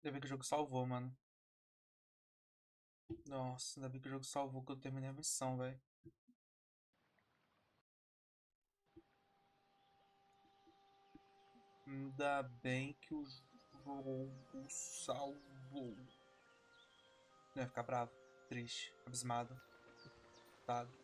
Ainda bem que o jogo salvou, mano. Nossa, ainda bem que o jogo salvou que eu terminei a missão, velho. Ainda bem que o jogo salvou. Não ia ficar bravo, triste, abismado, assustado.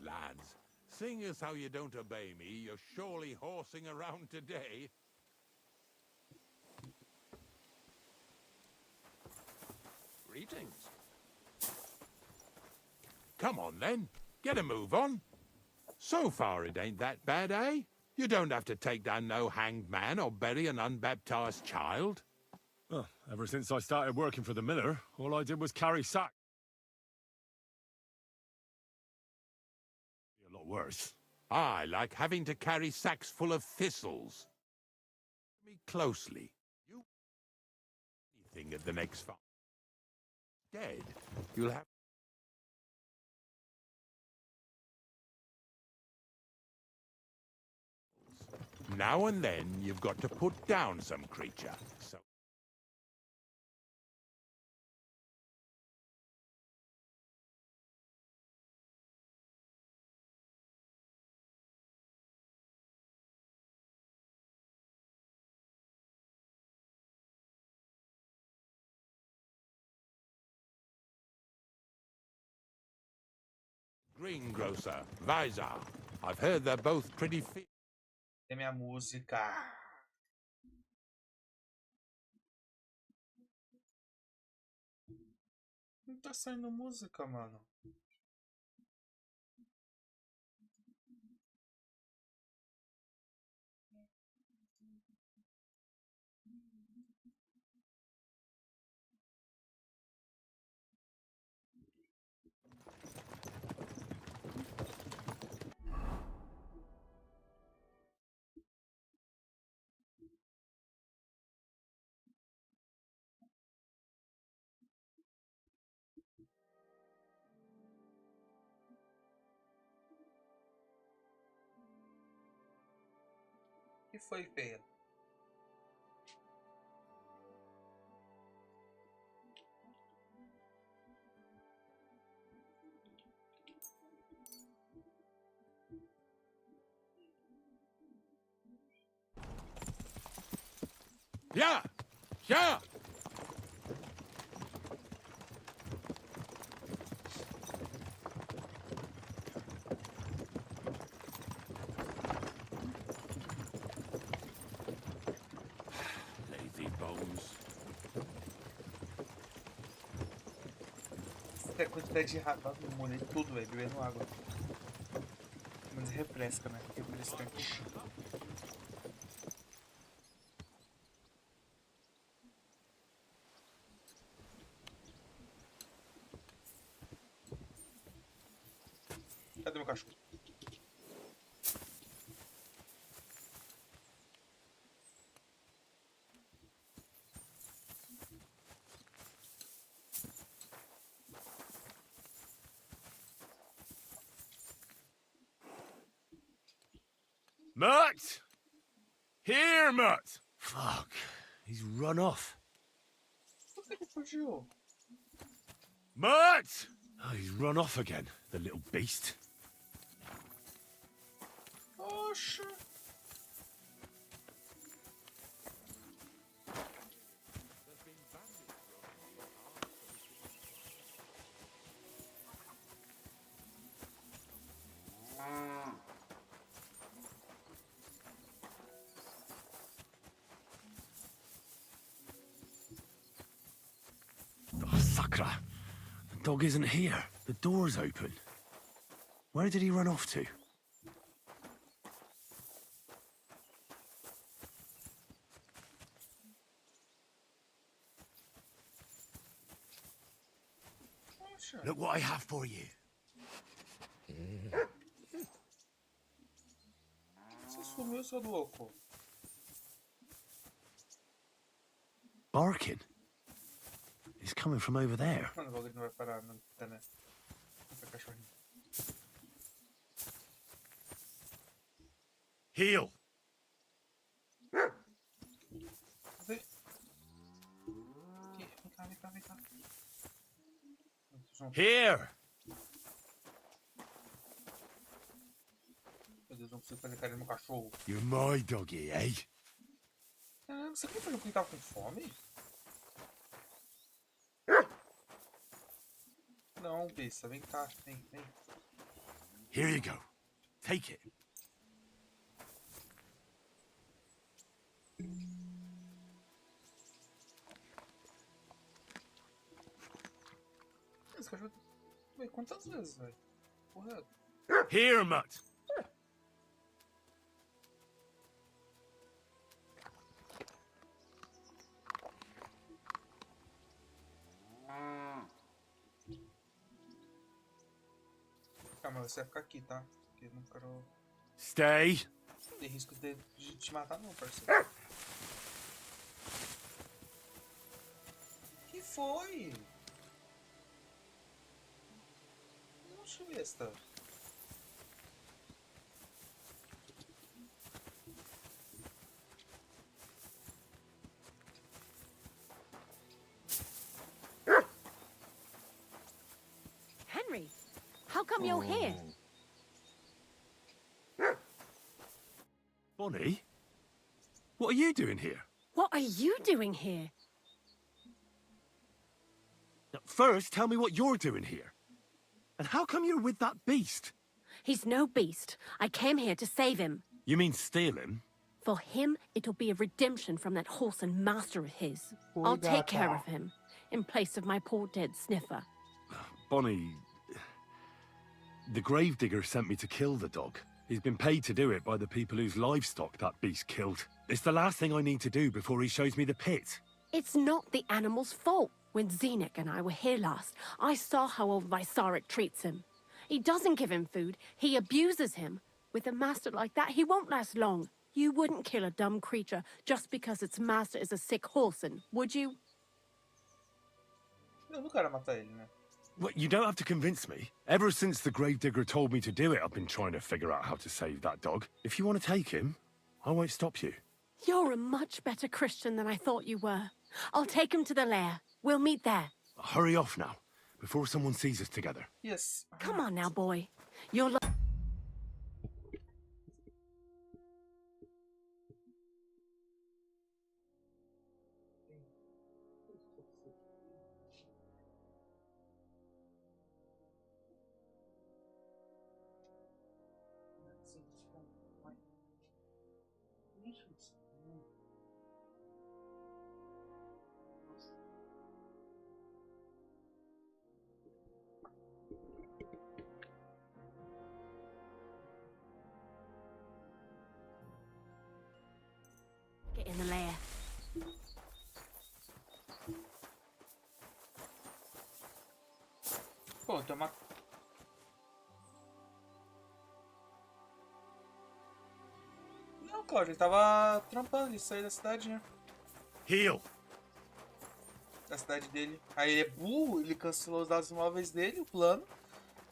Lads, seeing as how you don't obey me, you're surely horsing around today. Greetings. Come on then, get a move on. So far it ain't that bad, eh? You don't have to take down no hanged man or bury an unbaptized child. Well, ever since I started working for the miller, all I did was carry sack. A lot worse. I like having to carry sacks full of thistles. Me closely. You anything at the next farm. Dead. You'll have now and then you've got to put down some creature. So greengrocer, Visor. I've heard they're both pretty fit. É minha música. Não tá saindo música, mano. O que foi, feia? Yeah! Yeah! Lazy bones. Tem a quantidade de rato no molho de tudo, velho, bebendo água. Mas refresca, né? Refrescante. Cadê meu cachorro? Mutt! Here, Mutt! Fuck, he's run off. Por que ele fugiu? Mutt! Oh, he's run off again, the little beast. Oxa. Sacra. The dog isn't here. The door's open. Where did he run off to? Poxa. Look what I have for you. Você sumiu, seu louco. Barking. He's coming from over there. Mano, o bagulho não vai parar, não, né? Essa cachorrinha. Heel. Cadê? Aqui, vem cá, vem cá, vem cá. Junto. Here. Meu Deus, não consigo fazer carinho no cachorro. You're my doggy, eh? Caramba, você que falou que ele tava com fome? Não, besta, vem cá, vem, vem. Here you go. Take it. Esse cachorro... Ué, quantas vezes, velho? Porra. Here, mutt. Calma, você vai ficar aqui, tá? Porque eu não quero... Stay. Tem risco de te matar não, parceiro. Que foi? Nossa, besta. Henry, how come you're here? Bonnie? What are you doing here? What are you doing here? Now, first, tell me what you're doing here. And how come you're with that beast? He's no beast. I came here to save him. You mean steal him? For him, it'll be a redemption from that horse and master of his. I'll take care of him, in place of my poor dead sniffer. Bonnie... The gravedigger sent me to kill the dog. He's been paid to do it by the people whose livestock that beast killed. It's the last thing I need to do before he shows me the pit. It's not the animal's fault. When Zenek and I were here last, I saw how old Vysarik treats him. He doesn't give him food, he abuses him. With a master like that, he won't last long. You wouldn't kill a dumb creature just because its master is a sick horseman, would you? Eu não quero matar ele, né? Well, you don't have to convince me. Ever since the gravedigger told me to do it, I've been trying to figure out how to save that dog. If you want to take him, I won't stop you. You're a much better Christian than I thought you were. I'll take him to the lair. We'll meet there. Hurry off now, before someone sees us together. Yes. Come on now, boy. You're Get in the lair. Pô, tem uma... Não, Cláudio, ele tava trampando, ele saiu da cidade, né? Heel! Da cidade dele. Aí ele é burro, ele cancelou os dados móveis dele, o plano.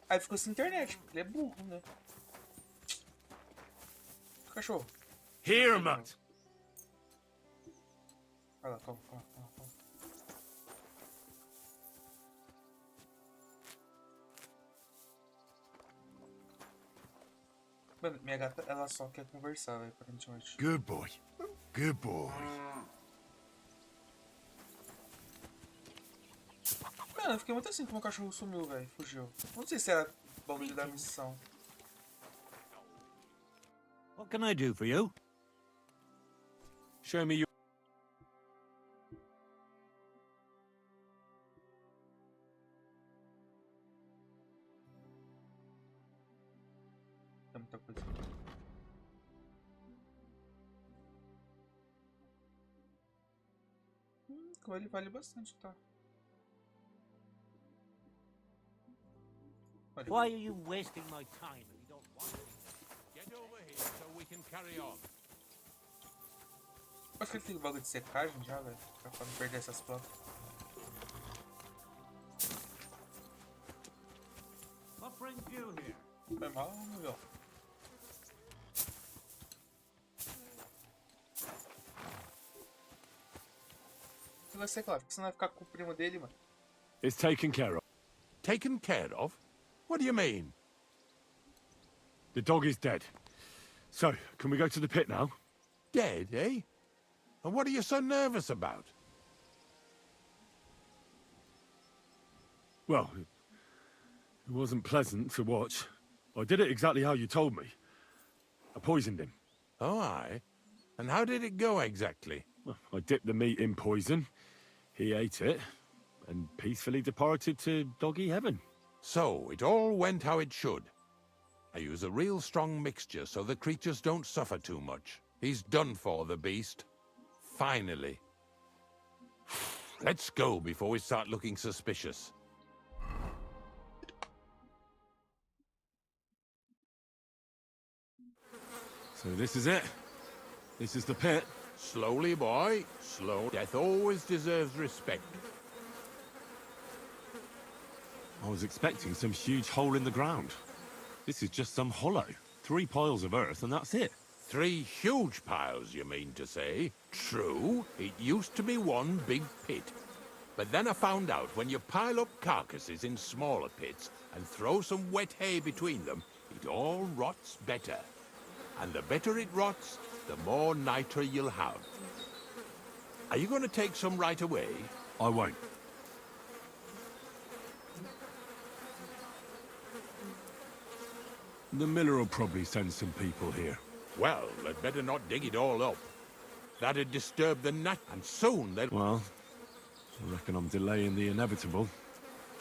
Aí ficou sem internet, ele é burro, né? Cachorro. Here, mutt! Vai lá, toma, toma, toma, toma. Mano, minha gata, ela só quer conversar, velho, aparentemente. Good boy. Good boy. Mano, eu fiquei muito assim que meu cachorro sumiu, velho, fugiu. Não sei se era bagulho da missão. What can I do for you? Show me your... muita coisa. Com ele vale bastante, tá? Olha. Why are you wasting my time if you don't want it? Get over here so we can carry on. Acho que ele tem bagulho de secagem já, velho. Pra não perder essas plantas. What brings you here? Foi mal, meu. Que vai ser claro, porque você não vai ficar com o primo dele, mano. It's taken care of. Taken care of? What do you mean? The dog is dead. So, can we go to the pit now? Dead, eh? And what are you so nervous about? Well, it wasn't pleasant to watch. I did it exactly how you told me. I poisoned him. Oh, aye. And how did it go exactly? Well, I dipped the meat in poison. He ate it, and peacefully departed to doggy heaven. So, it all went how it should. I use a real strong mixture so the creatures don't suffer too much. He's done for, the beast. Finally. Let's go before we start looking suspicious. So this is it. This is the pit. Slowly, boy. Slow. Death always deserves respect. I was expecting some huge hole in the ground. This is just some hollow. 3 piles of earth and that's it. 3 huge piles, you mean to say? True, it used to be one big pit. But then I found out when you pile up carcasses in smaller pits and throw some wet hay between them, it all rots better. And the better it rots, the more nitra you'll have. Are you going to take some right away? I won't. The miller will probably send some people here. Well, they'd better not dig it all up. That'd disturb the nut, and soon they'll... Well, I reckon I'm delaying the inevitable.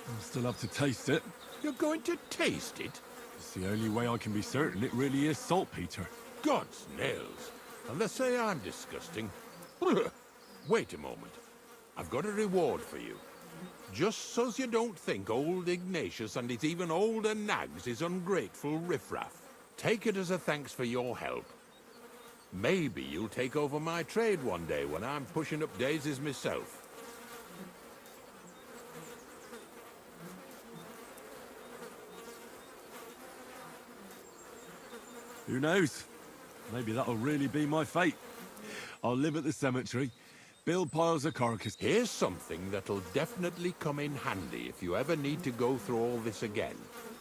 I'll still have to taste it. You're going to taste it? It's the only way I can be certain it really is saltpeter. God's nails. And they say I'm disgusting. Wait a moment. I've got a reward for you. Just so's you don't think old Ignatius and his even older nags is ungrateful riffraff. Take it as a thanks for your help. Maybe you'll take over my trade one day when I'm pushing up daisies myself. Who knows? Maybe that'll really be my fate. I'll live at the cemetery, build piles of carcass. Here's something that'll definitely come in handy if you ever need to go through all this again.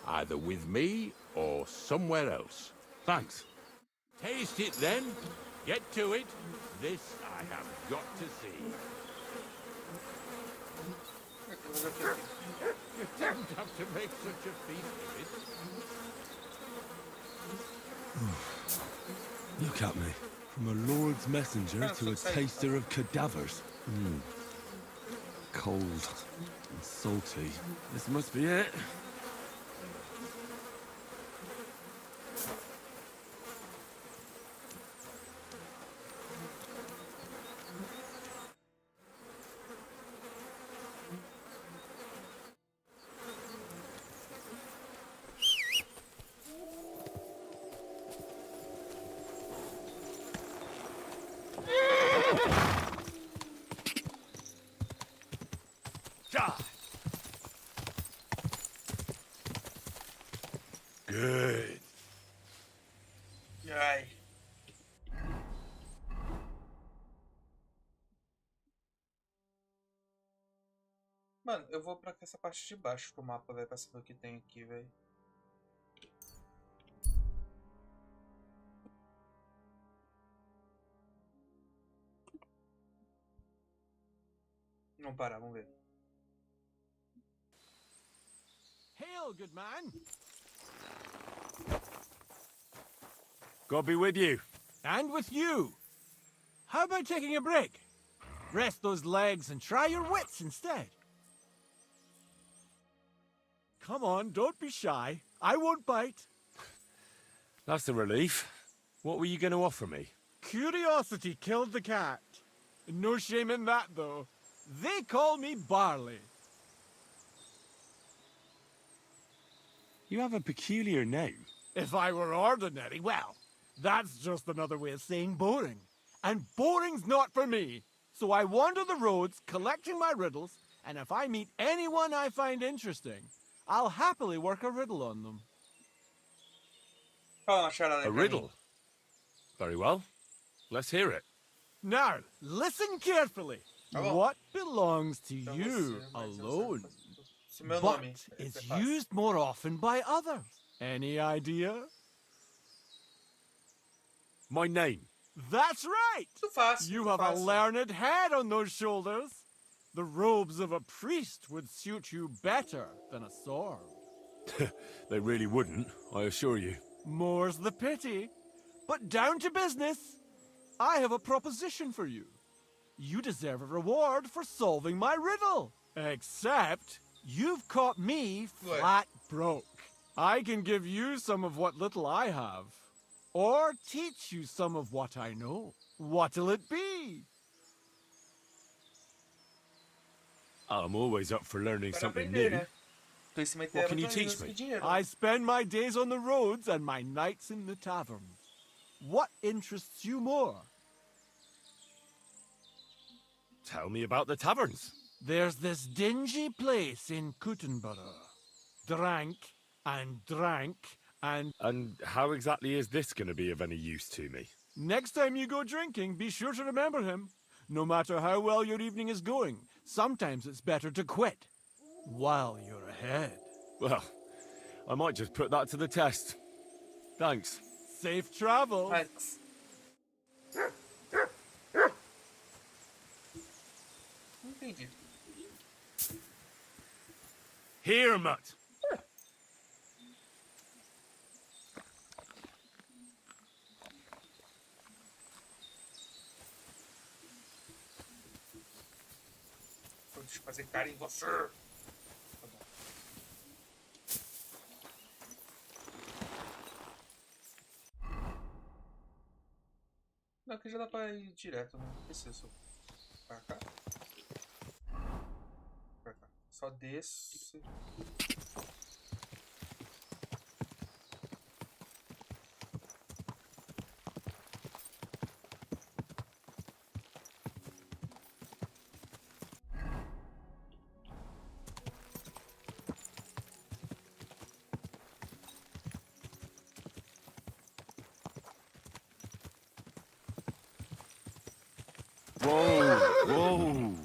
Either with me or somewhere else. Thanks. Taste it then. Get to it. This I have got to see. You don't have to make such a feast of it. Look at me. From a lord's messenger to a taster of cadavers. Cold and salty. This must be it. Good. Ai. Mano, eu vou pra essa parte de baixo do mapa, velho, pra saber o que tem aqui, velho. Vamos parar, vamos ver. Hail, good man. God be with you. And with you. How about taking a break? Rest those legs and try your wits instead. Come on, don't be shy. I won't bite. That's a relief. What were you going to offer me? Curiosity killed the cat. No shame in that, though. They call me Barley. You have a peculiar name. If I were ordinary, well, that's just another way of saying boring. And boring's not for me. So I wander the roads collecting my riddles, and if I meet anyone I find interesting, I'll happily work a riddle on them. Fala uma charada aí A pra mim. riddle? Very well. Let's hear it. Now, listen carefully. Tá bom. What belongs to Pra you você, mas eu alone, sei- Se meu but nome is é fácil. used more often by others? Any idea? My name. That's right! Muito fácil. You muito have a fácil. learned head on those shoulders. The robes of a priest would suit you better than a sword. They really wouldn't, I assure you. More's the pity. But down to business. I have a proposition for you. You deserve a reward for solving my riddle. Except, you've caught me What? flat broke. I can give you some of what little I have. Or teach you some of what I know. What'll it be? I'm always up for learning Para something aprender, new. né? Conhecimento What é can you muito teach mais me? que dinheiro. I spend my days on the roads and my nights in the taverns. What interests you more? Tell me about the taverns. There's this dingy place in Kuttenborough. Drank and drank and... And how exactly is this going to be of any use to me? Next time you go drinking, be sure to remember him. No matter how well your evening is going, sometimes it's better to quit while you're ahead. Well, I might just put that to the test. Thanks. Safe travels. Mas... Não entendi. Here, mutt. Deixa eu fazer cara em você. Tá bom. Não, aqui já dá pra ir direto, não preciso. Pra cá. Pra cá. Só desce. Whoa, whoa.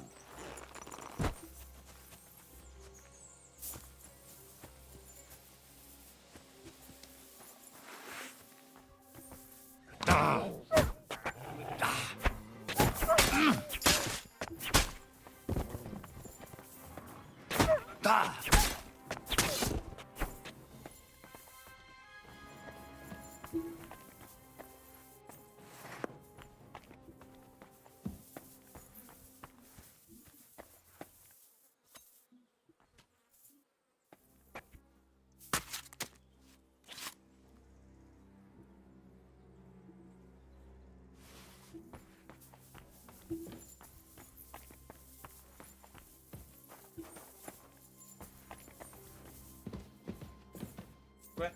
Ué?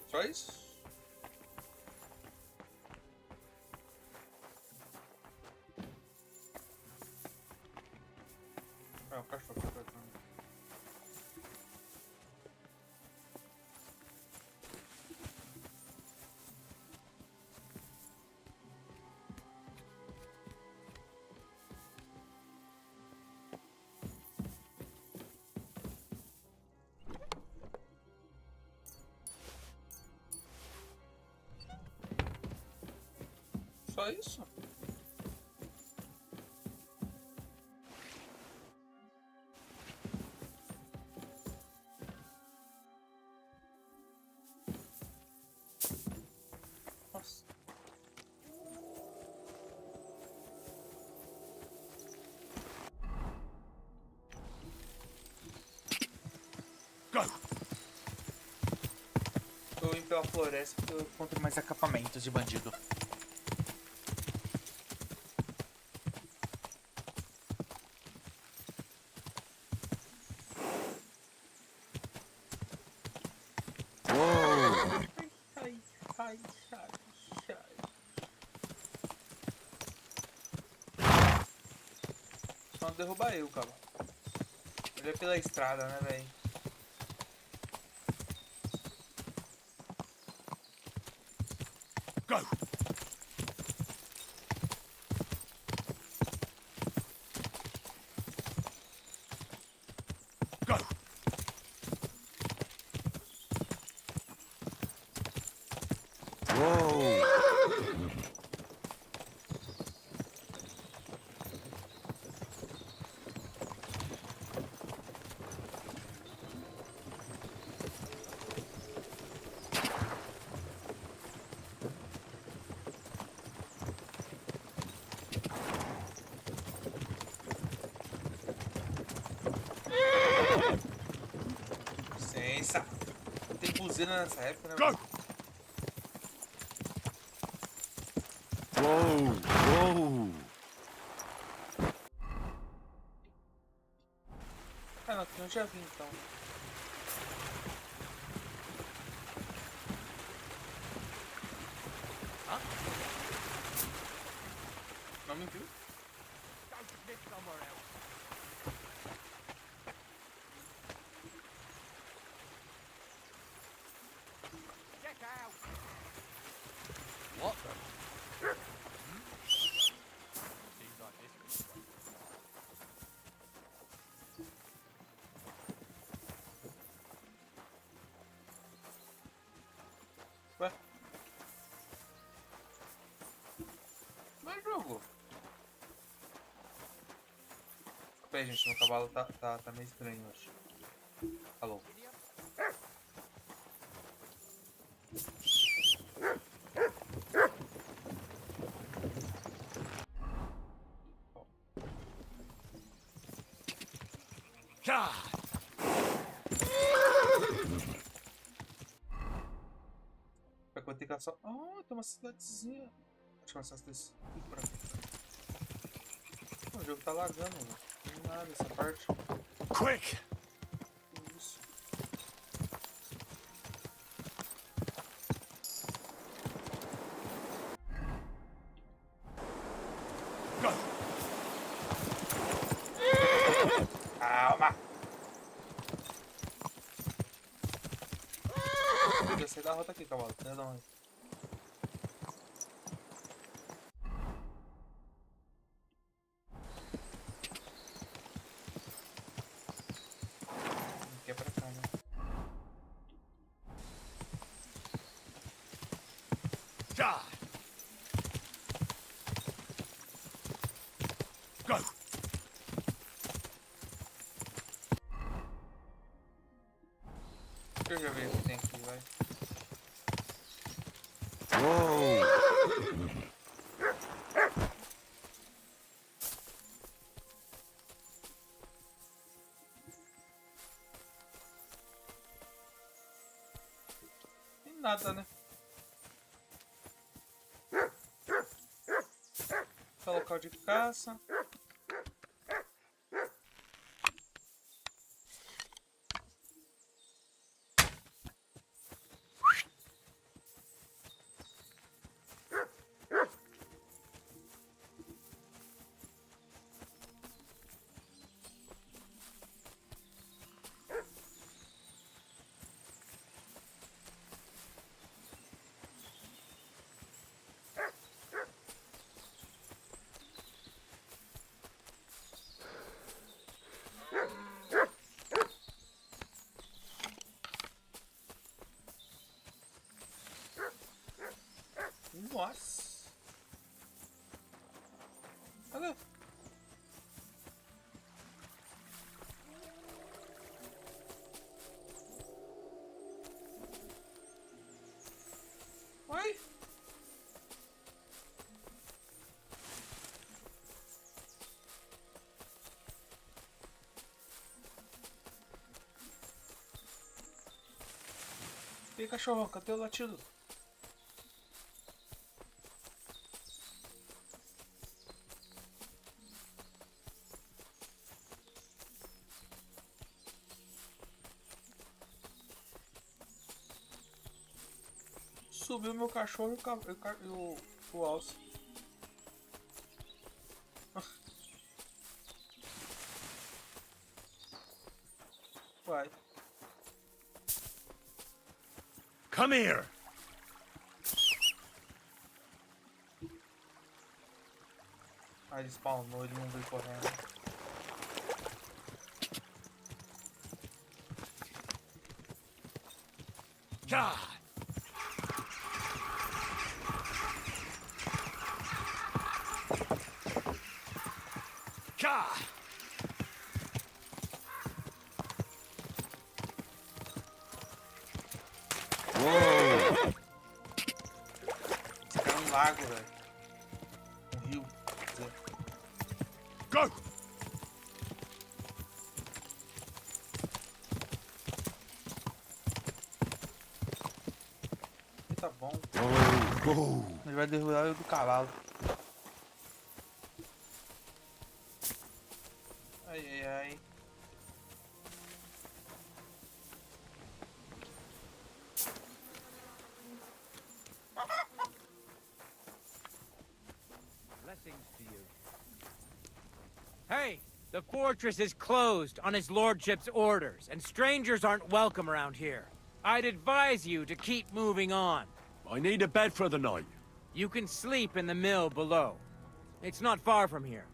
Só isso? Ah, o cachorro tá tratando. Só isso? caminho pela floresta que eu encontro mais acampamentos de bandido. Ai, ai, ai, ai. Só não derrubar eu, cara. Ele é pela estrada, né, velho? Go! Go! Whoa! Licença. Tem buzina nessa época, né? Go! Whoa! Whoa! Ah, não, aqui eu já vi então. Ah? Não me viu? Don't sniff somewhere else. Get out! What? Seems like this is right. Ué? Não é jogo. Peraí, gente, meu cavalo tá meio estranho, eu acho. Alô. God! Vai ter que só. Oh, tem uma cidadezinha. Acho que é uma cidadezinha. O jogo tá lagando, mano. Não tem nada essa parte. Quick! Que isso? Go! Calma! Eu sei da rota aqui, cavalo. Tem da onde? Aqui é pra cá, né? God! Go! Deixa eu já ver o que tem aqui, vai. Whoa! Tem nada, né? Só local de caça. Nossa. Cadê? Oi? E aí, cachorrão, cadê o latido? Subiu meu cachorro e o alce. Vai. Come here! Aí ele spawnou, ele não veio correndo. God! God! É um lago, velho. Um rio. Quer dizer. Go! Tá bom. Go! Ele vai derrubar eu do cavalo. Ai, ai, ai. Blessings to you. Hey, the fortress is closed on his lordship's orders, and strangers aren't welcome around here. I'd advise you to keep moving on. I need a bed for the night. You can sleep in the mill below. It's not far from here.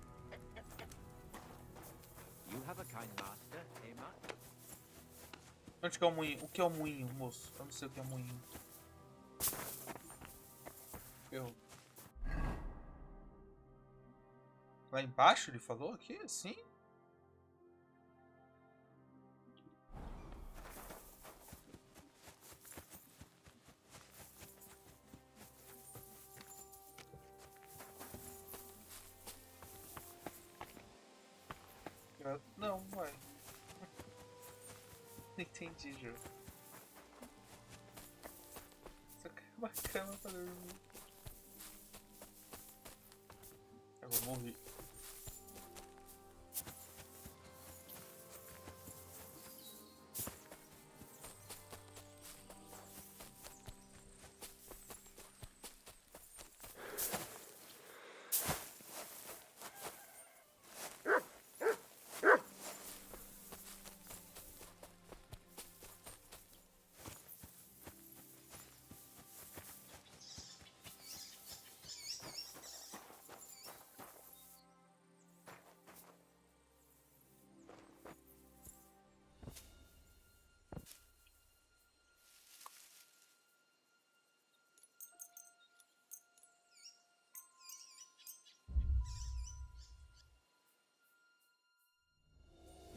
You have a kind master, Emma. Onde que é o moinho? O que é o moinho, moço? Eu não sei o que é moinho. Ferrou. Lá embaixo ele falou aqui, assim? Não, vai. Não entendi, Ju. Só que é uma cama pra dormir. Eu vou morrer.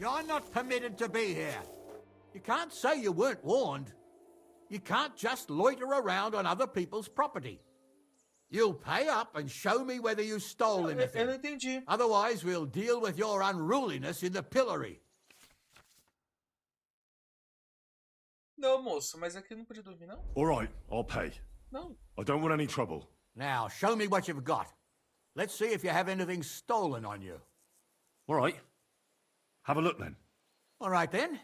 You're not permitted to be here. You can't say you weren't warned. You can't just loiter around on other people's property. You'll pay up and show me whether you stole Eu não anything. entendi. Otherwise, we'll deal with your unruliness in the pillory. Não, moço, mas aqui não podia dormir, não? All right, I'll pay. Não. I don't want any trouble. Now, show me what you've got. Let's see if you have anything stolen on you. All right. Have a look then. All right, then.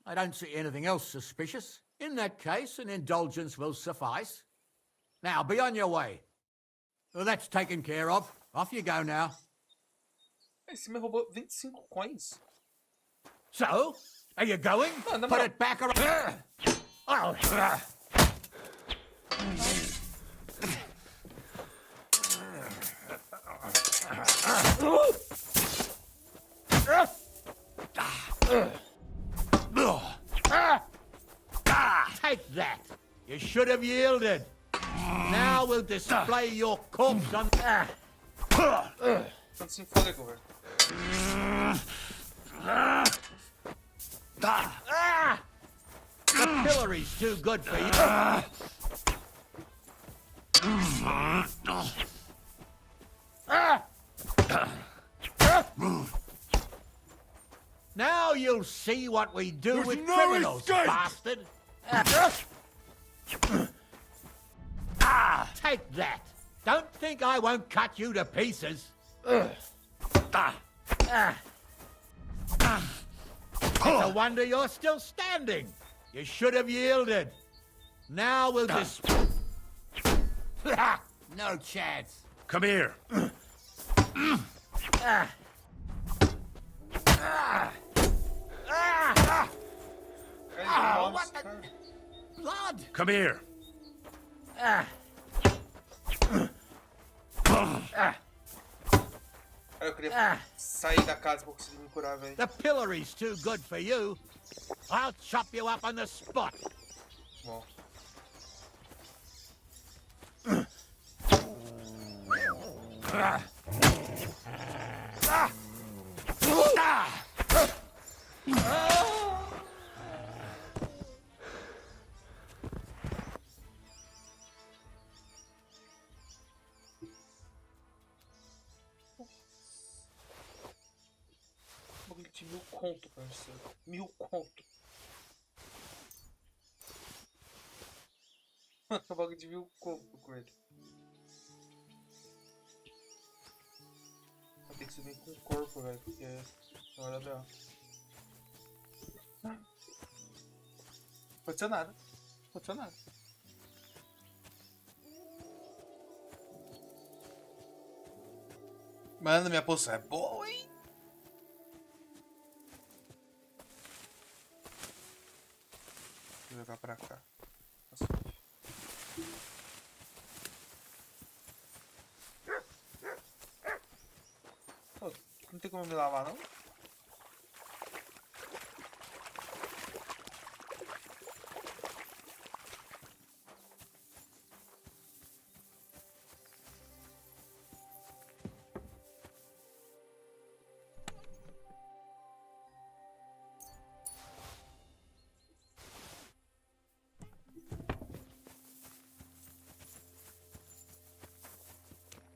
I don't see anything else suspicious. In that case, an indulgence will suffice. Now, be on your way. Well, that's taken care of. Off you go now. Esse me roubou 25 coins. So, are you going? No, Put no. it back around. Oh. Take that. You should have yielded. Now we'll display your corpse on... 25 fôlego, velho. The pillory's too good for you. Now you'll see what we do There's with no criminals, escape! bastard. Take that! Don't think I won't cut you to pieces. It's a wonder you're still standing. You should have yielded. Now we'll just... No chance. Come here. What the... Blood! Come here. Eu queria sair da casa pra conseguir me curar, velho. The pillory's too good for you. I'll chop you up on the spot. Bom. Bagulho de 1000 conto, parceiro. 1000 conto. O bagulho de 1000 conto com ele. Vai ter que subir com o corpo, velho, porque na hora dela. Não aconteceu nada. Não aconteceu nada. Mano, minha poção é boa, hein? Vou jogar pra cá. Nossa. Oh, não tem como me lavar, não?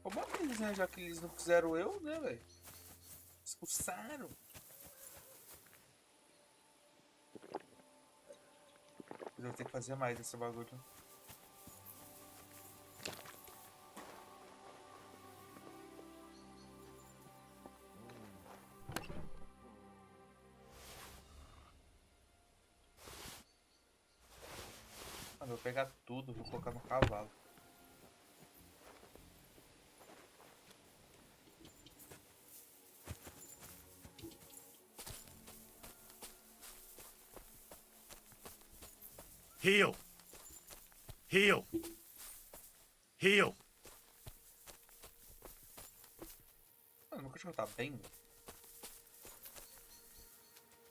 Como eles, né? Já que eles não fizeram eu, né, velho? Expulsaram. Eu vou ter que fazer mais desse bagulho. Mano, eu vou pegar tudo, vou colocar no cavalo. Heal. Heal. Heal. Mano, meu cachorro tá bem, velho.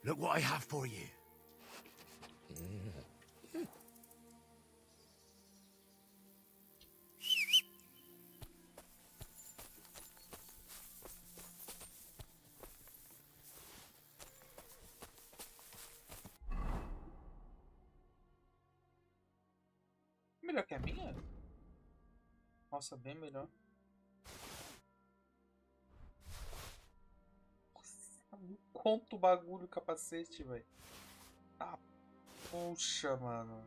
Look what I have for you. Melhor que a minha? Nossa, bem melhor. Nossa, me conta o bagulho, capacete, velho. Ah, puxa, mano.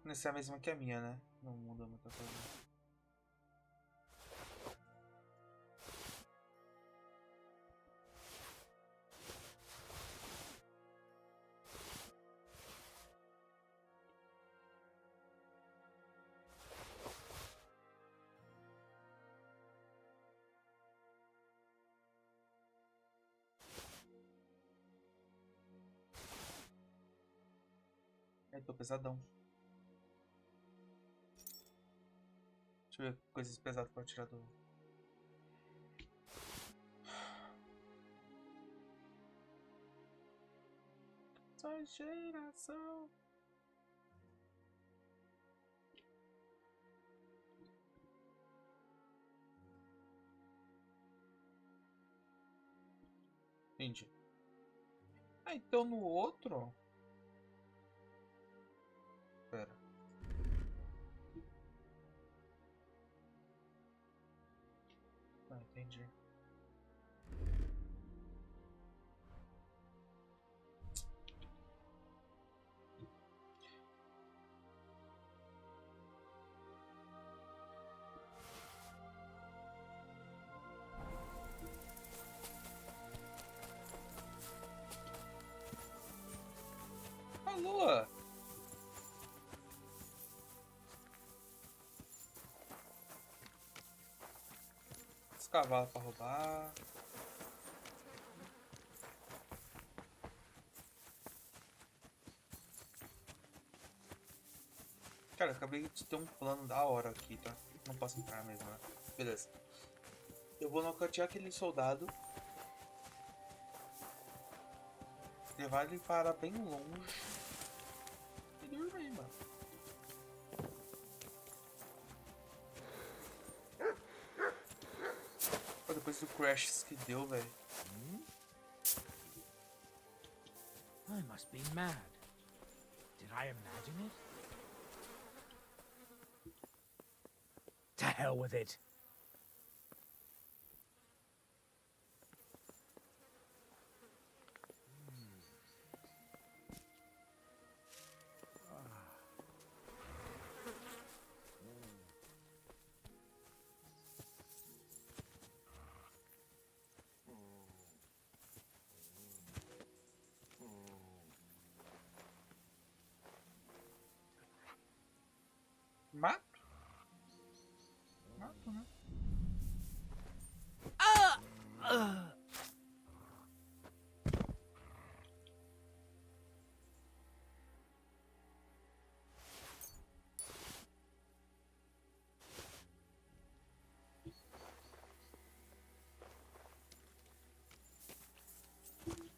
Essa é a mesma que a minha, né? Não muda muita coisa. Tô pesadão. Deixa eu ver coisas pesadas pra tirar do... Só geração. Entendi. Ah, então no outro... Pera. Ah, entendi. cavalos pra roubar. Cara, eu acabei de ter um plano da hora aqui, tá? Não posso entrar mesmo, né? Beleza. Eu vou nocautear aquele soldado. Levar ele para bem longe. E dormir, mano. Pô, depois do crash que deu, velho. I must be mad. Did I imagine it? To hell with it. Mato? Mato, né?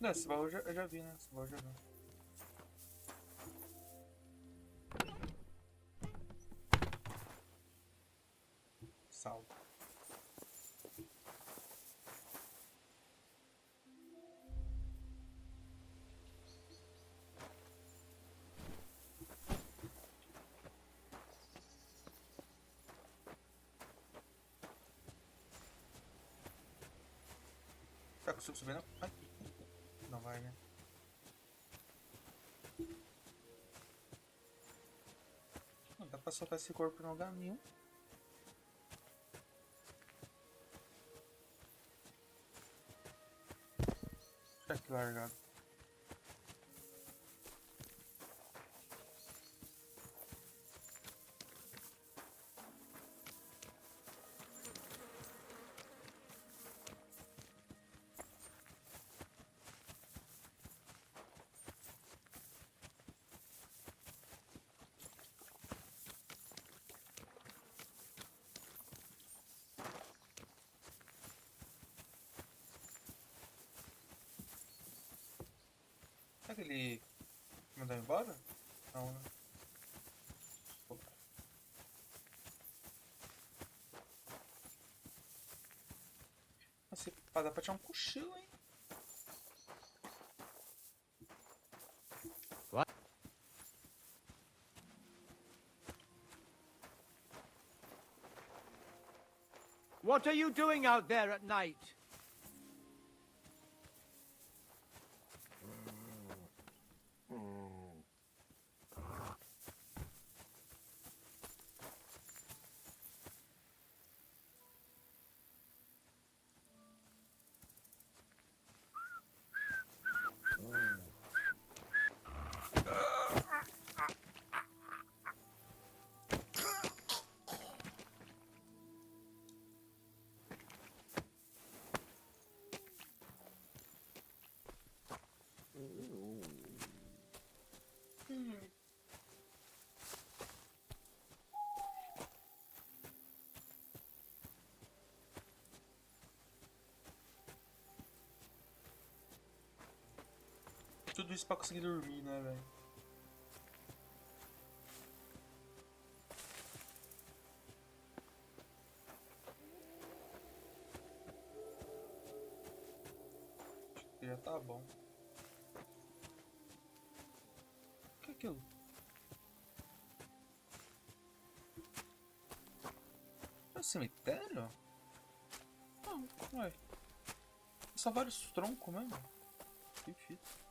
Não, esse baú eu já vi, né? Esse baú eu já vi. Salvo. Será que eu consigo subir não? Ai. Não vai, né? Não dá pra soltar esse corpo em lugar nenhum. Deixa aqui largado. Será que ele mandou embora? Não, né? Pô. Nossa, dá pra tirar um cochilo, hein? What are you doing out there at night? Tudo isso pra conseguir dormir, né, velho? Acho que já tá bom. O que é aquilo? É um cemitério? Não, ué. São vários troncos mesmo. Que fita.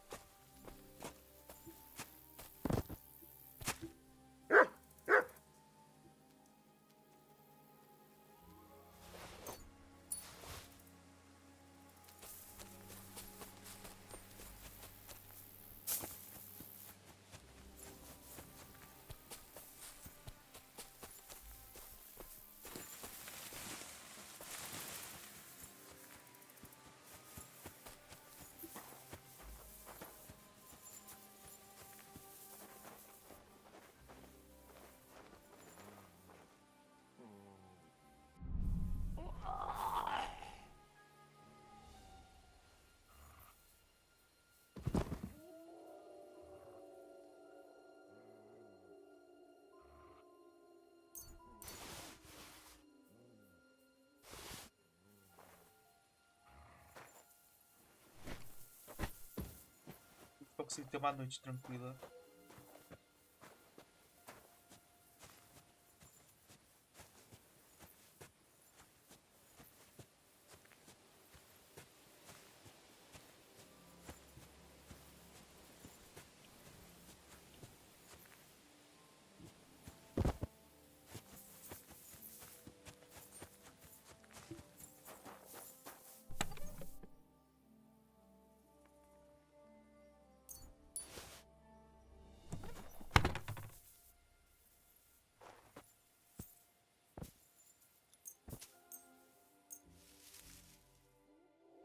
consigo ter uma noite tranquila.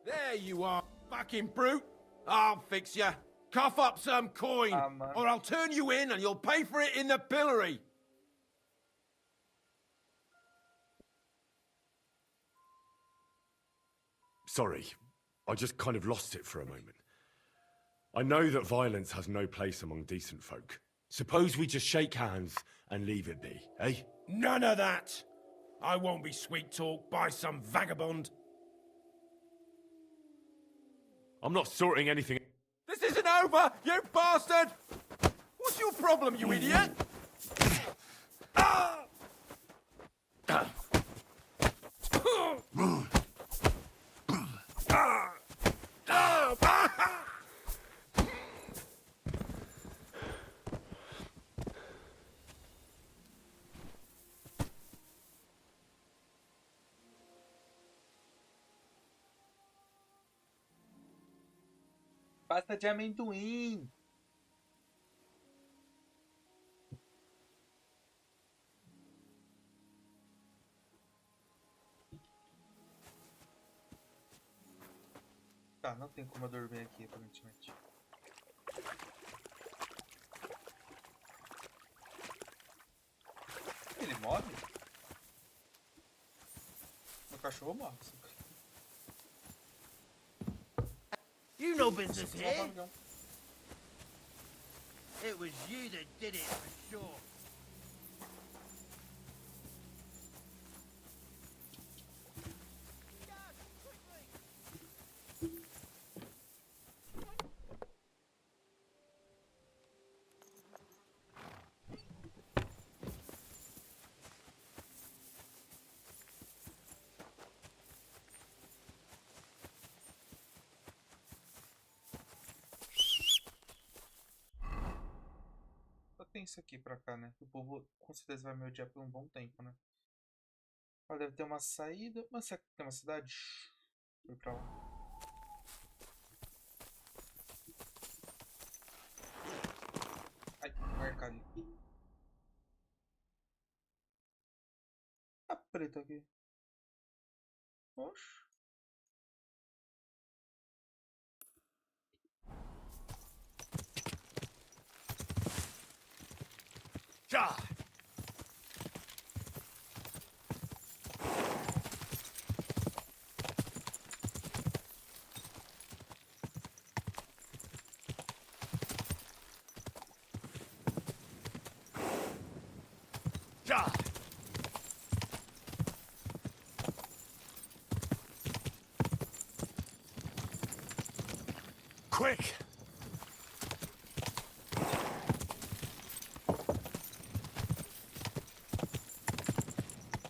There you are, fucking brute. I'll fix you. Cough up some coin, Man. or I'll turn you in and you'll pay for it in the pillory. Sorry, I just kind of lost it for a moment. I know that violence has no place among decent folk. Suppose we just shake hands and leave it be, eh? None of that. I won't be sweet-talked by some vagabond. I'm not sorting anything. This isn't over, you bastard! What's your problem, you idiot? Ah! Pasta de amendoim. Tá, não tem como eu dormir aqui, aparentemente. Ele morre? Meu cachorro morre. You no business Só here. barulhão. It was you that did it, for sure. Tem isso aqui pra cá, né? O povo com certeza vai me odiar por um bom tempo, né? Ó, deve ter uma saída. Mas será que tem uma cidade? Fui pra lá. Ai, mercado. Tá preto aqui. Oxe. Ja! Ja! Quick!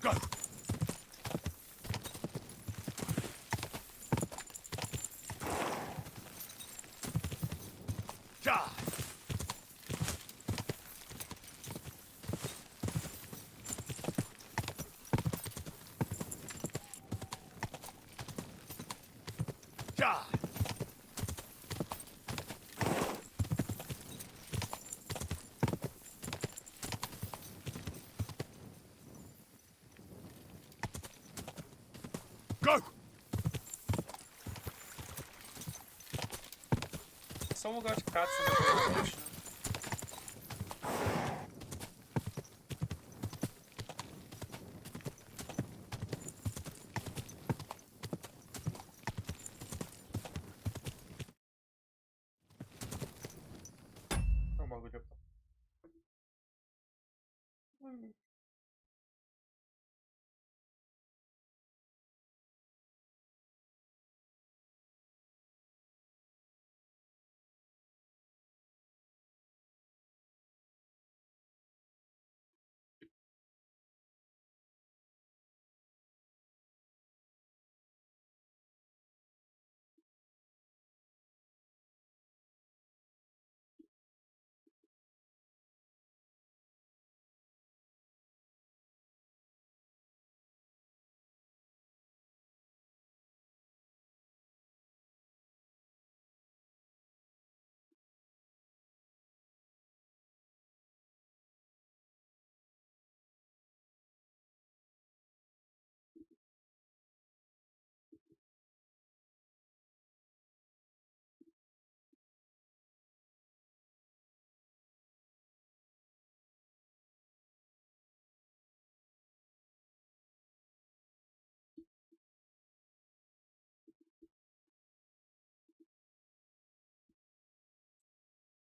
Go! Ja! Ja! Go! Só um lugar de caça, né? É um bagulho.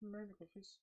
Que merda que eu fiz?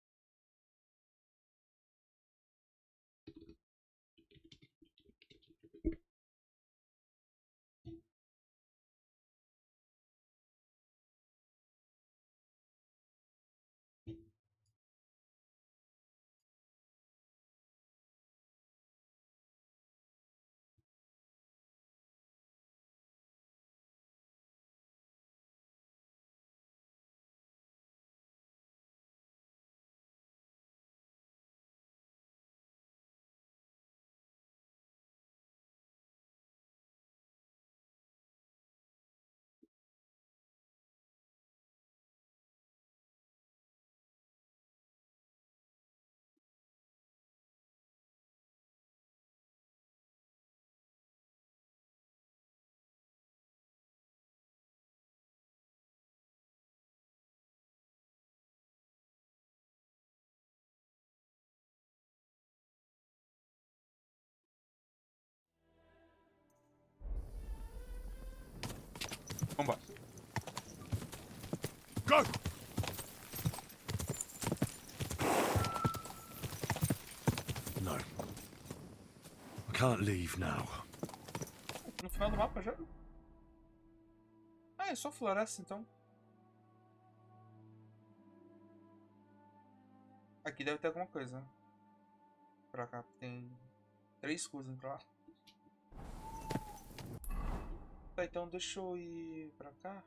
Vambora. Go! No. I can't leave now. No final do mapa já? Ah, é só floresta então. Aqui deve ter alguma coisa. Pra cá tem 3 coisas pra lá. Tá, então deixa eu ir pra cá.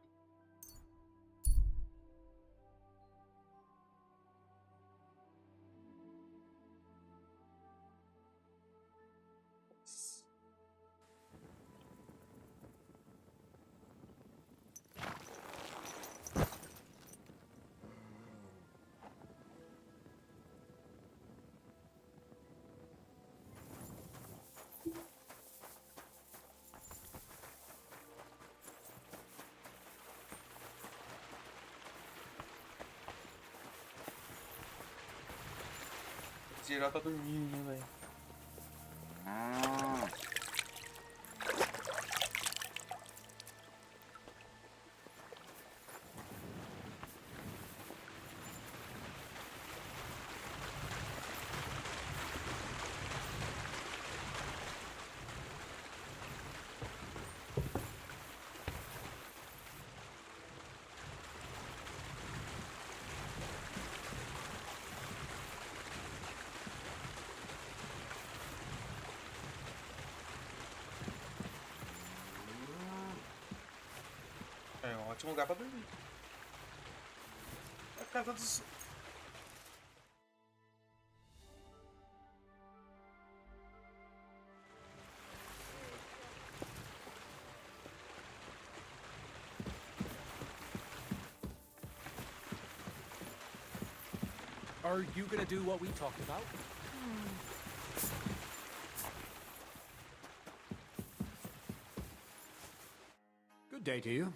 Esse geral tá dormindo, né, velho? É um ótimo lugar pra dormir. A casa dos... Are you gonna do what we talked about? Good day to you.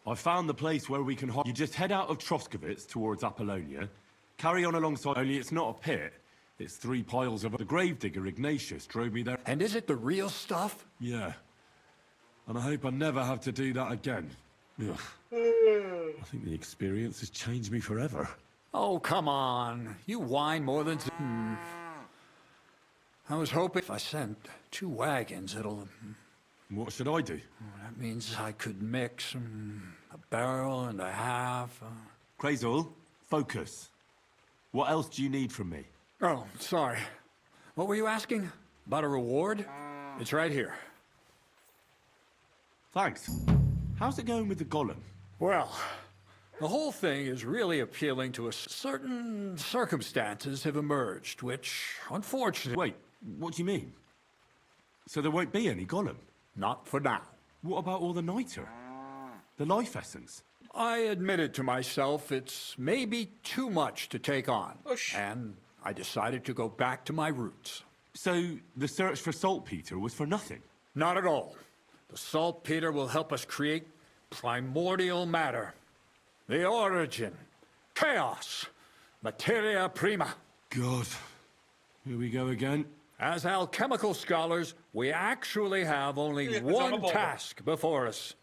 I found the place where we can hide. You just head out of Troskovitz towards Apollonia, carry on alongside, only it's not a pit. It's 3 piles of... The gravedigger Ignatius drove me there. And is it the real stuff? Yeah. And I hope I never have to do that again. Ugh. I think the experience has changed me forever. Oh, come on. You whine more than... I was hoping if I sent 2 wagons, it'll... What should I do? That means I could mix a barrel and a half. Crazul, focus. What else do you need from me? Oh, sorry. What were you asking? About a reward? It's right here. Thanks. How's it going with the golem? Well, the whole thing is really appealing to us. Certain circumstances have emerged, which, unfortunately... Wait, what do you mean? So there won't be any golem? Not for now. What about all the niter? The life essence? I admitted to myself it's maybe too much to take on. Osh. And I decided to go back to my roots. So the search for saltpeter was for nothing? Not at all. The saltpeter will help us create primordial matter. The origin. Chaos. Materia prima. God. Here we go again. As alchemical scholars, we actually have only one task before us.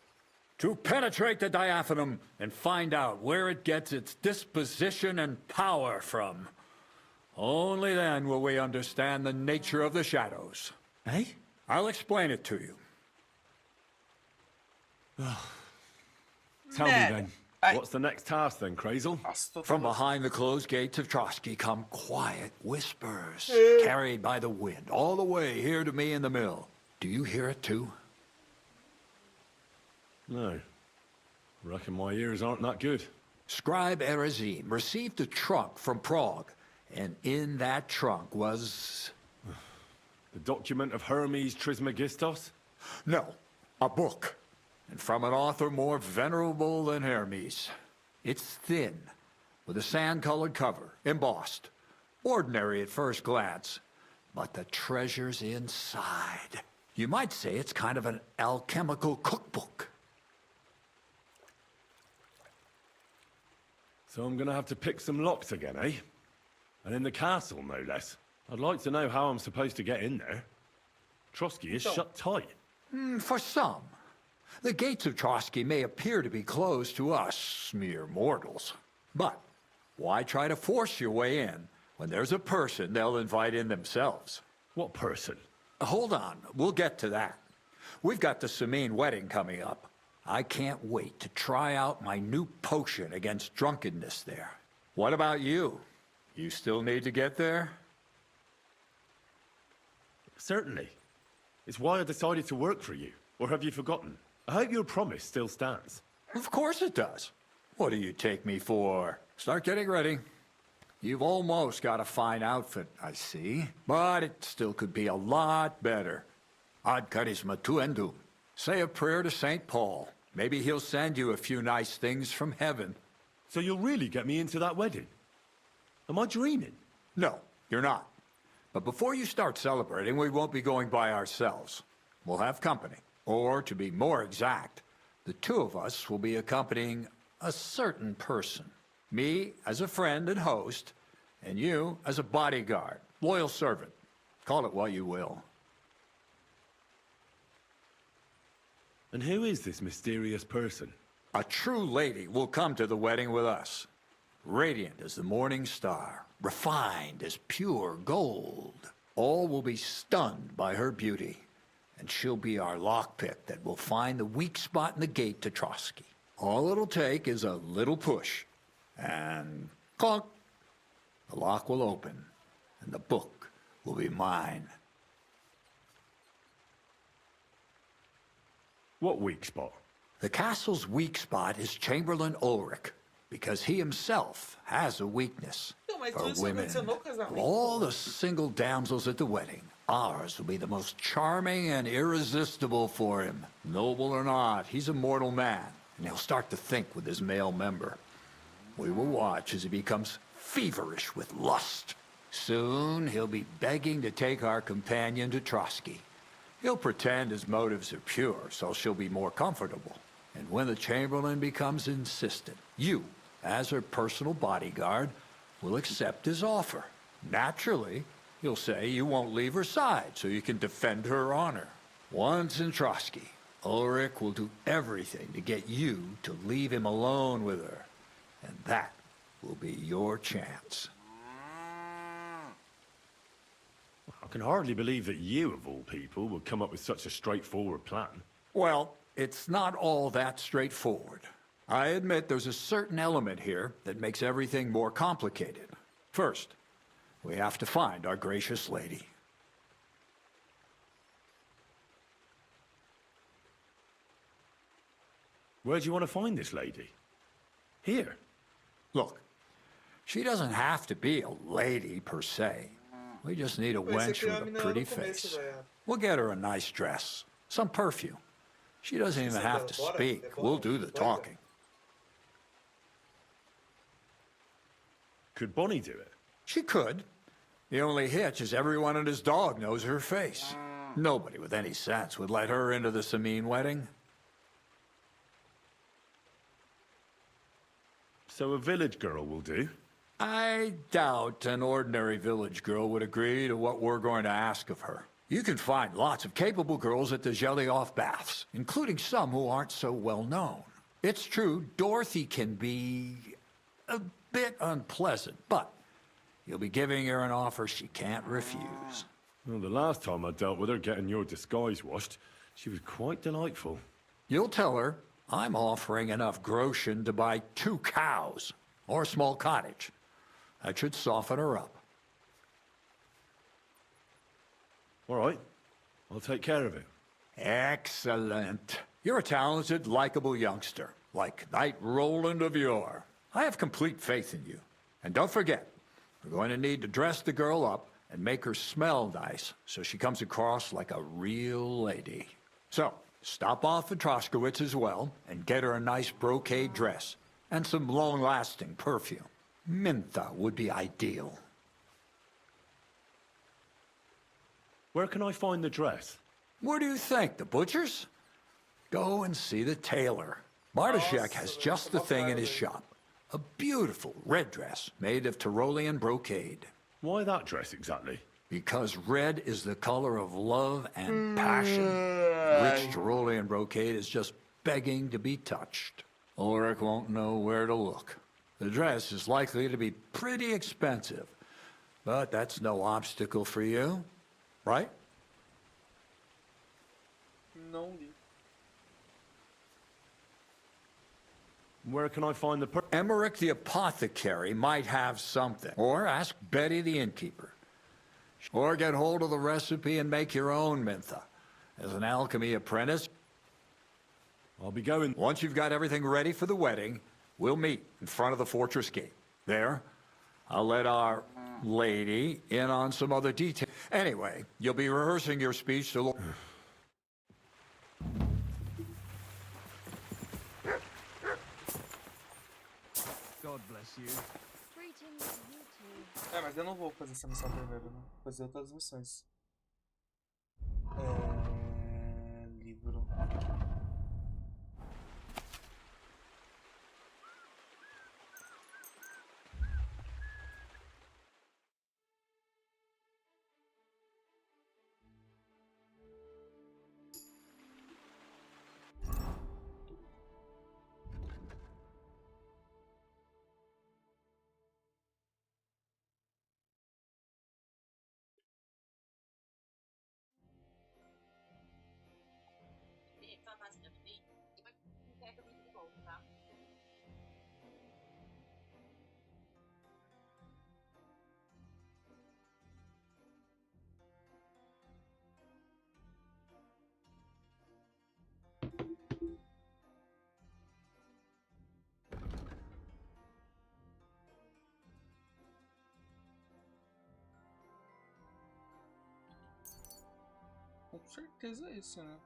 To penetrate the diaphanum and find out where it gets its disposition and power from. Only then will we understand the nature of the shadows. Eh? I'll explain it to you. Tell me Ned, then. I- What's the next task then, Crazel? From behind the closed gates of Trotsky come quiet whispers, carried by the wind, all the way here to me in the mill. Do you hear it too? No. Reckon my ears aren't that good. Scribe Erezim received a trunk from Prague, and in that trunk was... The document of Hermes Trismegistos? No, a book. And from an author more venerable than Hermes. It's thin, with a sand-colored cover, embossed. Ordinary at first glance, but the treasure's inside. You might say it's kind of an alchemical cookbook. So I'm gonna have to pick some locks again, eh? And in the castle, no less. I'd like to know how I'm supposed to get in there. Trotsky is shut tight. For some. The gates of Trotsky may appear to be closed to us, mere mortals. But why try to force your way in when there's a person they'll invite in themselves? What person? Hold on, we'll get to that. We've got the Samine wedding coming up. I can't wait to try out my new potion against drunkenness there. What about you? You still need to get there? Certainly. It's why I decided to work for you. Or have you forgotten? I hope your promise still stands. Of course it does. What do you take me for? Start getting ready. You've almost got a fine outfit, I see. But it still could be a lot better. Ad charisma tuendum. Say a prayer to St. Paul. Maybe he'll send you a few nice things from heaven. So you'll really get me into that wedding? Am I dreaming? No, you're not. But before you start celebrating, we won't be going by ourselves. We'll have company. Or, to be more exact, the two of us will be accompanying a certain person. Me as a friend and host, and you as a bodyguard, loyal servant. Call it what you will. And who is this mysterious person? A true lady will come to the wedding with us. Radiant as the morning star, refined as pure gold. All will be stunned by her beauty. And she'll be our lockpick that will find the weak spot in the gate to Trotsky. All it'll take is a little push. And clunk. The lock will open. And the book will be mine. What weak spot? The castle's weak spot is Chamberlain Ulrich, because he himself has a weakness for women. Of all the single damsels at the wedding, ours will be the most charming and irresistible for him. Noble or not, he's a mortal man, and he'll start to think with his male member. We will watch as he becomes feverish with lust. Soon he'll be begging to take our companion to Trotsky. He'll pretend his motives are pure, so she'll be more comfortable. And when the Chamberlain becomes insistent, you, as her personal bodyguard, will accept his offer. Naturally, you'll say you won't leave her side so you can defend her honor. Once in Trotsky, Ulrich will do everything to get you to leave him alone with her. And that will be your chance. I can hardly believe that you, of all people, would come up with such a straightforward plan. Well, it's not all that straightforward. I admit there's a certain element here that makes everything more complicated. First, we have to find our gracious lady. Where do you want to find this lady? Here. Look, she doesn't have to be a lady per se. We just need a wench with a pretty face. We'll get her a nice dress, some perfume. She doesn't even have to speak. We'll do the talking. Could Bonnie do it? She could. The only hitch is everyone and his dog knows her face. Nobody with any sense would let her into the Samine wedding. So a village girl will do? I doubt an ordinary village girl would agree to what we're going to ask of her. You can find lots of capable girls at the Jelly-Off baths, including some who aren't so well known. It's true, Dorothy can be a bit unpleasant, but you'll be giving her an offer she can't refuse. Well, the last time I dealt with her getting your disguise washed, she was quite delightful. You'll tell her I'm offering enough groschen to buy 2 cows or a small cottage. That should soften her up. All right, I'll take care of it. Excellent. You're a talented, likable youngster, like Knight Roland of yore. I have complete faith in you. And don't forget, we're going to need to dress the girl up and make her smell nice so she comes across like a real lady. So, stop off at Troshkowitz as well and get her a nice brocade dress and some long-lasting perfume. Mintha would be ideal. Where can I find the dress? Where do you think? The butcher's? Go and see the tailor. Bartoszek has just the thing in his shop. A beautiful red dress made of Tyrolean brocade. Why that dress exactly? Because red is the color of love and passion. Rich Tyrolean brocade is just begging to be touched. Ulrich won't know where to look. The dress is likely to be pretty expensive, but that's no obstacle for you, right? No. Where can I find the Emmerich the apothecary might have something. Or ask Betty the innkeeper. Or get hold of the recipe and make your own Mintha. As an alchemy apprentice, I'll be going. Once you've got everything ready for the wedding, we'll meet in front of the fortress gate. There, I'll let our lady in on some other details. Anyway, you'll be rehearsing your speech to... God bless you. Greetings to you too. É, mas eu não vou fazer essa missão primeiro, né? Vou fazer outras missões. Livro. Com certeza é esse, né?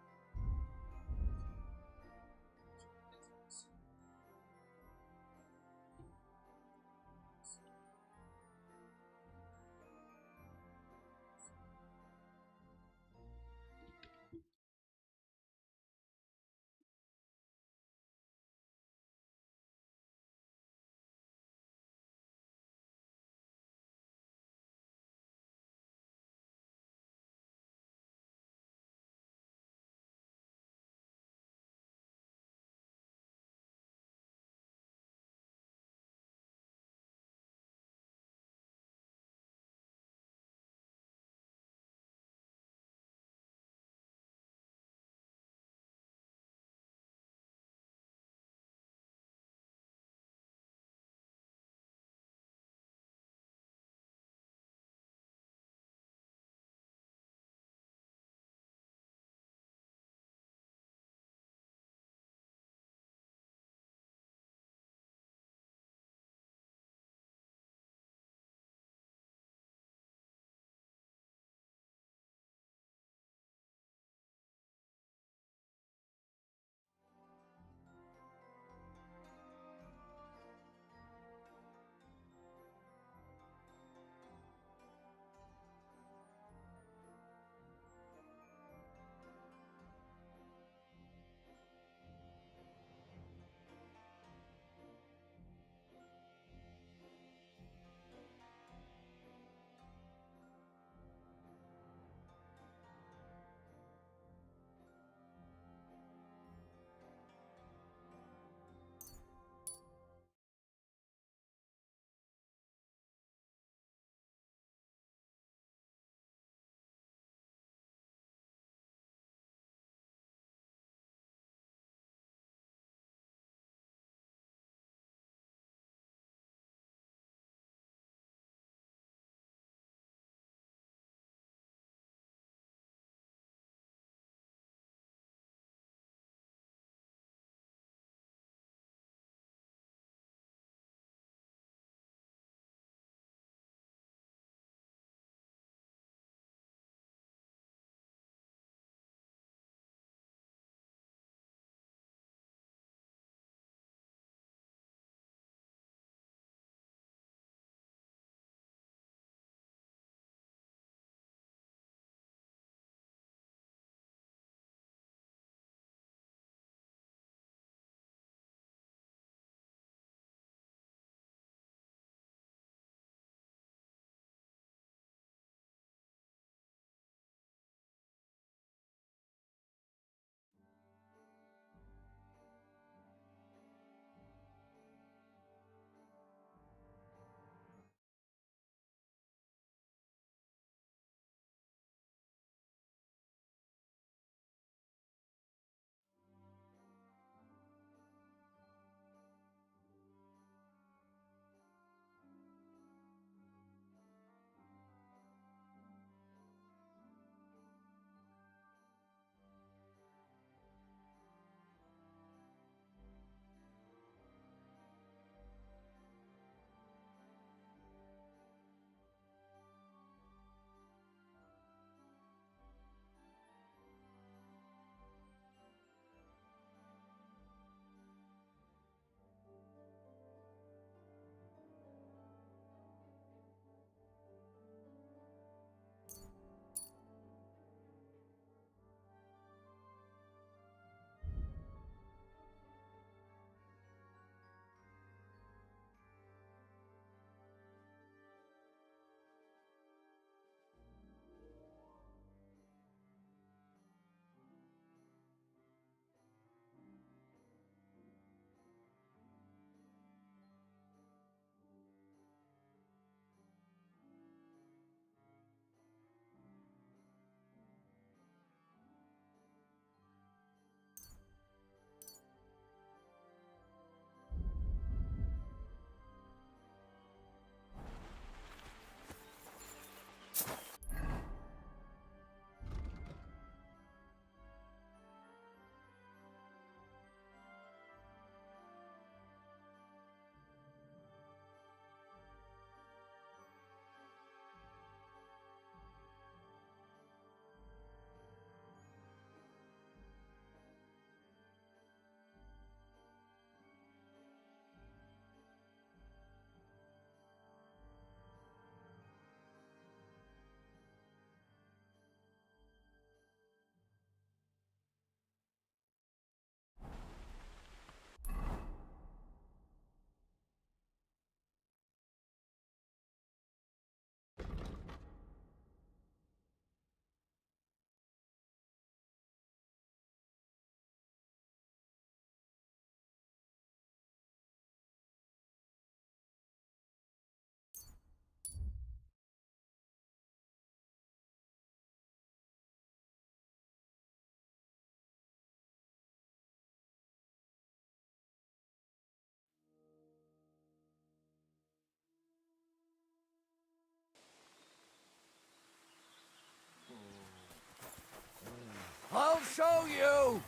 show you!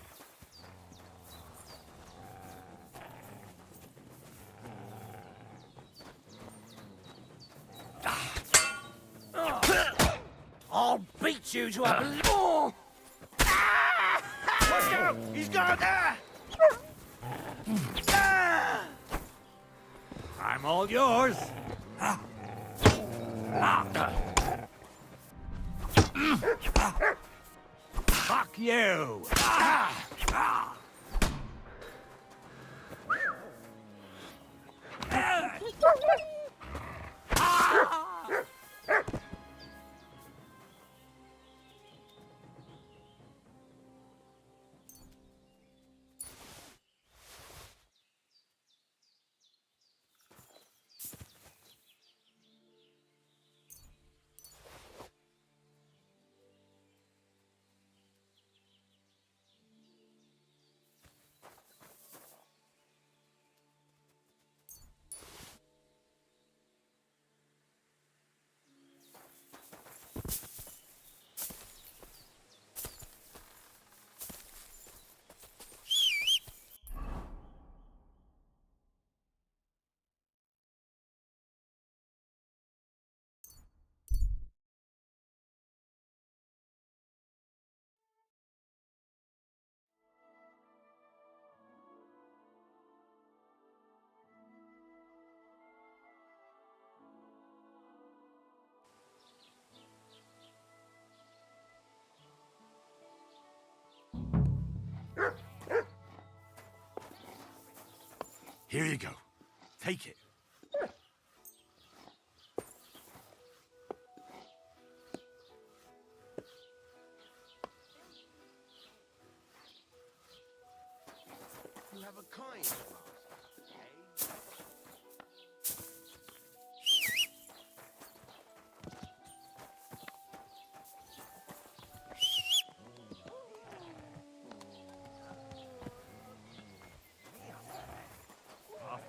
I'll beat you to a... Oh! Let's go! He's gone! I'm all yours. Fuck you! Here you go. Take it. You have a coin.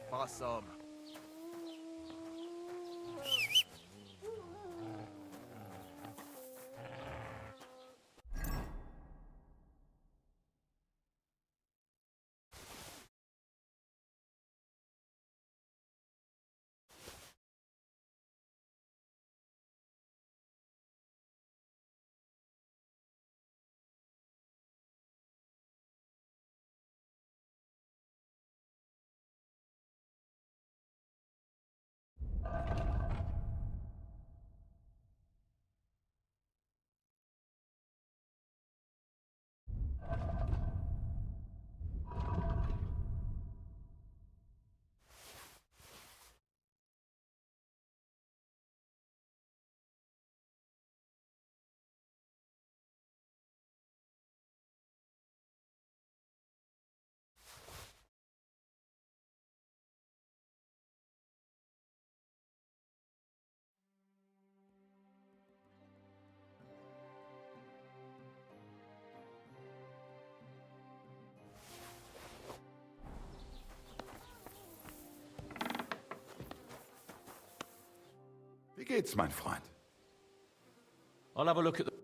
Awesome. Wie geht's, mein Freund? I'll have a look at the...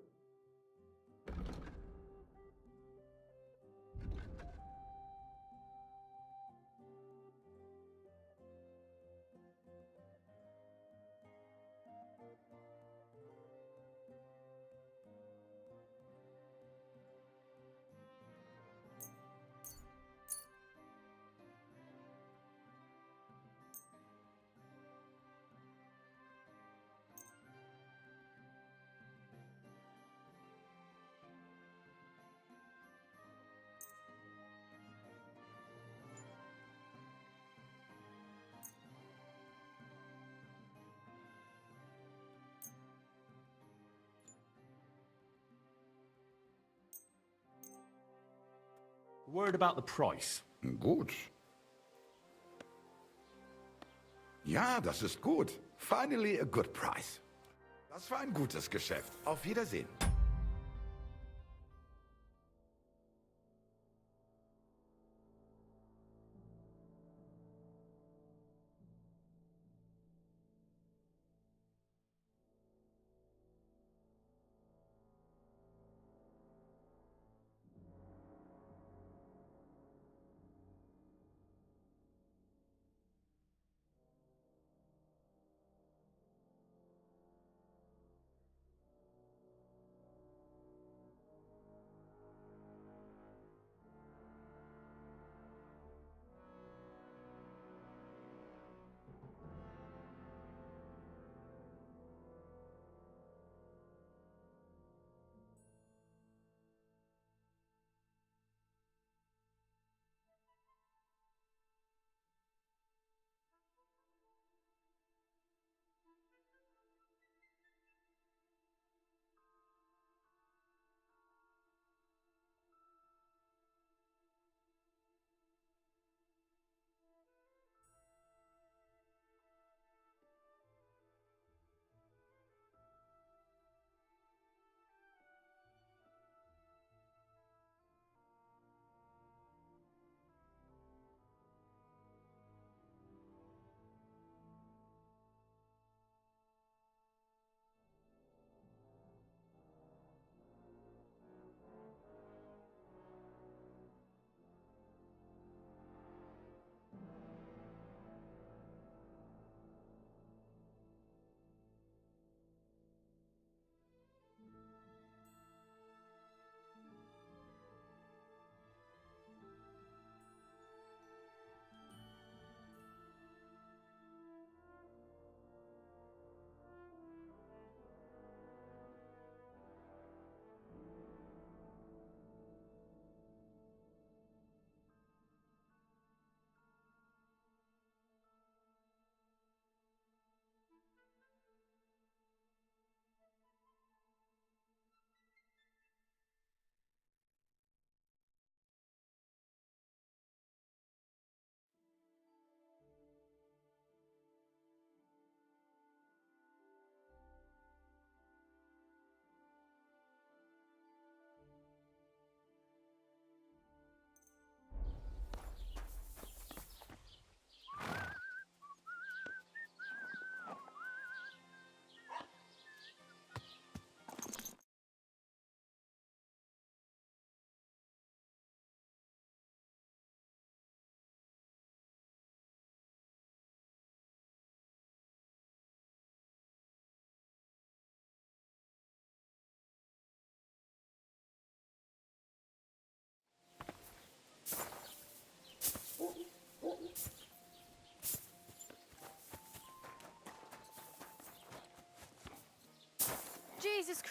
Word about the price. Gut. Ja, das ist gut. Finally a good price. Das war ein gutes Geschäft. Auf Wiedersehen.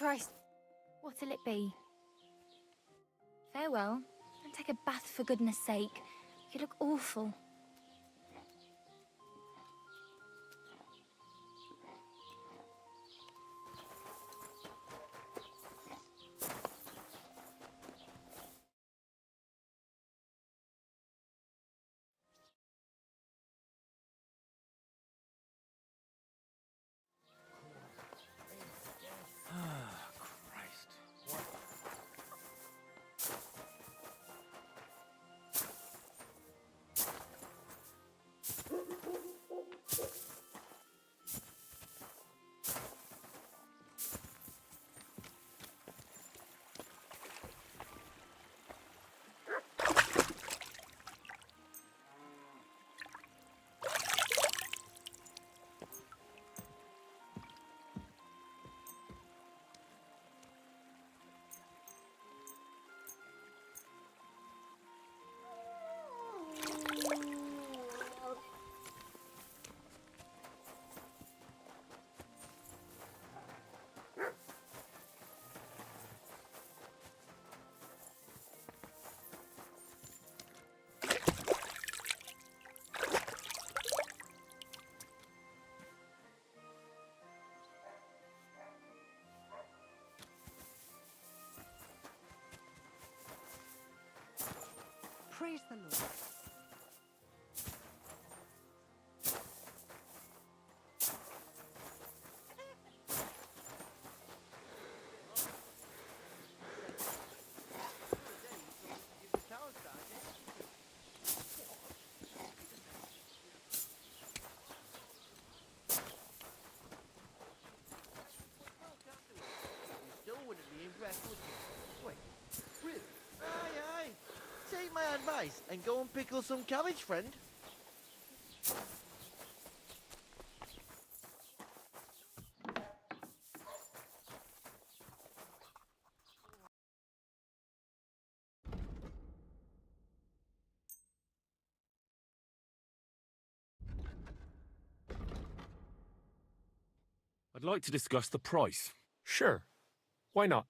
Christ. What'll it be? Farewell. And take a bath for goodness sake. You look awful. Praise the Lord. Take my advice and go and pickle some cabbage, friend. I'd like to discuss the price. Sure. Why not?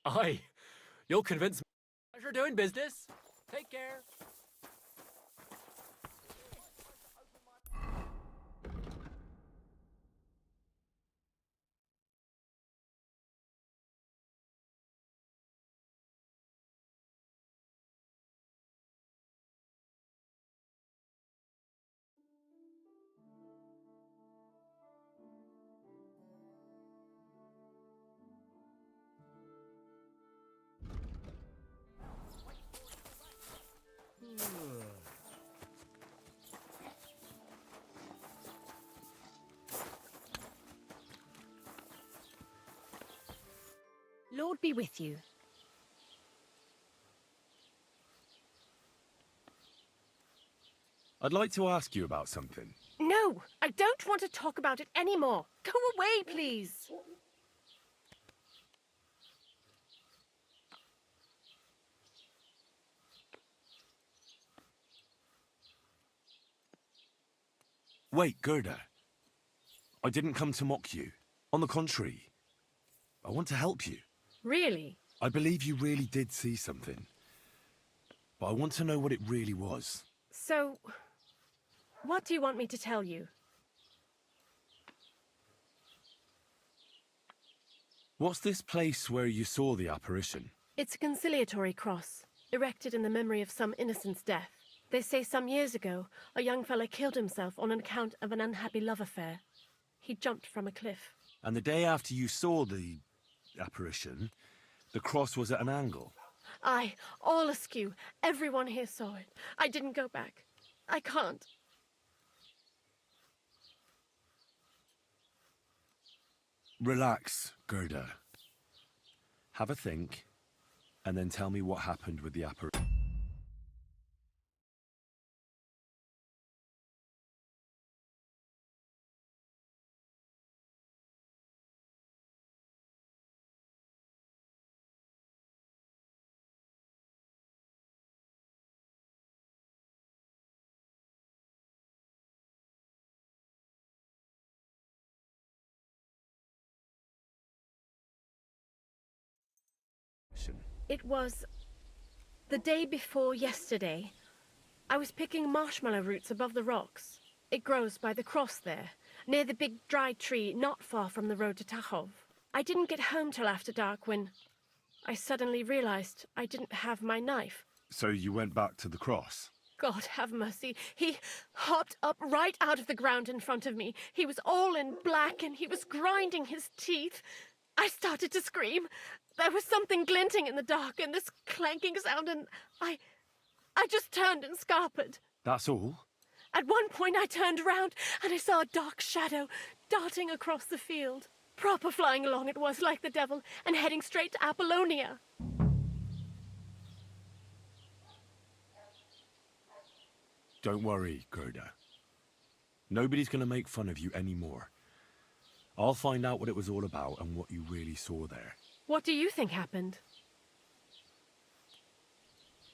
Aye. You'll convince me. Pleasure doing business. Take care. Lord be with you. I'd like to ask you about something. No, I don't want to talk about it anymore. Go away, please. Wait, Gerda. I didn't come to mock you. On the contrary, I want to help you. Really? I believe you really did see something. But I want to know what it really was. So, what do you want me to tell you? What's this place where you saw the apparition? It's a conciliatory cross, erected in the memory of some innocent's death. They say some years ago, a young fellow killed himself on account of an unhappy love affair. He jumped from a cliff. And the day after you saw the apparition, the cross was at an angle. Aye, all askew. Everyone here saw it. I didn't go back. I can't. Relax, Gerda. Have a think, and then tell me what happened with the apparition. It was the day before yesterday. I was picking marshmallow roots above the rocks. It grows by the cross there, near the big dry tree not far from the road to Tachov. I didn't get home till after dark when I suddenly realized I didn't have my knife. So you went back to the cross? God have mercy. He hopped up right out of the ground in front of me. He was all in black and he was grinding his teeth. I started to scream. There was something glinting in the dark and this clanking sound, and I just turned and scarpered. That's all? At one point I turned around and I saw a dark shadow darting across the field. Proper flying along it was, like the devil, and heading straight to Apollonia. Don't worry, Gerda. Nobody's going to make fun of you anymore. I'll find out what it was all about and what you really saw there. What do you think happened?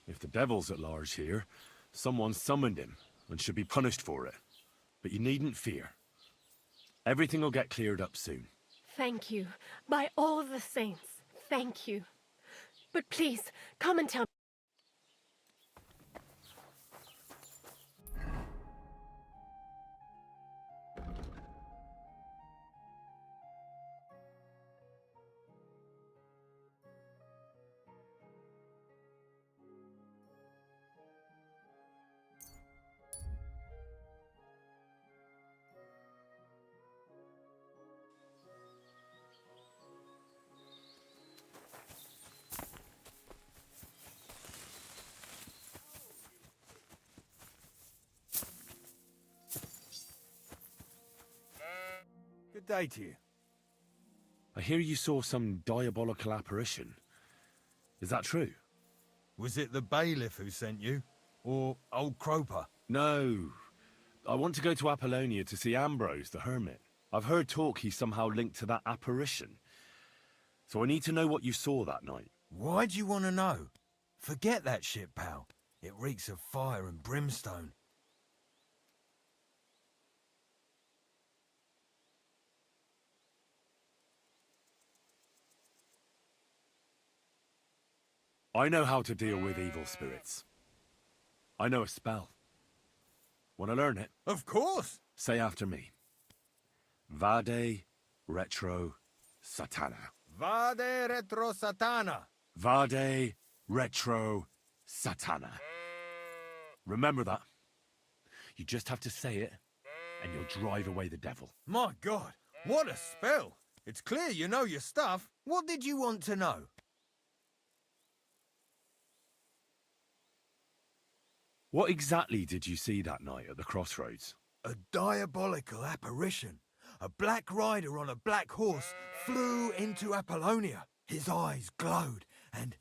If the devil's at large here, someone summoned him and should be punished for it. But you needn't fear. Everything will get cleared up soon. Thank you. By all the saints, thank you. But please, come and tell me. Good day to you. I hear you saw some diabolical apparition. Is that true? Was it the bailiff who sent you? Or old Croper? No. I want to go to Apollonia to see Ambrose, the hermit. I've heard talk he's somehow linked to that apparition. So I need to know what you saw that night. Why do you want to know? Forget that shit, pal. It reeks of fire and brimstone. I know how to deal with evil spirits. I know a spell. Want to learn it? Of course! Say after me. Vade retro satana. Vade retro satana. Vade retro satana. Remember that. You just have to say it, and you'll drive away the devil. My God, what a spell! It's clear you know your stuff. What did you want to know? What exactly did you see that night at the crossroads? A diabolical apparition. A black rider on a black horse flew into Apollonia. His eyes glowed, and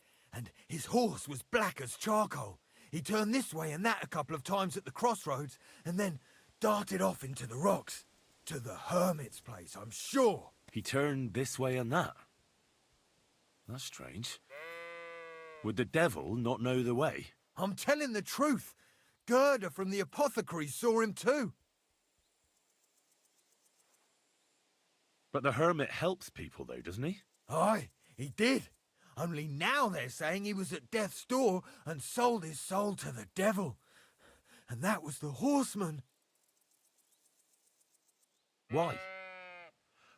his horse was black as charcoal. He turned this way and that a couple of times at the crossroads, and then darted off into the rocks. To the hermit's place, I'm sure. He turned this way and that? That's strange. Would the devil not know the way? I'm telling the truth. Gerda from the apothecary saw him too. But the hermit helps people though, doesn't he? Aye, he did. Only now they're saying he was at death's door and sold his soul to the devil. And that was the horseman. Why?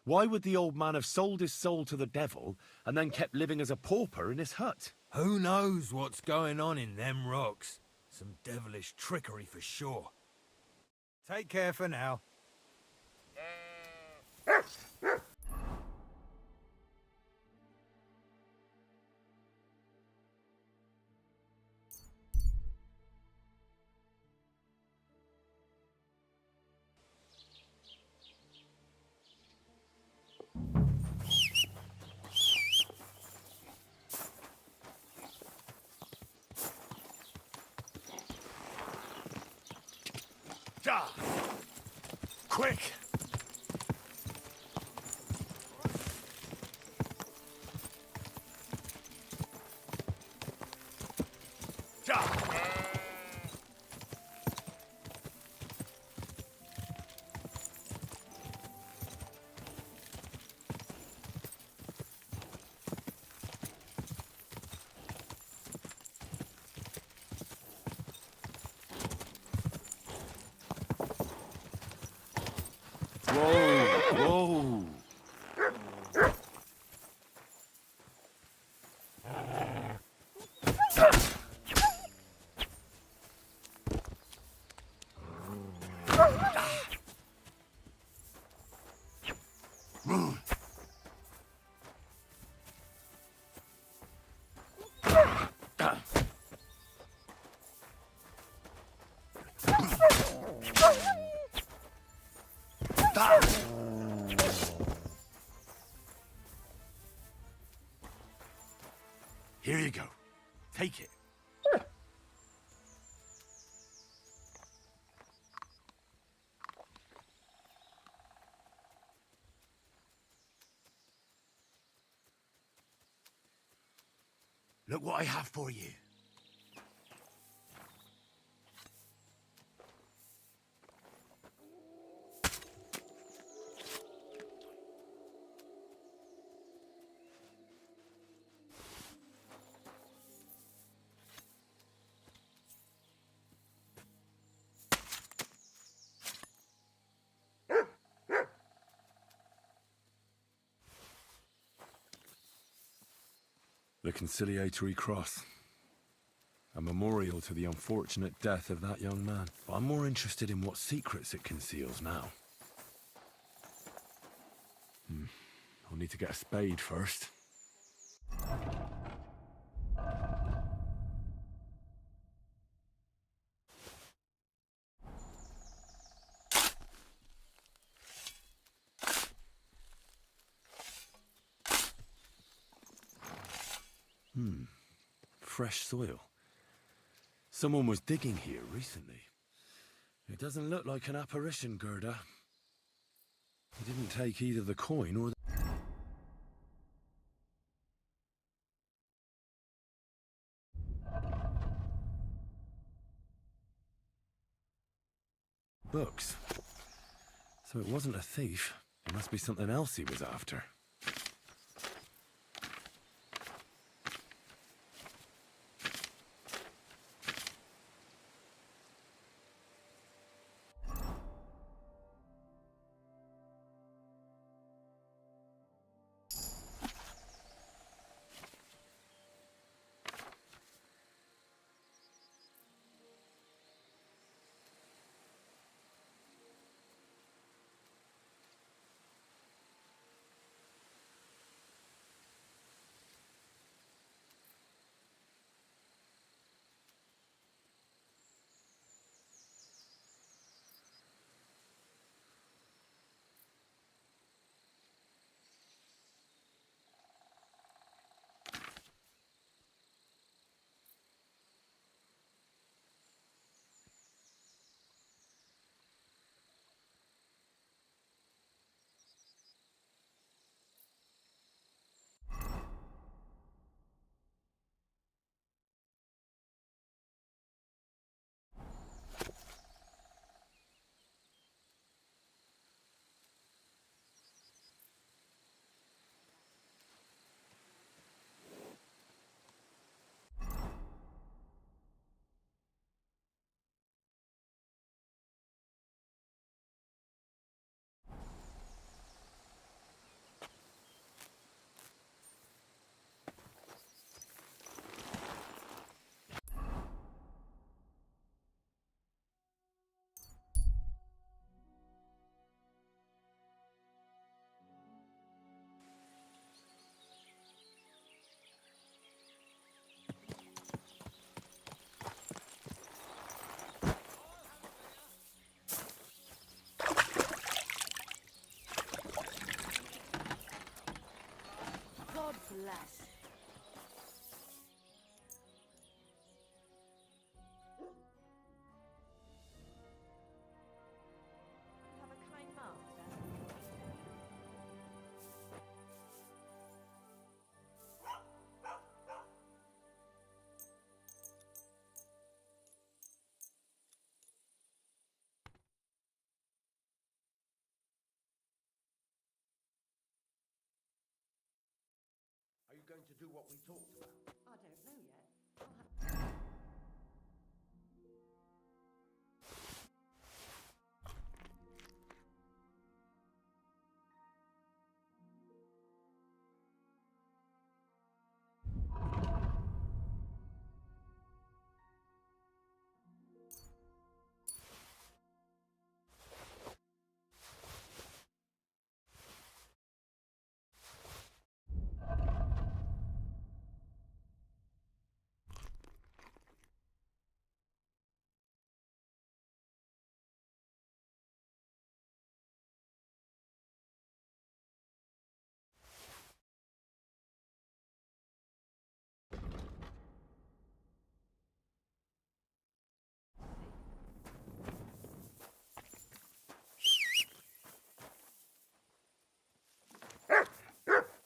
Why would the old man have sold his soul to the devil and then kept living as a pauper in his hut? Who knows what's going on in them rocks? Some devilish trickery for sure. Take care for now. Quick! Here you go. Take it. Look what I have for you. The conciliatory cross. A memorial to the unfortunate death of that young man. But I'm more interested in what secrets it conceals now. I'll need to get a spade first. Fresh soil. Someone was digging here recently. It doesn't look like an apparition, Gerda. He didn't take either the coin or the... books. So it wasn't a thief. It must be something else he was after. Bless. Have a kind master. Are you going to do what we talked about? I don't know yet.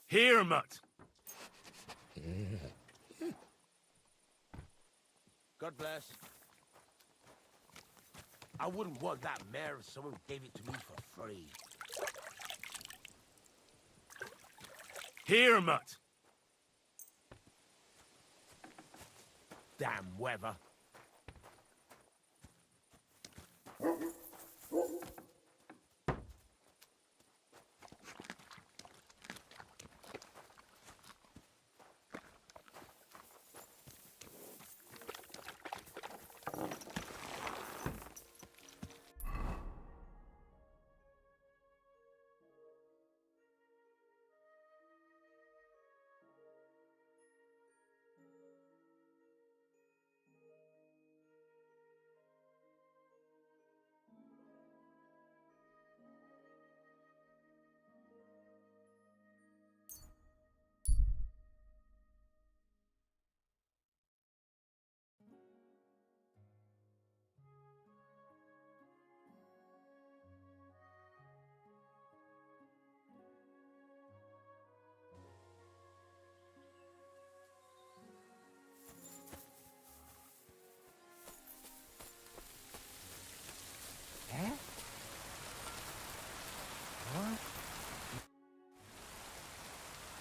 Here, mutt. God bless. I wouldn't want that mare if someone gave it to me for free. Here, mutt. Damn weather.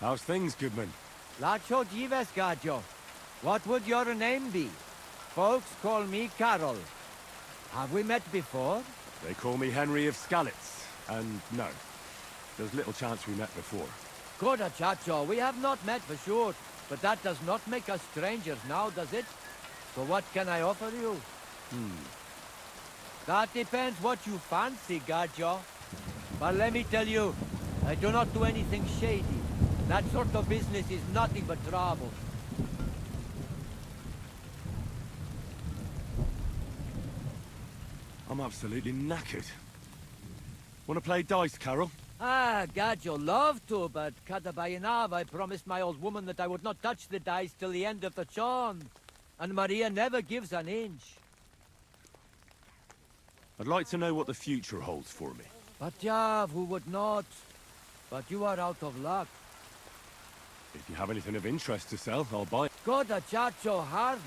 How's things, Goodman? Lacho Jives Gajo. What would your name be? Folks call me Carol. Have we met before? They call me Henry of Skalitz, and no, there's little chance we met before. Good, Chacho. We have not met for sure, but that does not make us strangers now, does it? So what can I offer you? That depends what you fancy, Gajo. But let me tell you, I do not do anything shady. That sort of business is nothing but trouble. I'm absolutely knackered. Want to play dice, Carol? Ah, Gajo, love to, but Katabayanav, I promised my old woman that I would not touch the dice till the end of the charm. And Maria never gives an inch. I'd like to know what the future holds for me. But Jav, who would not? But you are out of luck. If you have anything of interest to sell, I'll buy it. God, Chacho, hardly.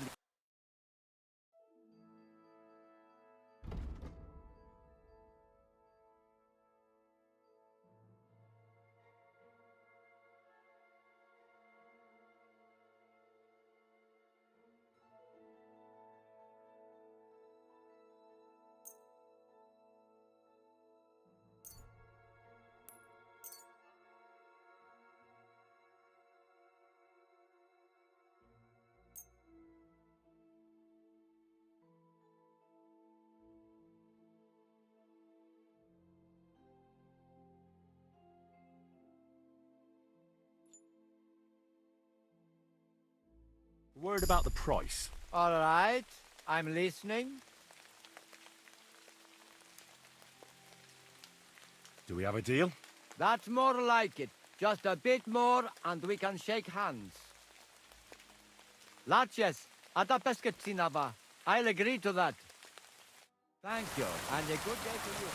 Word about the price. All right, I'm listening. Do we have a deal? That's more like it. Just a bit more, and we can shake hands. Laches, ata pesketsinava. I'll agree to that. Thank you, and a good day to you.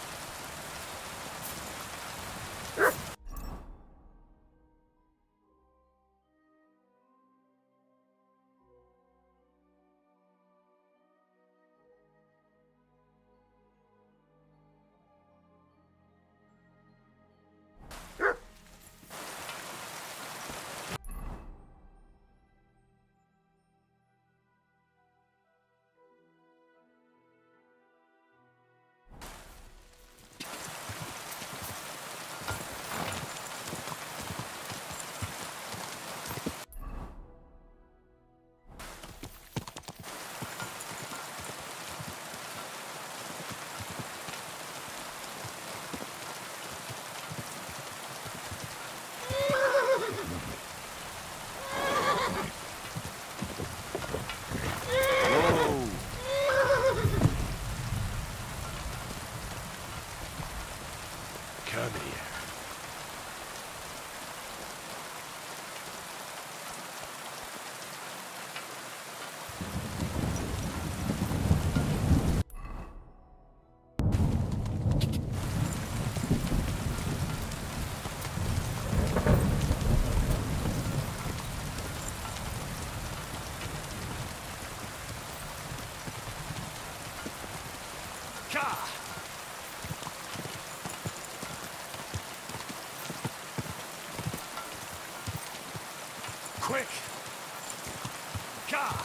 Quick! Gah!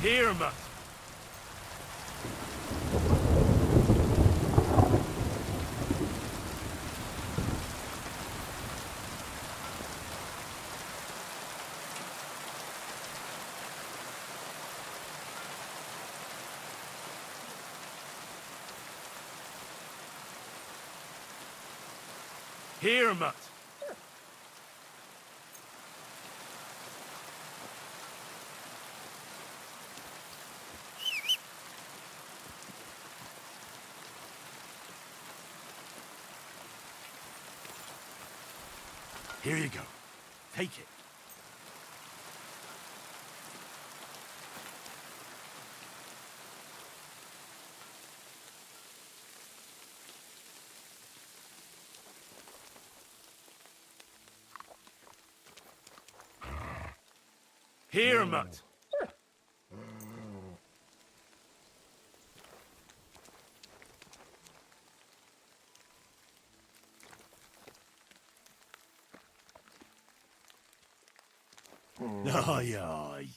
Here, Mutt. Here, Mutt. Here you go. Take it. Here, Mutt. Aye, aye,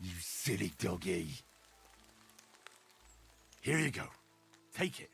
you silly doggy. Here you go. Take it.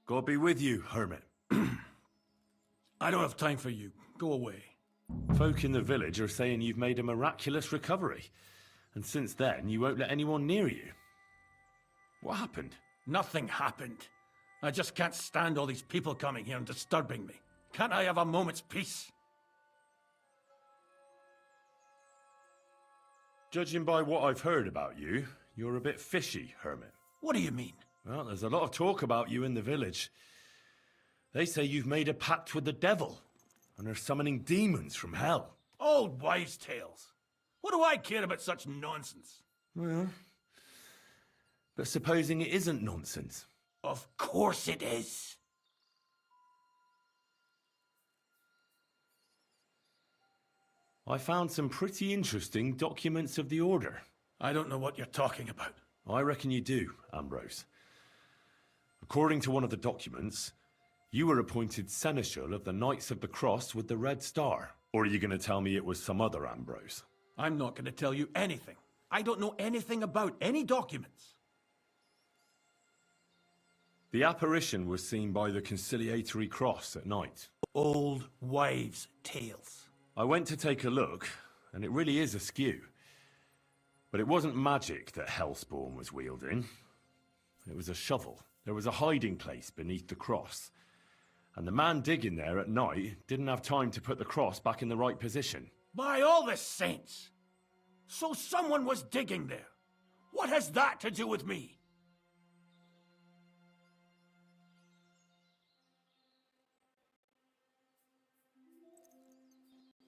God be with you, hermit. I don't have time for you. Go away. Folk in the village are saying you've made a miraculous recovery. And since then, you won't let anyone near you. What happened? Nothing happened. I just can't stand all these people coming here and disturbing me. Can't I have a moment's peace? Judging by what I've heard about you, you're a bit fishy, hermit. What do you mean? Well, there's a lot of talk about you in the village. They say you've made a pact with the devil, and are summoning demons from hell. Old wives' tales. What do I care about such nonsense? Well, but supposing it isn't nonsense? Of course it is. I found some pretty interesting documents of the Order. I don't know what you're talking about. I reckon you do, Ambrose. According to one of the documents, you were appointed Seneschal of the Knights of the Cross with the Red Star. Or are you going to tell me it was some other Ambrose? I'm not going to tell you anything. I don't know anything about any documents. The apparition was seen by the Conciliatory Cross at night. Old wives' tales. I went to take a look, and it really is askew. But it wasn't magic that Hellspawn was wielding. It was a shovel. There was a hiding place beneath the cross. And the man digging there at night didn't have time to put the cross back in the right position. By all the saints! So someone was digging there. What has that to do with me?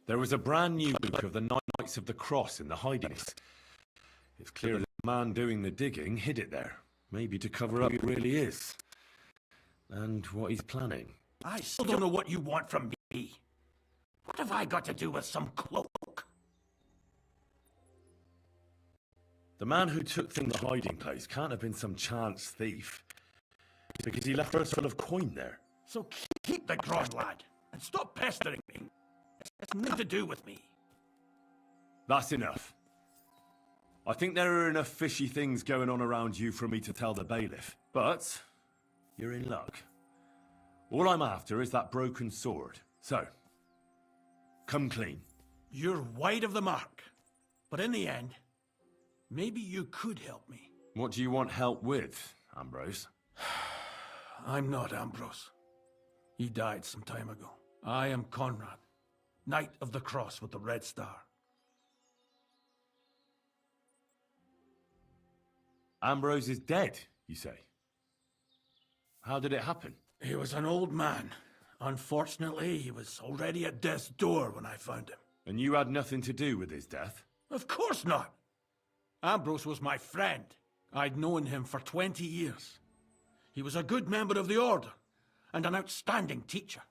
There was a brand new book of the Knights of the Cross in the hiding place. It's clear that the man doing the digging hid it there. Maybe to cover up who it really is. And what he's planning. I still don't know what you want from me. What have I got to do with some cloak? The man who took things to the hiding place can't have been some chance thief. Because he left a purse full of coin there. So keep the grog, lad, and stop pestering me. It's nothing to do with me. That's enough. I think there are enough fishy things going on around you for me to tell the bailiff. But you're in luck. All I'm after is that broken sword. So, come clean. You're wide of the mark. But in the end, maybe you could help me. What do you want help with, Ambrose? I'm not Ambrose. He died some time ago. I am Conrad, Knight of the Cross with the Red Star. Ambrose is dead, you say? How did it happen? He was an old man. Unfortunately, he was already at death's door when I found him. And you had nothing to do with his death? Of course not. Ambrose was my friend. I'd known him for 20 years. He was a good member of the Order, and an outstanding teacher.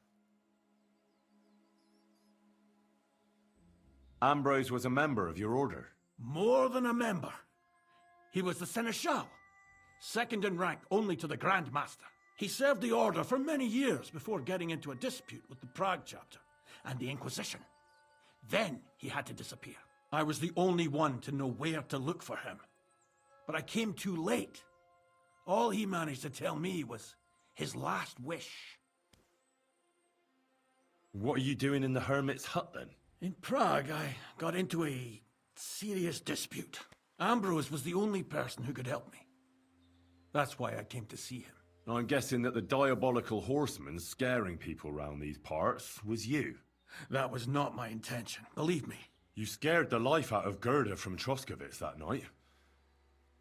Ambrose was a member of your order? More than a member. He was the Seneschal, second in rank only to the Grand Master. He served the Order for many years before getting into a dispute with the Prague chapter and the Inquisition. Then he had to disappear. I was the only one to know where to look for him. But I came too late. All he managed to tell me was his last wish. What are you doing in the hermit's hut then? In Prague, I got into a serious dispute. Ambrose was the only person who could help me. That's why I came to see him. I'm guessing that the diabolical horseman scaring people round these parts was you. That was not my intention, believe me. You scared the life out of Gerda from Troskowitz that night.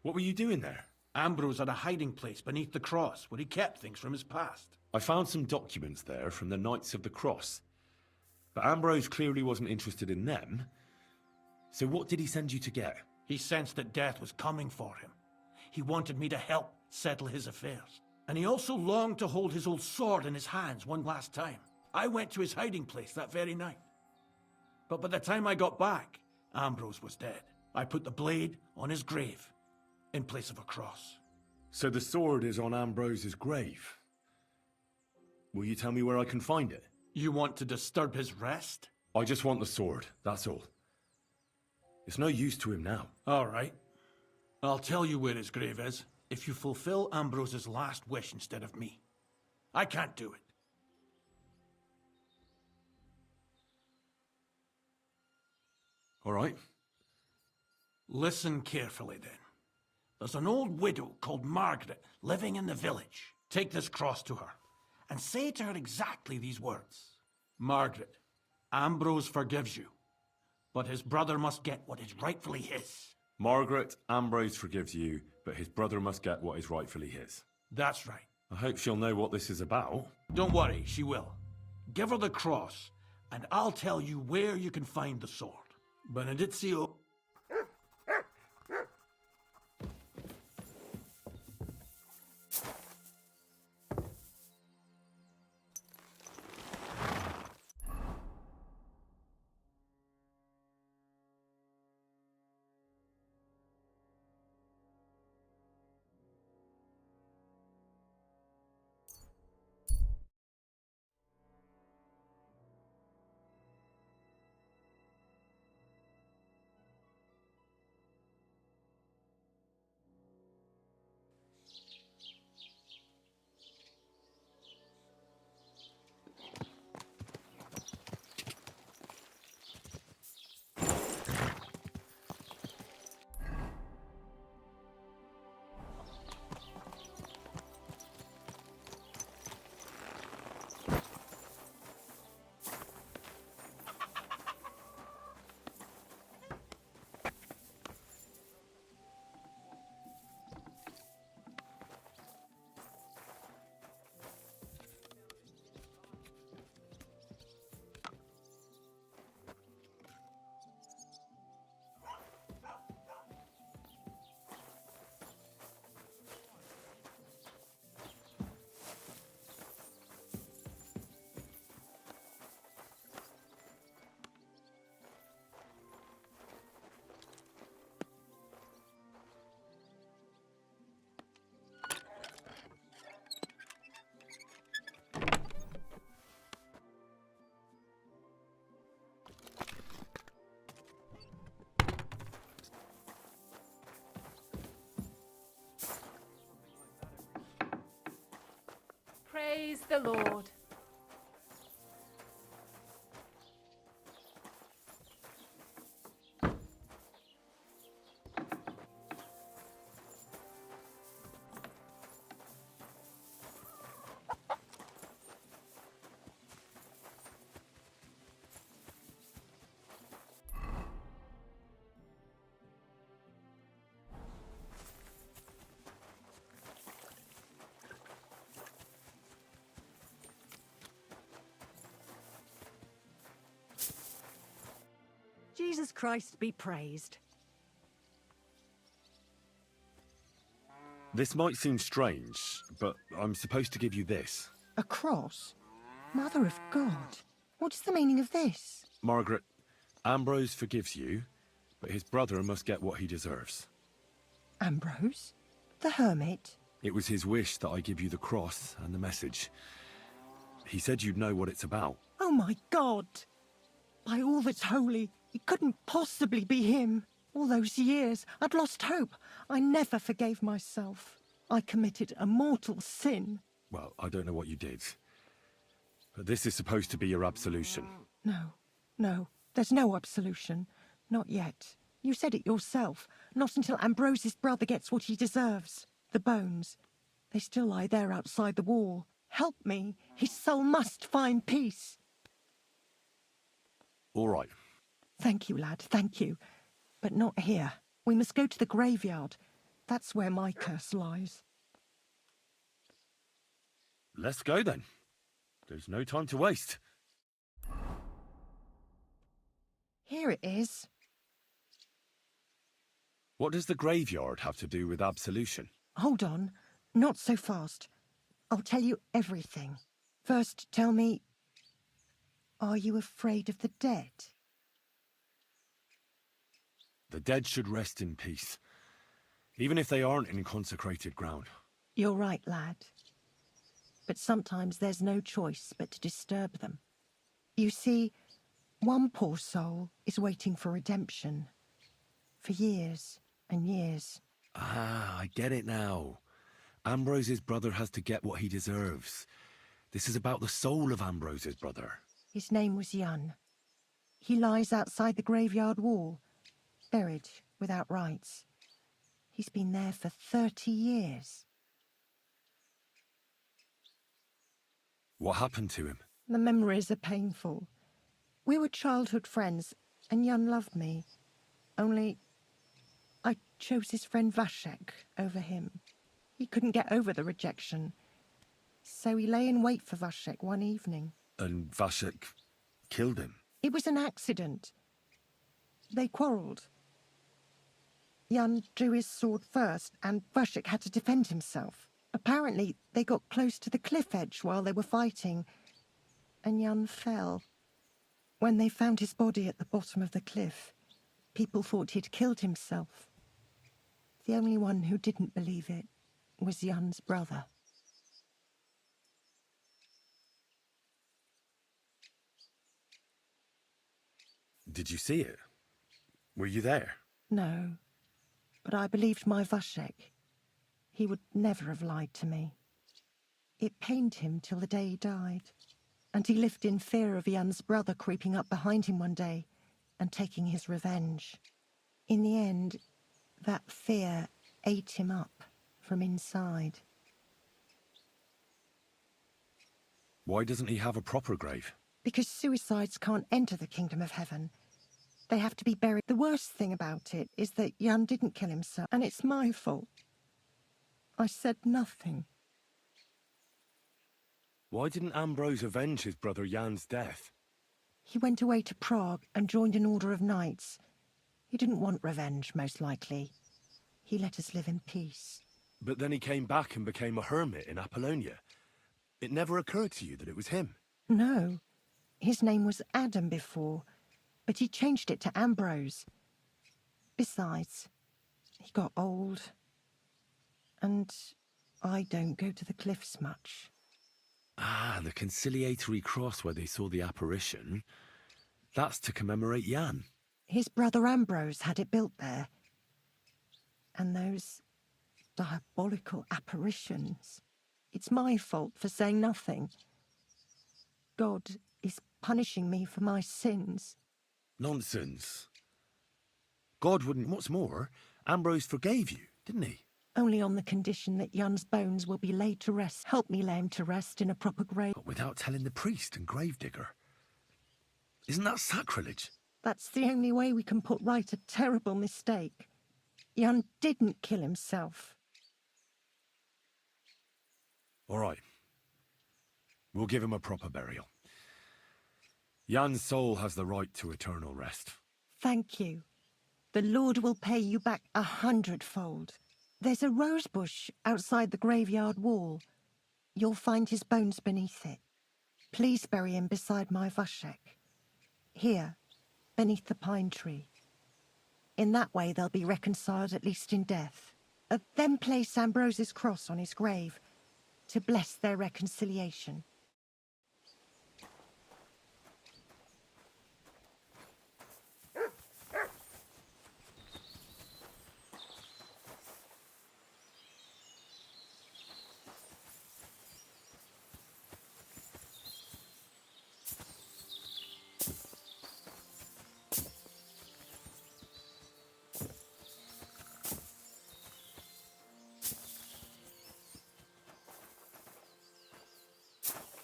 What were you doing there? Ambrose had a hiding place beneath the cross where he kept things from his past. I found some documents there from the Knights of the Cross. But Ambrose clearly wasn't interested in them. So what did he send you to get? He sensed that death was coming for him. He wanted me to help settle his affairs. And he also longed to hold his old sword in his hands one last time. I went to his hiding place that very night. But by the time I got back, Ambrose was dead. I put the blade on his grave, in place of a cross. So the sword is on Ambrose's grave? Will you tell me where I can find it? You want to disturb his rest? I just want the sword, that's all. It's no use to him now. All right. I'll tell you where his grave is, if you fulfill Ambrose's last wish instead of me. I can't do it. All right. Listen carefully, then. There's an old widow called Margaret living in the village. Take this cross to her, and say to her exactly these words. Margaret, Ambrose forgives you, but his brother must get what is rightfully his. Margaret, Ambrose forgives you, but his brother must get what is rightfully his. That's right. I hope she'll know what this is about. Don't worry, she will. Give her the cross, and I'll tell you where you can find the sword. Benedizio. Praise the Lord. Jesus Christ be praised. This might seem strange, but I'm supposed to give you this. A cross? Mother of God. What is the meaning of this? Margaret, Ambrose forgives you, but his brother must get what he deserves. Ambrose? The hermit? It was his wish that I give you the cross and the message. He said you'd know what it's about. Oh my God! By all that's holy, it couldn't possibly be him. All those years, I'd lost hope. I never forgave myself. I committed a mortal sin. Well, I don't know what you did. But this is supposed to be your absolution. No, there's no absolution. Not yet. You said it yourself. Not until Ambrose's brother gets what he deserves. The bones. They still lie there outside the wall. Help me. His soul must find peace. All right. Thank you, lad, thank you. But not here. We must go to the graveyard. That's where my curse lies. Let's go then. There's no time to waste. Here it is. What does the graveyard have to do with absolution? Hold on. Not so fast. I'll tell you everything. First, tell me, are you afraid of the dead? The dead should rest in peace, even if they aren't in consecrated ground. You're right, lad. But sometimes there's no choice but to disturb them. You see, one poor soul is waiting for redemption. For years and years. Ah, I get it now. Ambrose's brother has to get what he deserves. This is about the soul of Ambrose's brother. His name was Jan. He lies outside the graveyard wall, buried without rites. He's been there for 30 years. What happened to him? The memories are painful. We were childhood friends, and Jan loved me. Only, I chose his friend Vashek over him. He couldn't get over the rejection. So he lay in wait for Vashek one evening. And Vashek killed him? It was an accident. They quarrelled. Jan drew his sword first, and Vashek had to defend himself. Apparently, they got close to the cliff edge while they were fighting, and Jan fell. When they found his body at the bottom of the cliff, people thought he'd killed himself. The only one who didn't believe it was Jan's brother. Did you see it? Were you there? No, but I believed my Vashek. He would never have lied to me. It pained him till the day he died, and he lived in fear of Jan's brother creeping up behind him one day and taking his revenge. In the end, that fear ate him up from inside. Why doesn't he have a proper grave? Because suicides can't enter the kingdom of heaven. They have to be buried. The worst thing about it is that Jan didn't kill himself, and it's my fault. I said nothing. Why didn't Ambrose avenge his brother Jan's death? He went away to Prague and joined an order of knights. He didn't want revenge, most likely. He let us live in peace. But then he came back and became a hermit in Apollonia. It never occurred to you that it was him? No. His name was Adam before, but he changed it to Ambrose. Besides, he got old. And I don't go to the cliffs much. Ah, the conciliatory cross where they saw the apparition. That's to commemorate Jan. His brother Ambrose had it built there. And those diabolical apparitions. It's my fault for saying nothing. God is punishing me for my sins. Nonsense. God wouldn't. What's more, Ambrose forgave you, didn't he? Only on the condition that Jan's bones will be laid to rest. Help me lay him to rest in a proper grave. But without telling the priest and gravedigger. Isn't that sacrilege? That's the only way we can put right a terrible mistake. Jan didn't kill himself. All right. We'll give him a proper burial. Jan's soul has the right to eternal rest. Thank you. The Lord will pay you back 100-fold. There's a rose bush outside the graveyard wall. You'll find his bones beneath it. Please bury him beside my Vashek. Here, beneath the pine tree. In that way they'll be reconciled, at least in death. Then place Ambrose's cross on his grave to bless their reconciliation.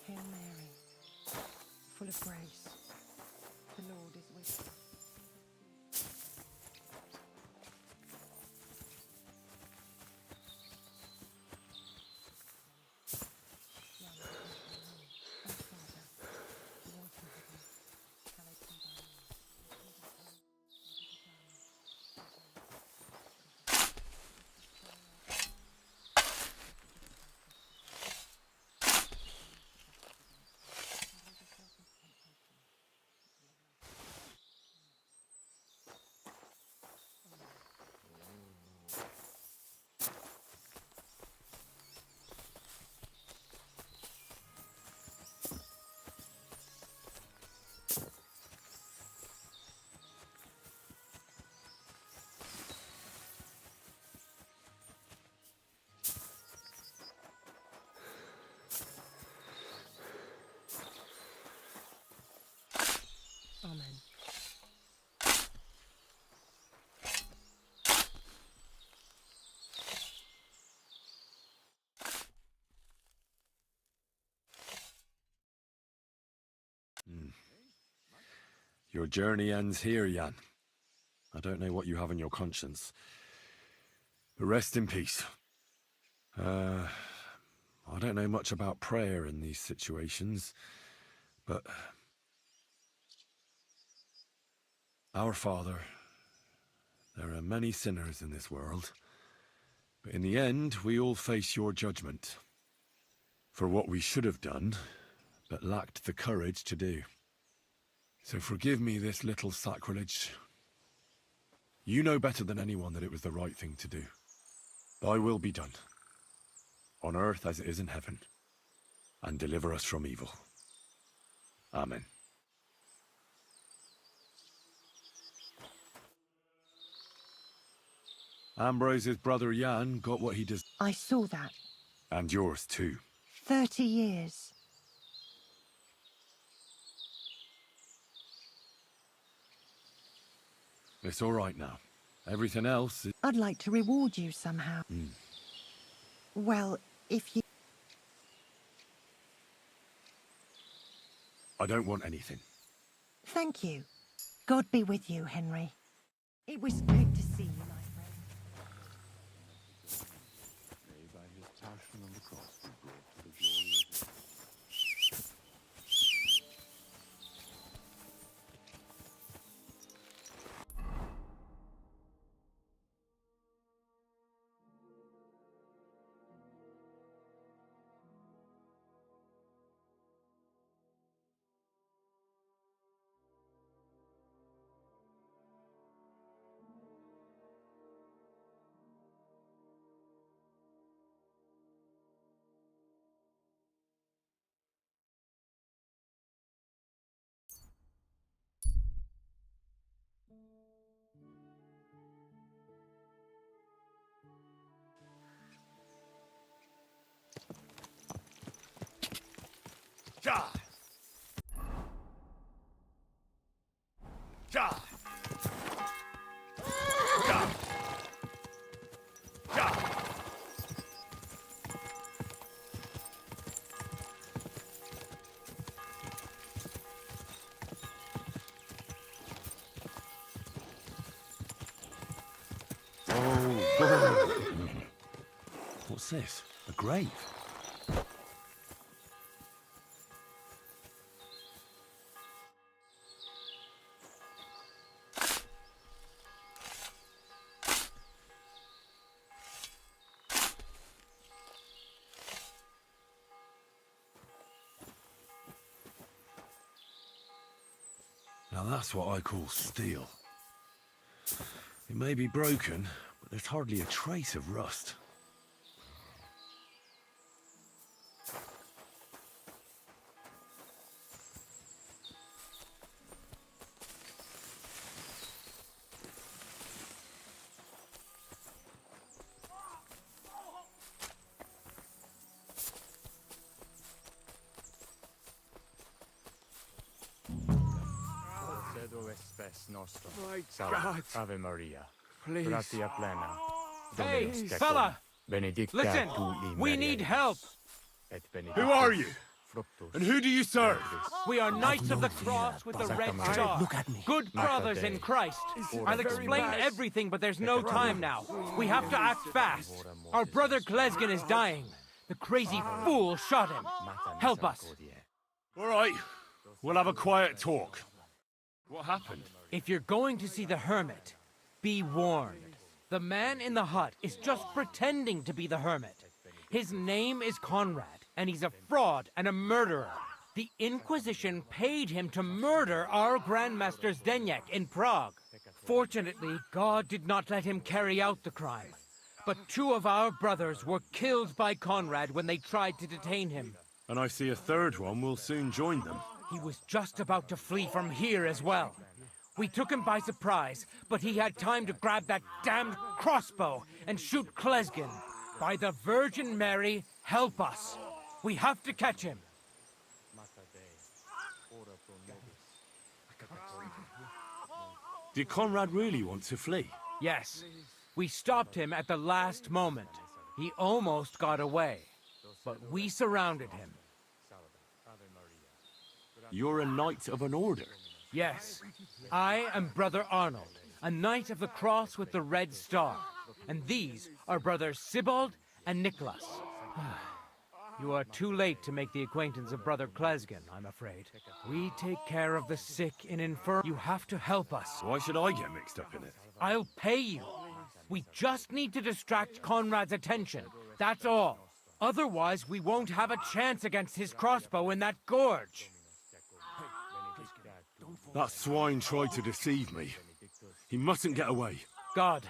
Hail Mary, full of grace, the Lord is with you. Amen. Your journey ends here, Jan. I don't know what you have on your conscience. But rest in peace. I don't know much about prayer in these situations, but... Our Father, there are many sinners in this world, but in the end, we all face your judgment for what we should have done, but lacked the courage to do. So forgive me this little sacrilege. You know better than anyone that it was the right thing to do. Thy will be done, on earth as it is in heaven, and deliver us from evil. Amen. Ambrose's brother Jan got what he deserved. I saw that. And yours too. 30 years. It's all right now. Everything else is... I'd like to reward you somehow. Well, if you... I don't want anything. Thank you. God be with you, Henry. It was good to see you, my friend. By his passion on the cross, we brought to the glory of his... Ja! Ja! Ja! Ja! What's this? A grave? Now that's what I call steel. It may be broken, but there's hardly a trace of rust. My God. Ave Maria. Please. Gratia plena. Hey, Dominus tecum. fella! Benedicta Listen, tu in we mulieribus, need help. et Who are you? fructus And who do you serve? We are Knights of the Cross with the Red Star. Look at me. Good brothers in Christ. I'll explain everything, but there's no time now. We have to act fast. Our brother Glesgan is dying. The crazy fool shot him. Help us. All right. We'll have a quiet talk. What happened? If you're going to see the hermit, be warned. The man in the hut is just pretending to be the hermit. His name is Conrad, and he's a fraud and a murderer. The Inquisition paid him to murder our Grandmaster Zdeněk in Prague. Fortunately, God did not let him carry out the crime. But 2 of our brothers were killed by Conrad when they tried to detain him. And I see a third one will soon join them. He was just about to flee from here as well. We took him by surprise, but he had time to grab that damned crossbow and shoot Glesgan. By the Virgin Mary, help us. We have to catch him. Did Conrad really want to flee? Yes. We stopped him at the last moment. He almost got away. But we surrounded him. You're a knight of an order? Yes. I am Brother Arnold, a knight of the cross with the red star. And these are brothers Sibald and Nicholas. You are too late to make the acquaintance of Brother Klesgen, I'm afraid. We take care of the sick in infirm. You have to help us. Why should I get mixed up in it? I'll pay you. We just need to distract Conrad's attention. That's all. Otherwise, we won't have a chance against his crossbow in that gorge. That swine tried to deceive me. He mustn't get away. God,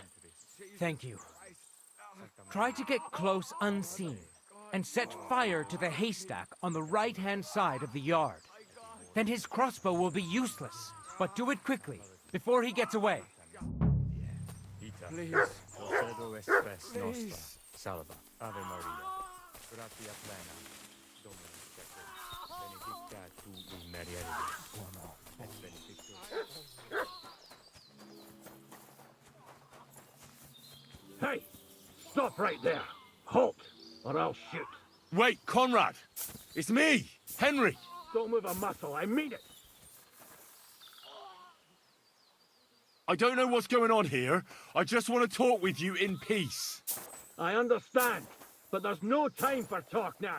thank you. Try to get close unseen, and set fire to the haystack on the right-hand side of the yard. Then his crossbow will be useless, but do it quickly, before he gets away. Please. Please. Salve. Ave Maria. Gratia plena. Dominus tecum. Benedicta tu in mulieribus. Et benedictus. Hey! Stop right there! Halt! Or I'll shoot. Wait, Conrad! It's me! Henry! Don't move a muscle, I mean it! I don't know what's going on here. I just want to talk with you in peace. I understand, but there's no time for talk now.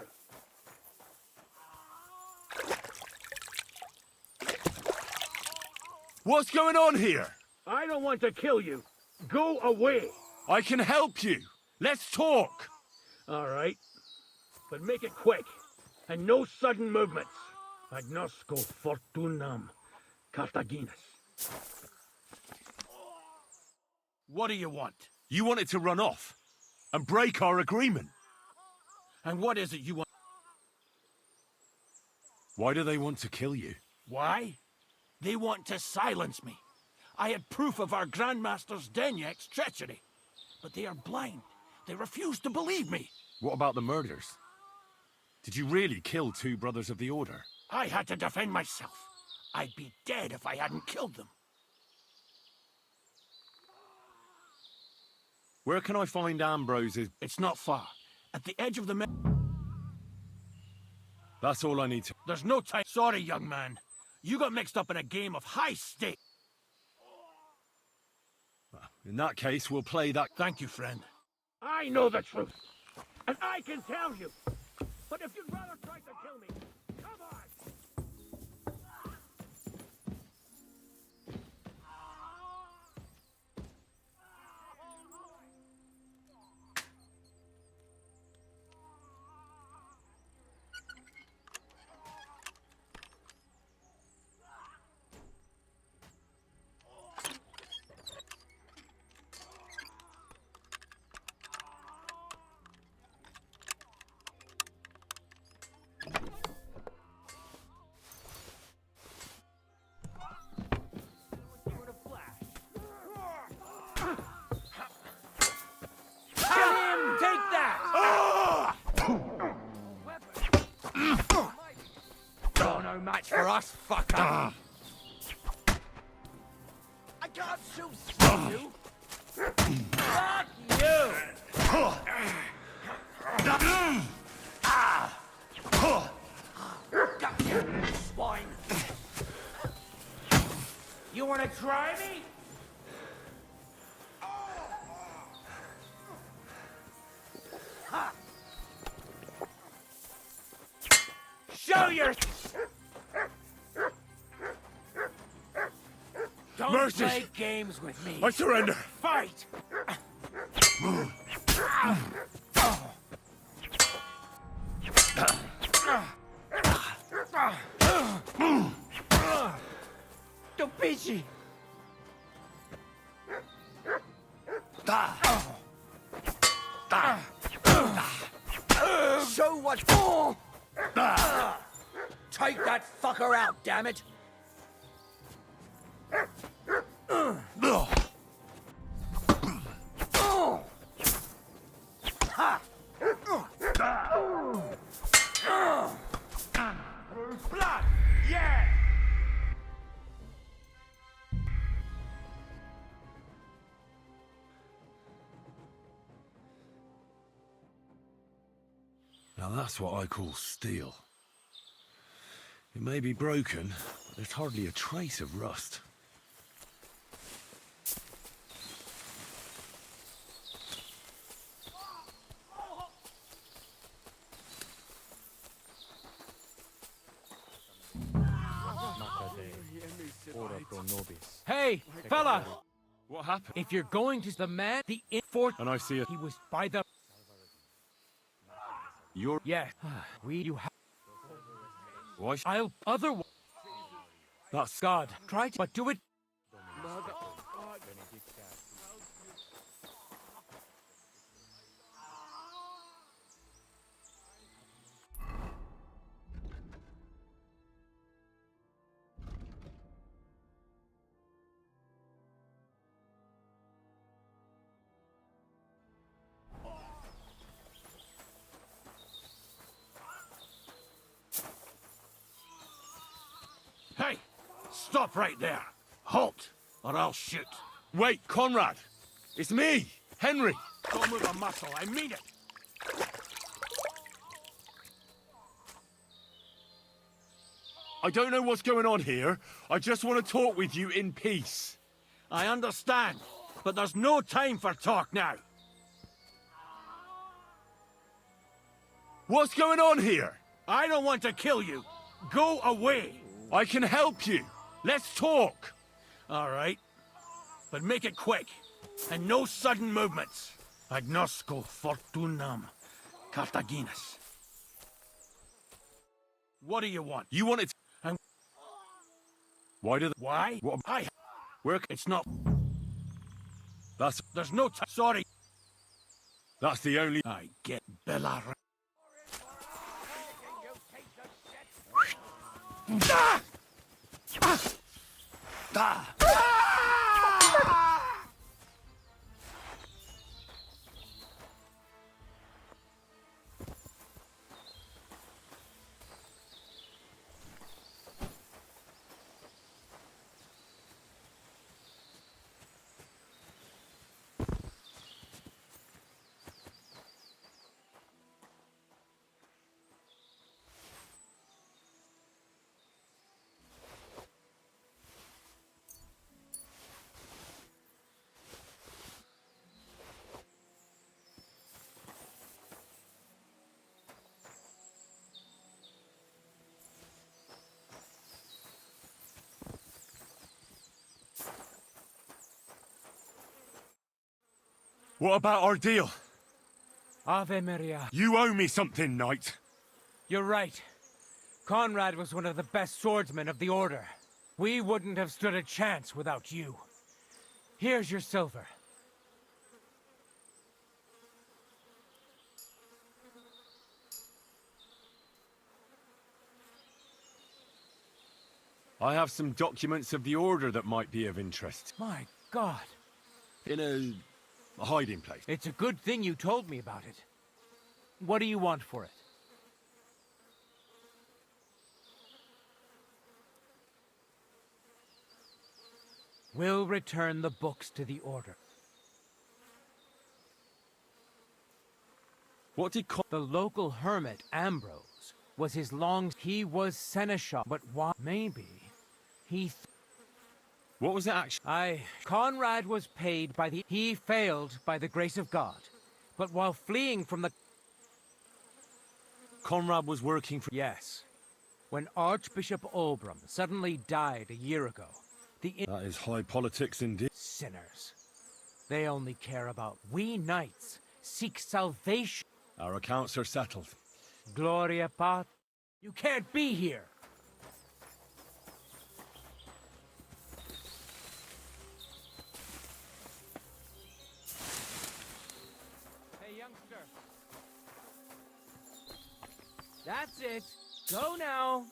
What's going on here? I don't want to kill you. Go away. I can help you. Let's talk. All right. But make it quick. And no sudden movements. Agnosco fortunam Cartaginus. What do you want? You want it to run off and break our agreement. And what is it you want? Why do they want to kill you? Why? They want to silence me. I had proof of our Grandmaster's Denyek's treachery. But they are blind. They refuse to believe me. What about the murders? Did you really kill two brothers of the Order? I had to defend myself. I'd be dead if I hadn't killed them. Where can I find Ambrose's? It's not far. At the edge of the... That's all I need to... There's no time... Sorry, young man. You got mixed up in a game of high stakes. In that case, we'll play that... Thank you, friend. I know the truth. And I can tell you. But if you'd rather try to kill me, come on! For us, fucker! I can't shoot you! Fuck you! Swine! You wanna try me? Show your... Don't Mercy. play games with me. I surrender. Fight! Pichi! Show what... Take that fucker out, damn it! Blood! Yeah! Now that's what I call steel. It may be broken, but there's hardly a trace of rust. Hey, fella! What happened? If you're going to the man, the fort, And I see it. he was by the. You're... Yes, you have. Why? I'll otherwise. That's... God, try to, but do it. Hey! Stop right there! Halt! Or I'll shoot. Wait, Conrad! It's me! Henry! Don't move a muscle, I mean it! I don't know what's going on here. I just want to talk with you in peace. I understand, but there's no time for talk now. What's going on here? I don't want to kill you. Go away. I can help you. Let's talk. All right. But make it quick. And no sudden movements. Agnosco fortunam Cartaginas. What do you want? You want it... And why do... Why? What... I... Work... It's not... That's... There's no time. Sorry. That's the only... I get Bella... Ah! Ah! What about our deal? Ave Maria. You owe me something, Knight. You're right. Conrad was one of the best swordsmen of the Order. We wouldn't have stood a chance without you. Here's your silver. I have some documents of the Order that might be of interest. My God. In a hiding place. It's a good thing you told me about it. What do you want for it? We'll return the books to the Order. What did the local hermit, Ambrose, was his long... He was seneschal, but why? Maybe he... What was it actually? Conrad was paid by the... He failed by the grace of God. But while fleeing from the... Conrad was working for... Yes. When Archbishop Oberon suddenly died a year ago, That is high politics indeed. Sinners. They only care about... We knights seek salvation. Our accounts are settled. Gloria Pat. You can't be here. Hey, youngster. That's it. Go now.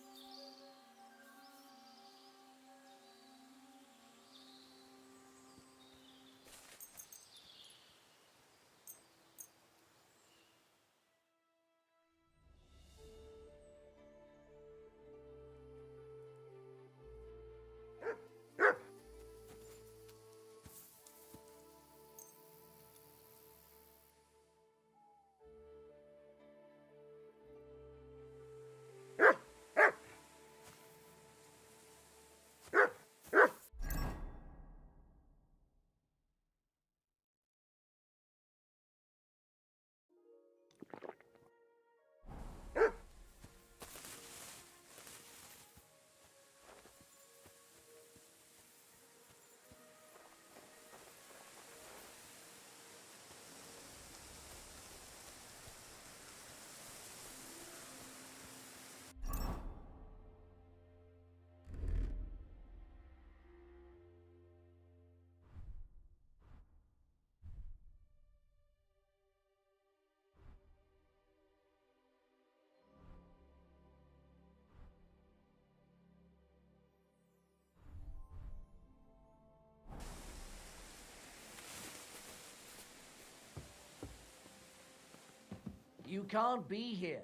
You can't be here.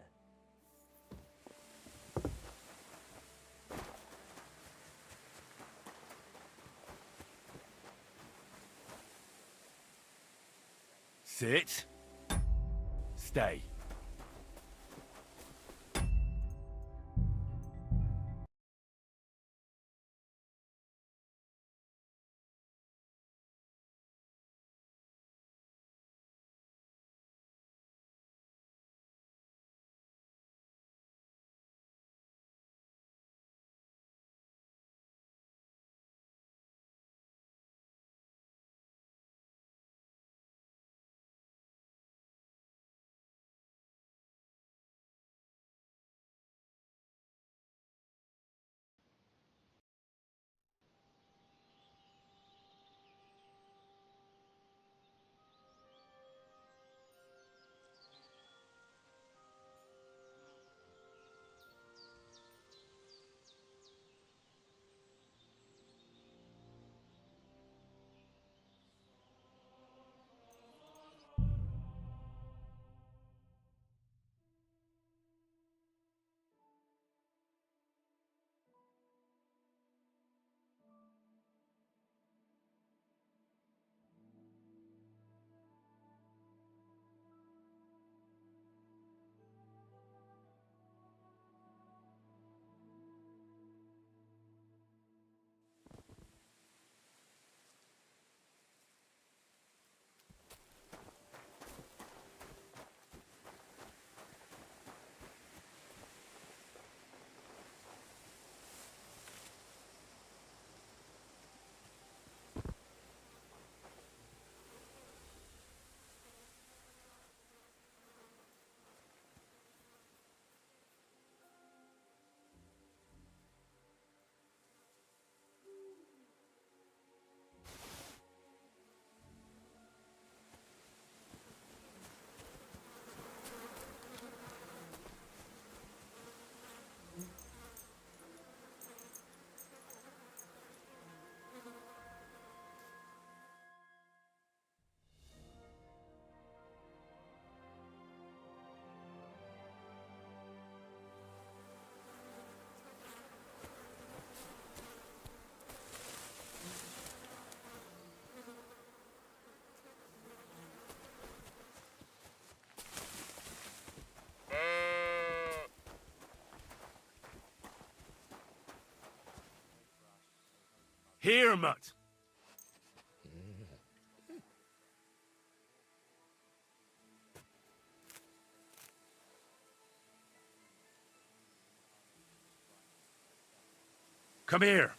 Sit. Stay. Here, mutt. Come here.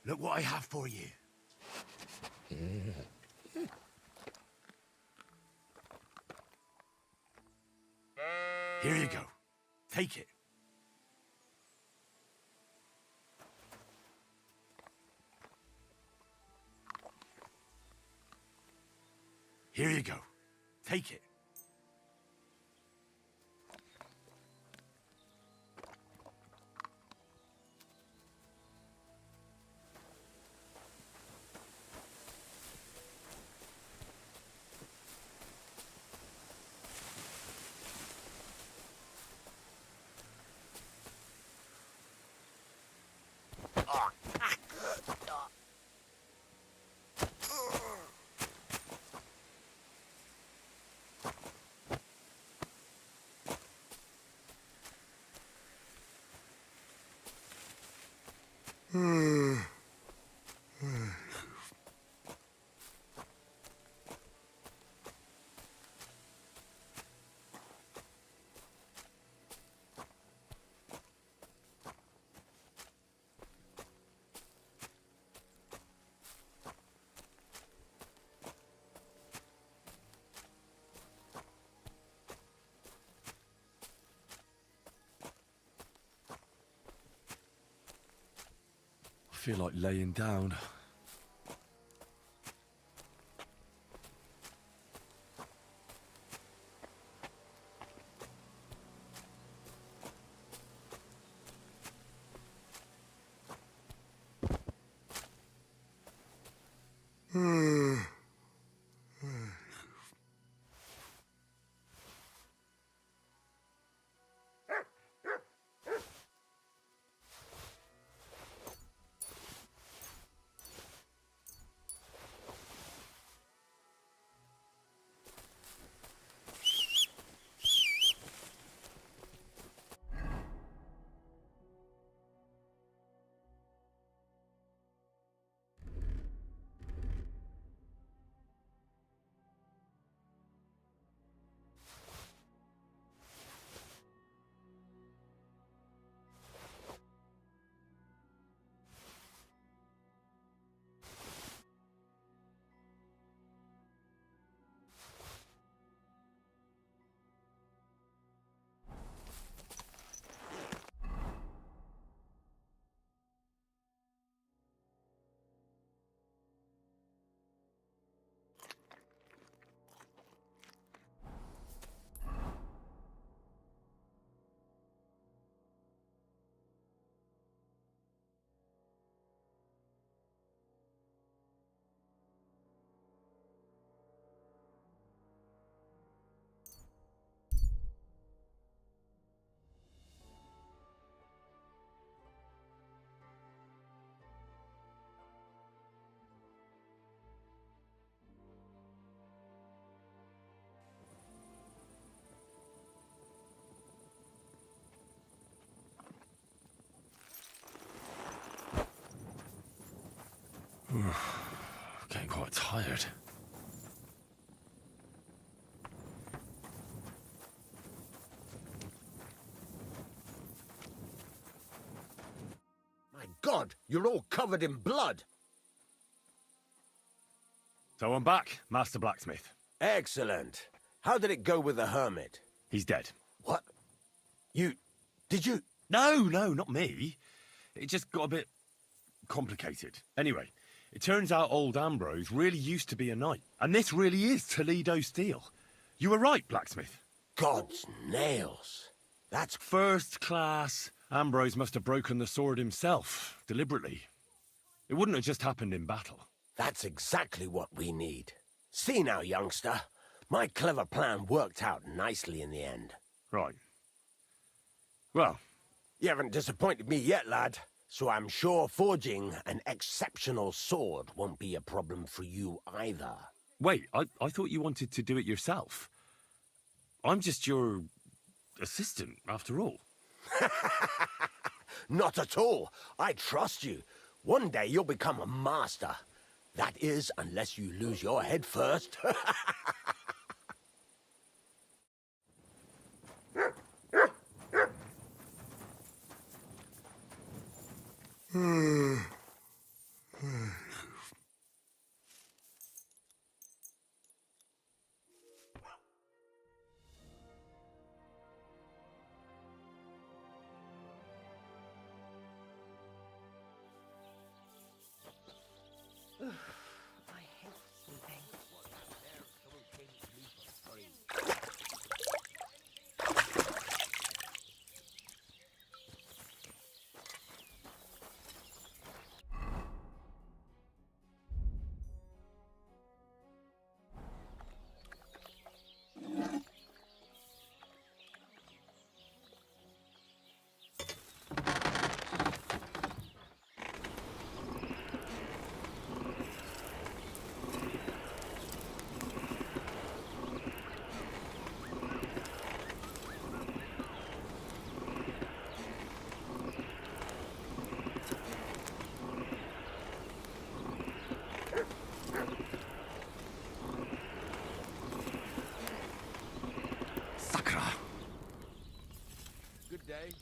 Look what I have for you. Here you go. Take it. Here you go. Take it. I feel like laying down. Getting quite tired. My God, you're all covered in blood. So I'm back, Master Blacksmith. Excellent. How did it go with the hermit? He's dead. What? Did you? No, not me. It just got a bit complicated. Anyway, it turns out old Ambrose really used to be a knight. And this really is Toledo steel. You were right, Blacksmith. God's nails. That's first class. Ambrose must have broken the sword himself, deliberately. It wouldn't have just happened in battle. That's exactly what we need. See now, youngster. My clever plan worked out nicely in the end. Right. Well, you haven't disappointed me yet, lad. So I'm sure forging an exceptional sword won't be a problem for you either. Wait, I thought you wanted to do it yourself. I'm just your assistant, after all. Not at all. I trust you. One day you'll become a master. That is, unless you lose your head first. Good day.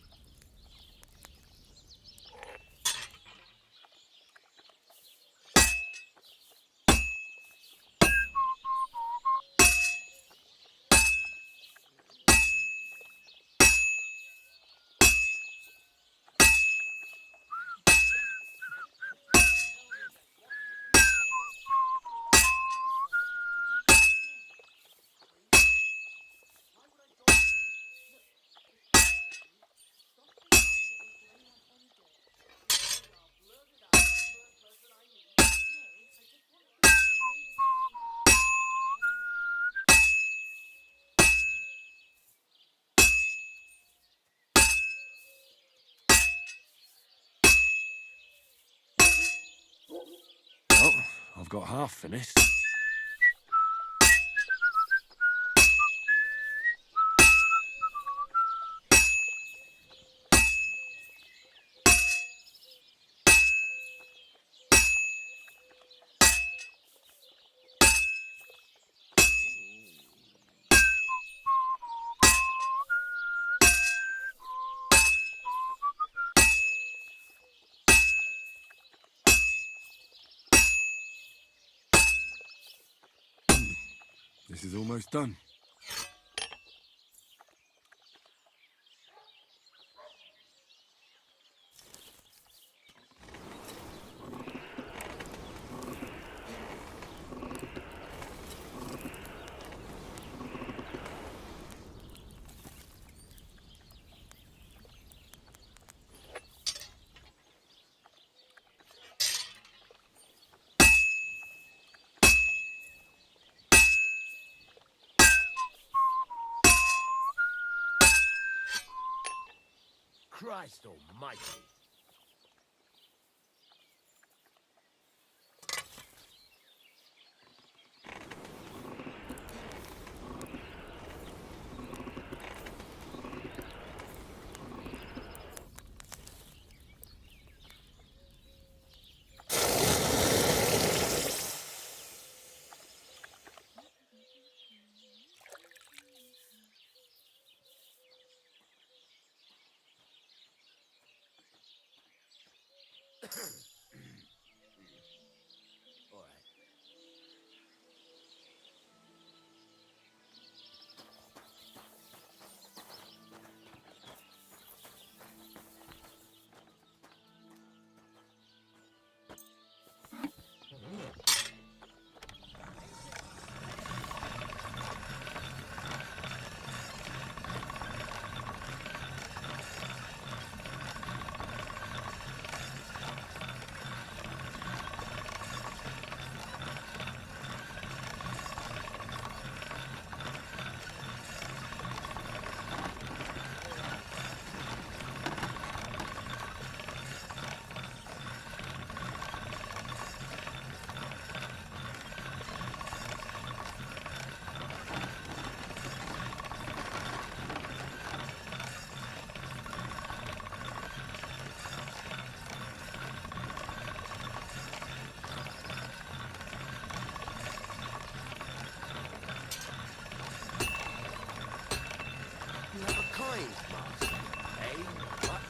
Well, I've got half finished. This is almost done. Christ almighty. You have a kind master, eh? What?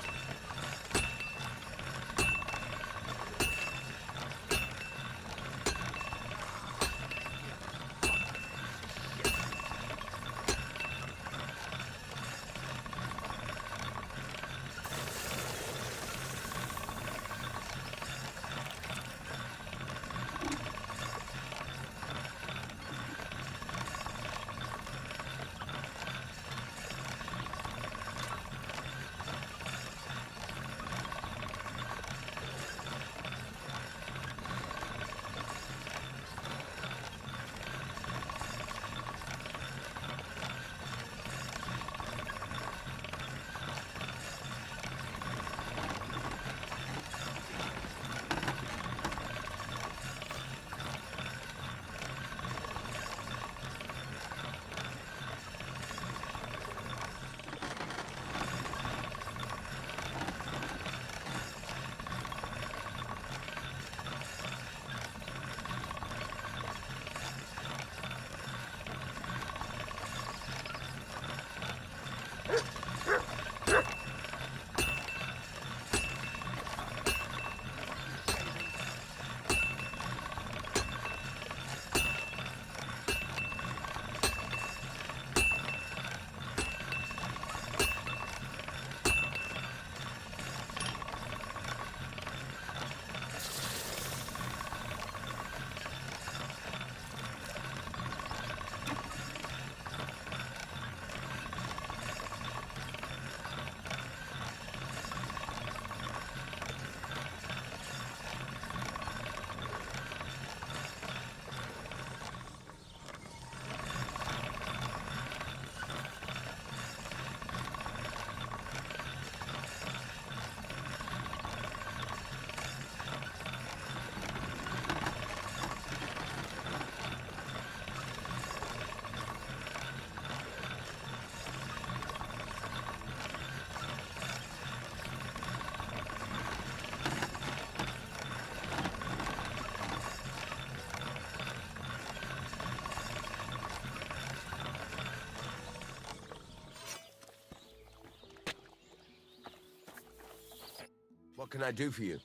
What can I do for you?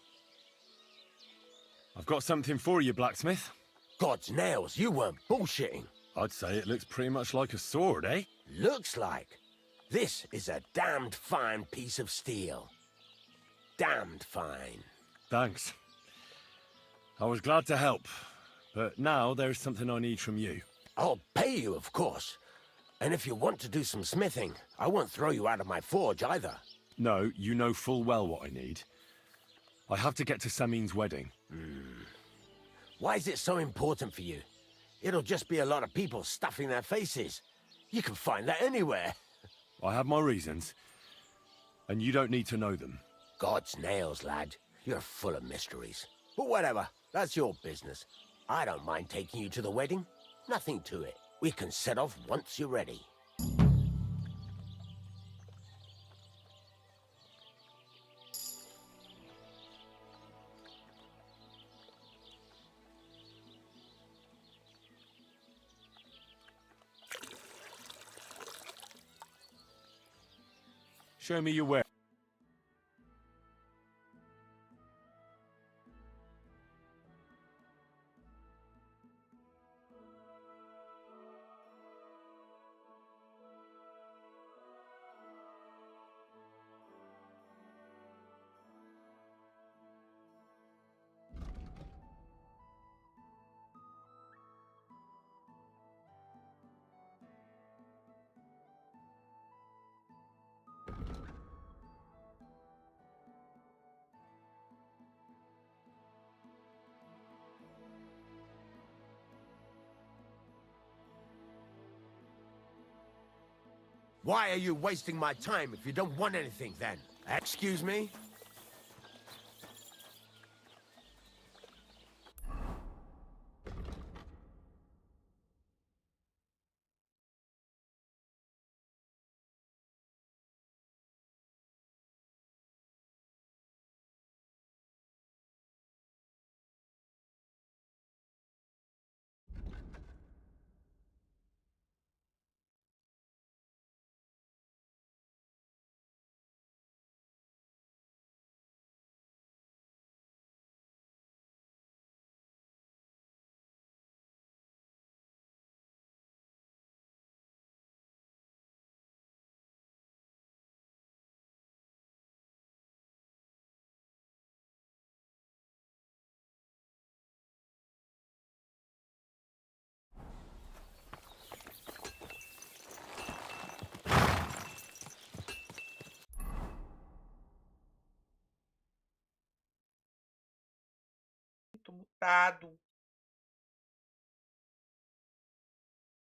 I've got something for you, blacksmith. God's nails, you weren't bullshitting. I'd say it looks pretty much like a sword, eh? Looks like. This is a damned fine piece of steel. Damned fine. Thanks. I was glad to help, but now there's something I need from you. I'll pay you, of course. And if you want to do some smithing, I won't throw you out of my forge either. No, you know full well what I need. I have to get to Samin's wedding. Why is it so important for you? It'll just be a lot of people stuffing their faces. You can find that anywhere. I have my reasons, and you don't need to know them. God's nails, lad. You're full of mysteries. But whatever, that's your business. I don't mind taking you to the wedding. Nothing to it. We can set off once you're ready. Show me your way. Why are you wasting my time if you don't want anything then? Excuse me? Tô mutado.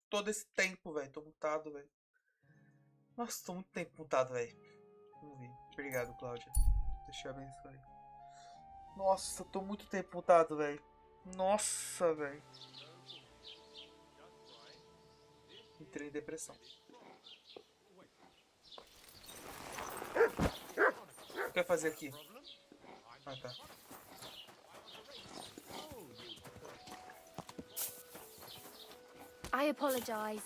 Todo esse tempo, velho. Tô mutado, velho. Nossa, tô muito tempo mutado, velho. Vamos ver. Obrigado, Cláudia. Deixa eu abençoe. Nossa, tô muito tempo mutado, velho. Nossa, velho. Entrei em depressão. O que quer fazer aqui? Ah, tá. I apologize.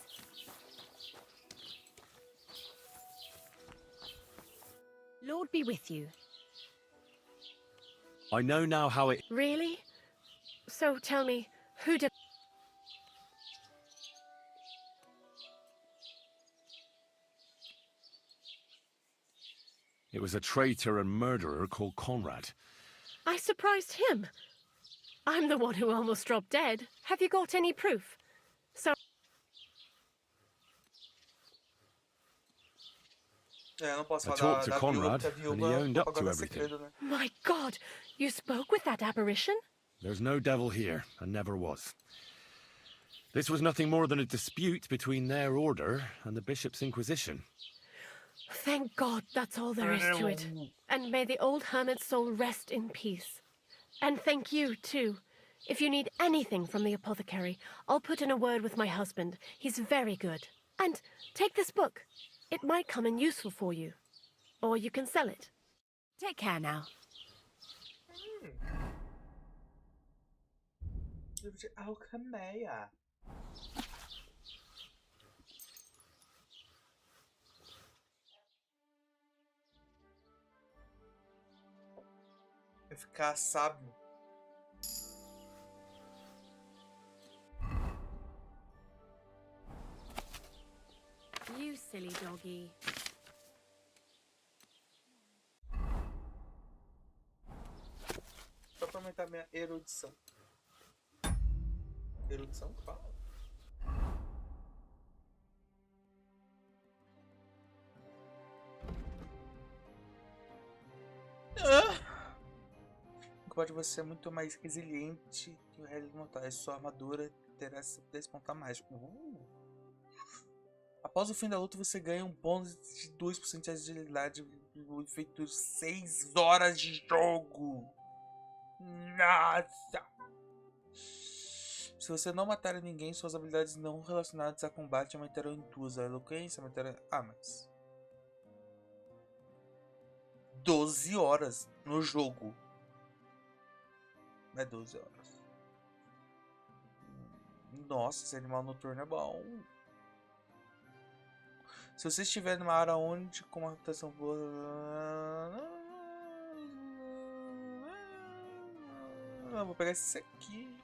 Lord be with you. I know now how it... Really? So tell me, who did... It was a traitor and murderer called Conrad. I surprised him. I'm the one who almost dropped dead. Have you got any proof? So... não posso I falar talked to da Conrad, viúva, and he owned up to propaganda everything. segredo, né? My God, you spoke with that apparition? There's no devil here, and never was. This was nothing more than a dispute between their order and the Bishop's Inquisition. Thank God that's all there is to it. And may the old hermit's soul rest in peace. And thank you, too. If you need anything from the apothecary, I'll put in a word with my husband. He's very good. And take this book. It might come in useful for you. Or you can sell it. Take care now. Livro de alquimia. Vai ficar sábio. You silly doggy. Só pra aumentar minha erudição. Erudição? Fala. Pode você ser muito mais resiliente que o resto mortal. Sua armadura terá 10 pontos mais. Após o fim da luta, você ganha um bônus de 2% de agilidade feito 6 horas de jogo. Nossa! Se você não matar ninguém, suas habilidades não relacionadas a combate aumentarão em 2. A eloquência aumentará... Ah, mas... 12 horas no jogo. É 12 horas. Nossa, esse animal noturno é bom. Se você estiver numa área onde com uma rotação boa... Eu vou pegar esse aqui.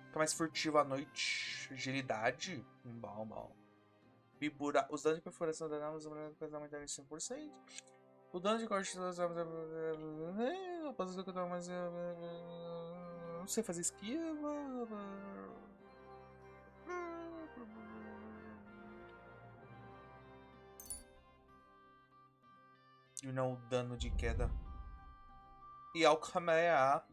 Fica mais furtivo à noite. Agilidade. Bom, bom. Vibura. Os danos de perfuração da arma aumentam em 100%. O dano de corte das armas... Não sei fazer esquiva. E não o dano de queda. E alquimia.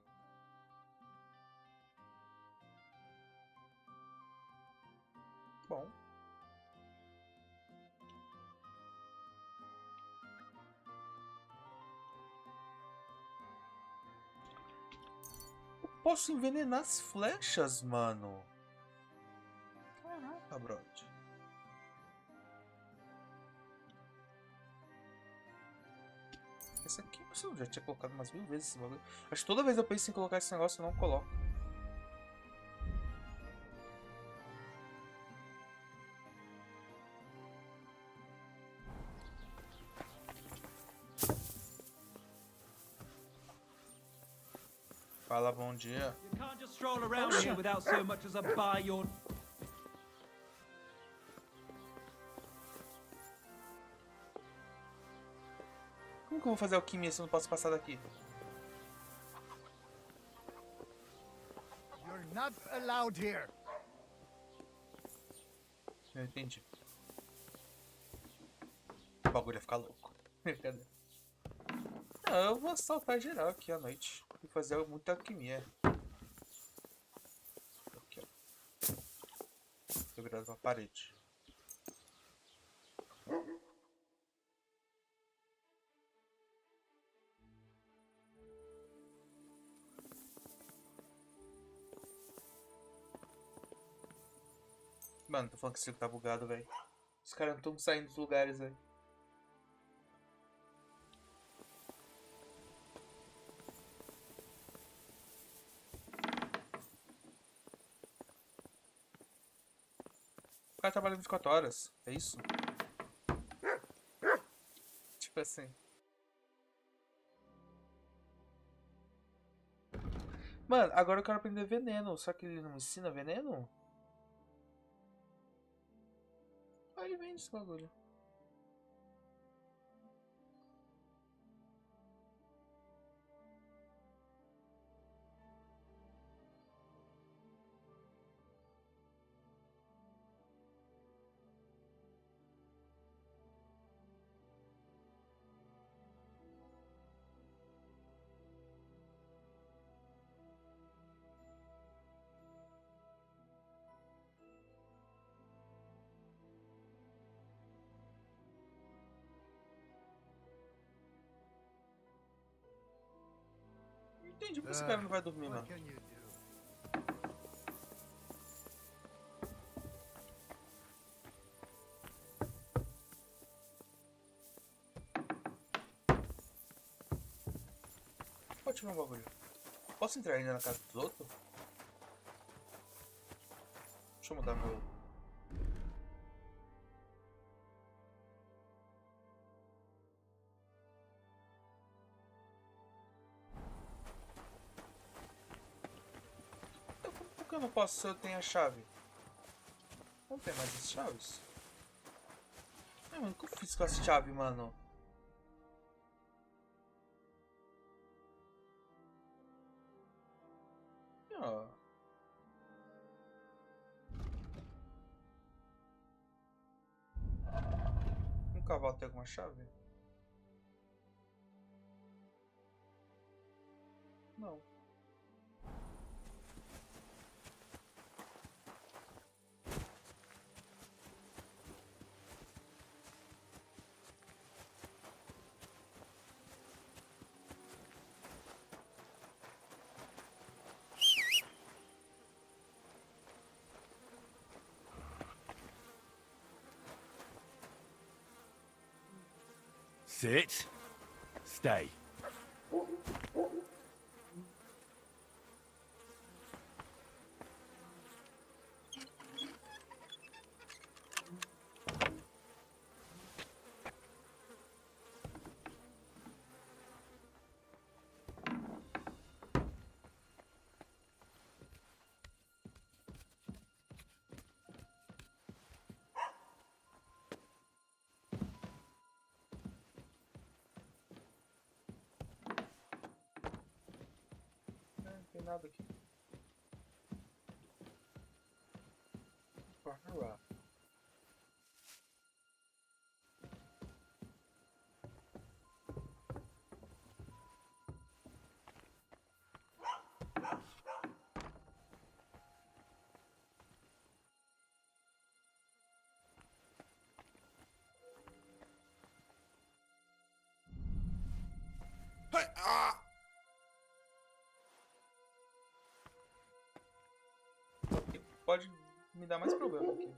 Bom. posso envenenar as flechas, mano. Caraca, brother. Esse aqui eu já tinha colocado umas 1000 vezes esse bagulho. Acho que toda vez eu penso em colocar esse negócio, eu não coloco. Fala, bom dia. You can't just stroll around here without so much as a buy your... Como que eu vou fazer alquimia se eu não posso passar daqui? You're not allowed here. Eu entendi. O bagulho ia ficar louco. Cadê? Não, eu vou assaltar geral aqui à noite. E fazer muita alquimia. Aqui, ó. Tô virado pra parede. Mano, tô falando que esse jogo tá bugado, velho. Os caras não estão saindo dos lugares, velho. O cara trabalha 24 horas, é isso? Tipo assim. Mano, agora eu quero aprender veneno. Só que ele não me ensina veneno? Ah, ele vende esse bagulho. Entendi, por que esse cara não vai dormir, mano? Pode tirar um bagulho. Posso entrar ainda na casa dos outros? Deixa eu mudar meu... Por que eu não posso se eu tenho a chave? Não tem mais as chaves? Ai, mano, o que eu fiz com essa chave, mano? Ó. Um cavalo tem alguma chave? Não. Sit. Stay. Não tem nada aqui. Bora. pode me dar mais problema aqui.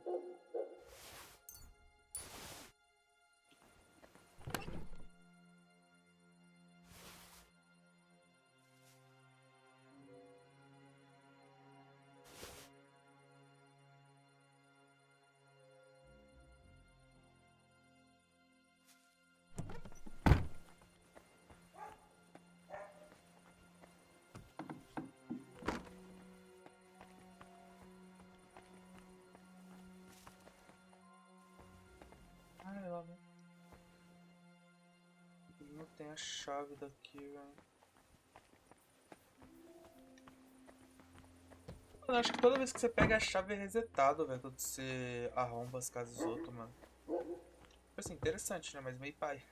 Não tem a chave daqui, velho. Eu acho que toda vez que você pega a chave é resetado, velho. Quando você arromba as casas dos outros, mano. Tipo assim, interessante, né? Mas meio pai.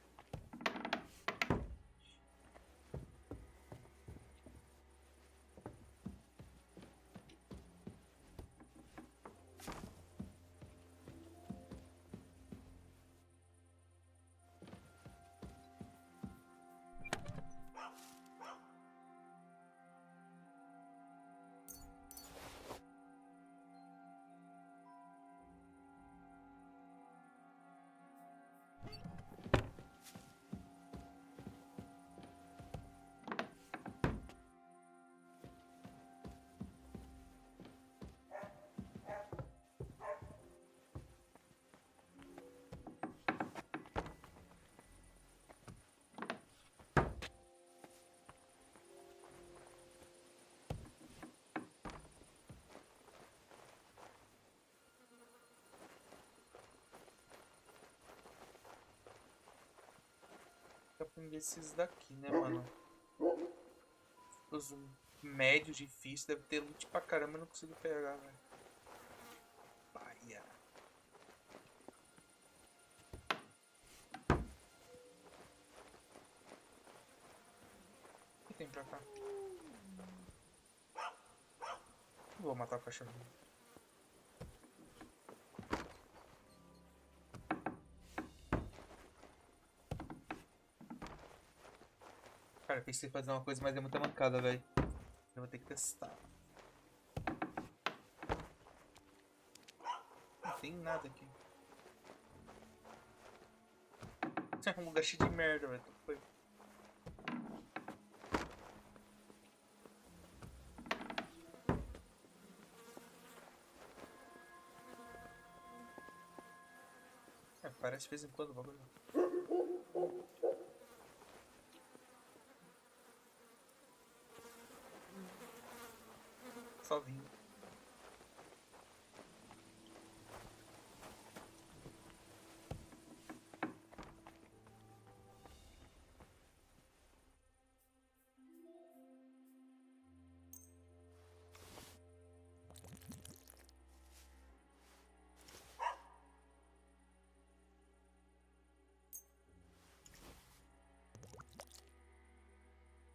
Aprender esses daqui, né, mano? Os médios difíceis, deve ter loot pra caramba, eu não consigo pegar, velho. Paia. O que tem pra cá? Vou matar o cachorrinho. Cara, pensei em fazer uma coisa, mas é muita mancada, velho. Eu vou ter que testar. Não tem nada aqui. É um lugar cheio de merda, velho. Foi. É, parece de vez em quando o bagulho. Sozinho.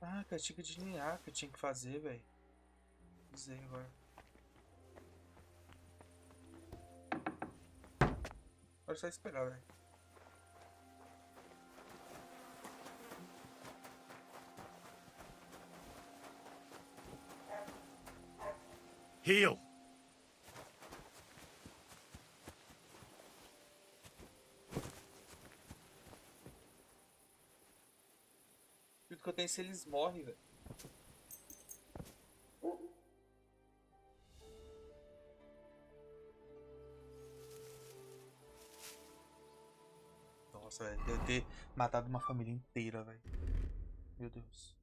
Ah, castigo de linear que eu tinha que fazer, velho. Usei agora. Agora é só esperar, velho. Heal! Tudo que eu tenho se eles morrem, velho. Nossa, velho. Deve ter matado uma família inteira, velho. Meu Deus.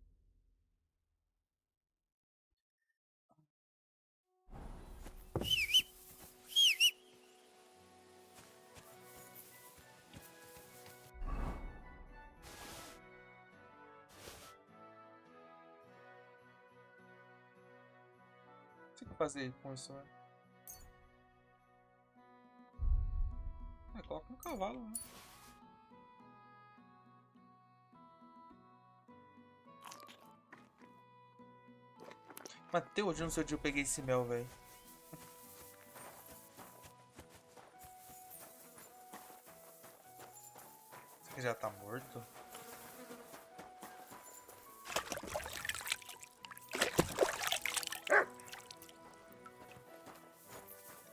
O que eu fazer com isso, velho? É, coloca no cavalo, né? Mas até hoje eu não sei onde eu peguei esse mel, velho. Esse aqui já tá morto?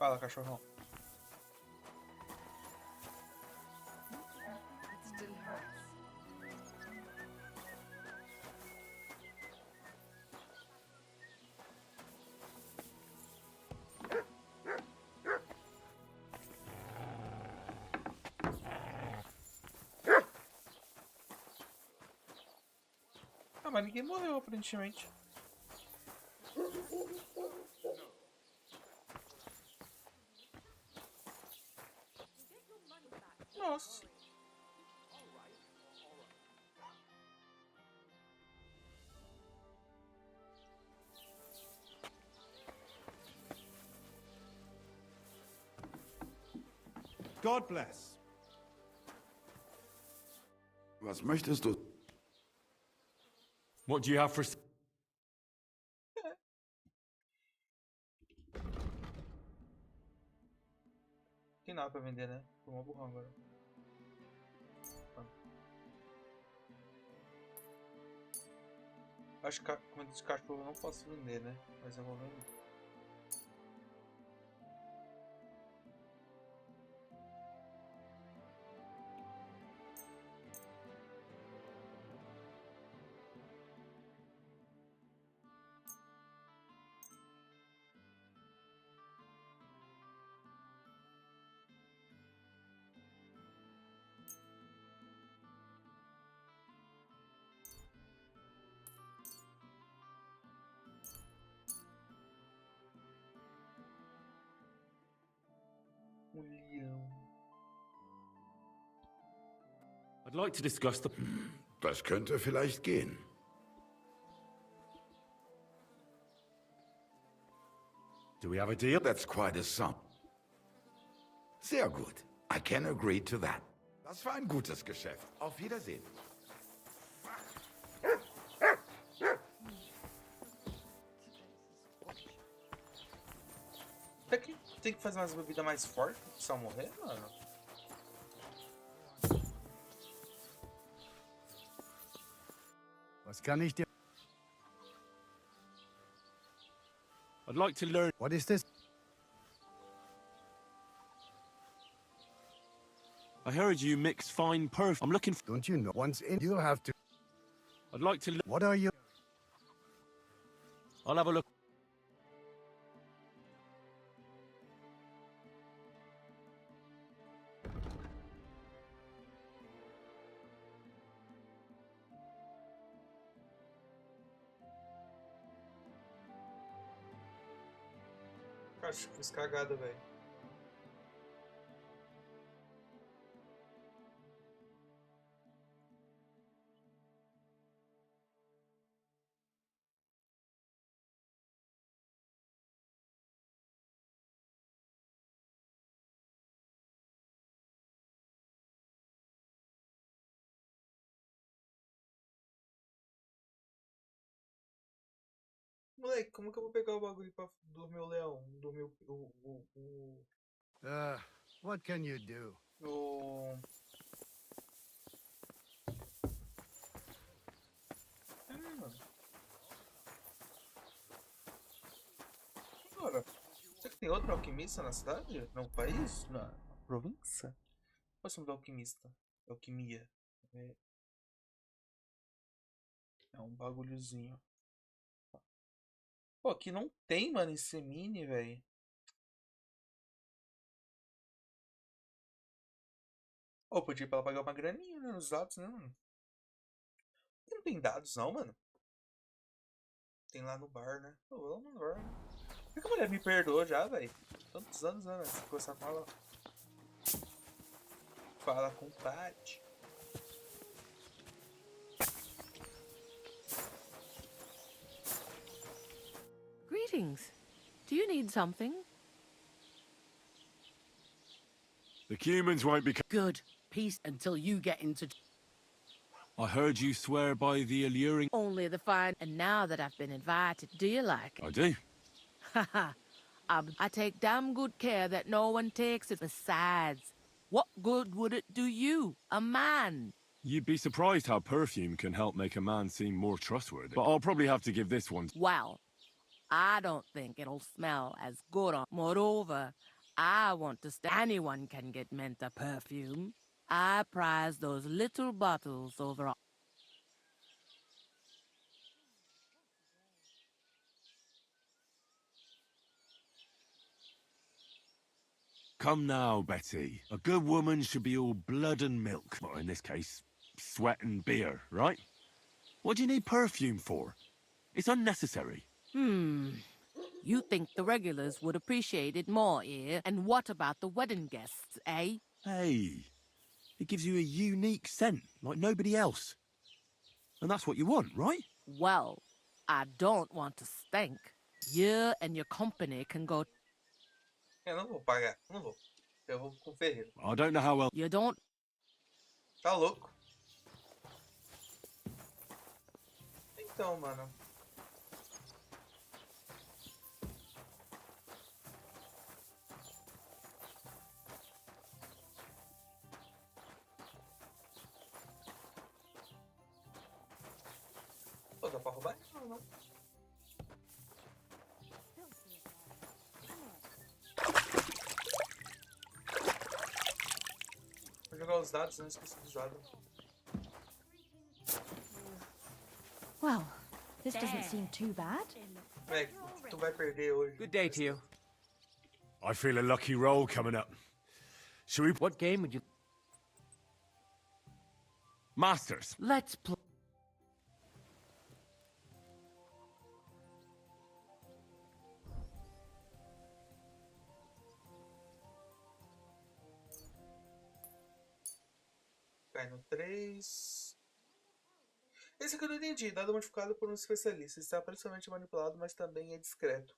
Fala, cachorrão. Ah, mas ninguém morreu, aparentemente. Nossa. God bless. Was möchtest du? What do you have for... Tem nada pra vender, né? Tô uma burrão agora. Acho que comida de cachorro eu não posso vender, né? Mas eu vou vender. Leão. I'd like to discuss the... Das könnte vielleicht gehen. Do we have a deal? That's quite a sum. Sehr gut. I can agree to that. Das war ein gutes Geschäft. Auf Wiedersehen. Tem que fazer umas bebidas mais fortes pra só morrer, mano. Was kann ich dir? I'd like to learn... What is this? I heard you mix fine perfume. I'm looking for... Don't you know? Once in, you'll have to... I'd like to... What are you? I'll have a look. Acho que fiz cagada, velho. Moleque, como que eu vou pegar o bagulho do meu leão? Do meu... What can you do? Agora, será que tem outro alquimista na cidade? No país? Na província? Qual é o nome do alquimista? Alquimia. É um bagulhozinho. Pô, aqui não tem, mano, esse mini, velho. Ô, podia ir pra ela pagar uma graninha, né, nos dados, né, mano? Não tem dados, não, mano. Tem lá no bar, né? Pô, vou lá no bar, né? Por que a mulher me perdoou já, velho? Tantos anos, né, velho? Ficou essa fala. Fala, compadre. Greetings. Do you need something? The humans won't be... Good. Peace until you get into... I heard you swear by the alluring... Only the fine. And now that I've been invited, do you like it? I do. Haha. I take damn good care that no one takes it. Besides, what good would it do you, a man? You'd be surprised how perfume can help make a man seem more trustworthy. But I'll probably have to give this one... Well, I don't think it'll smell as good on... Moreover, I want to anyone can get Menta perfume. I prize those little bottles over all. Come now, Betty. A good woman should be all blood and milk. Or in this case, sweat and beer, right? What do you need perfume for? It's unnecessary. You think the regulars would appreciate it more here? And what about the wedding guests, eh? Hey, it gives you a unique scent, like nobody else. And that's what you want, right? Well, I don't want to stink. You and your company can go. Eu não vou pagar, não vou. Eu vou com o ferreiro. I don't know how well... You don't. Tá louco? Então, mano. Pô, dá pra roubar? Não, não. Vou jogar os dados, não esqueci dos dados. Well, this doesn't seem too bad. É, tu vai perder hoje. Good day to you. I feel a lucky roll coming up. Should we... What game would you... Masters. Let's play... Cai no 3. Esse aqui eu não entendi. Dado modificado por um especialista. Está principalmente manipulado, mas também é discreto.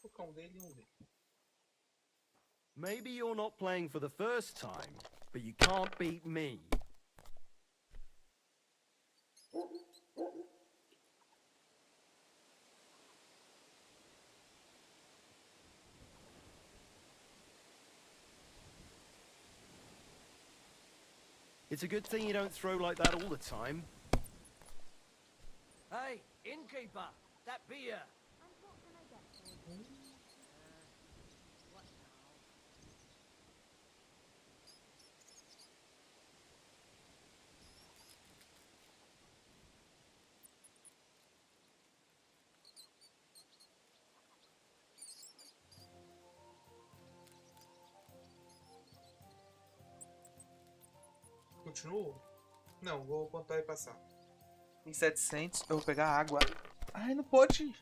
Vou colocar um dele e um dele. Maybe you're not playing for the first time, but you can't beat me. It's a good thing you don't throw like that all the time. Hey, innkeeper, that beer. Continuo? Não, vou contar e passar. Em 700 eu vou pegar água. Ai, não pode.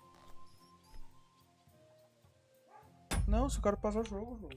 Não, só quero passar o jogo.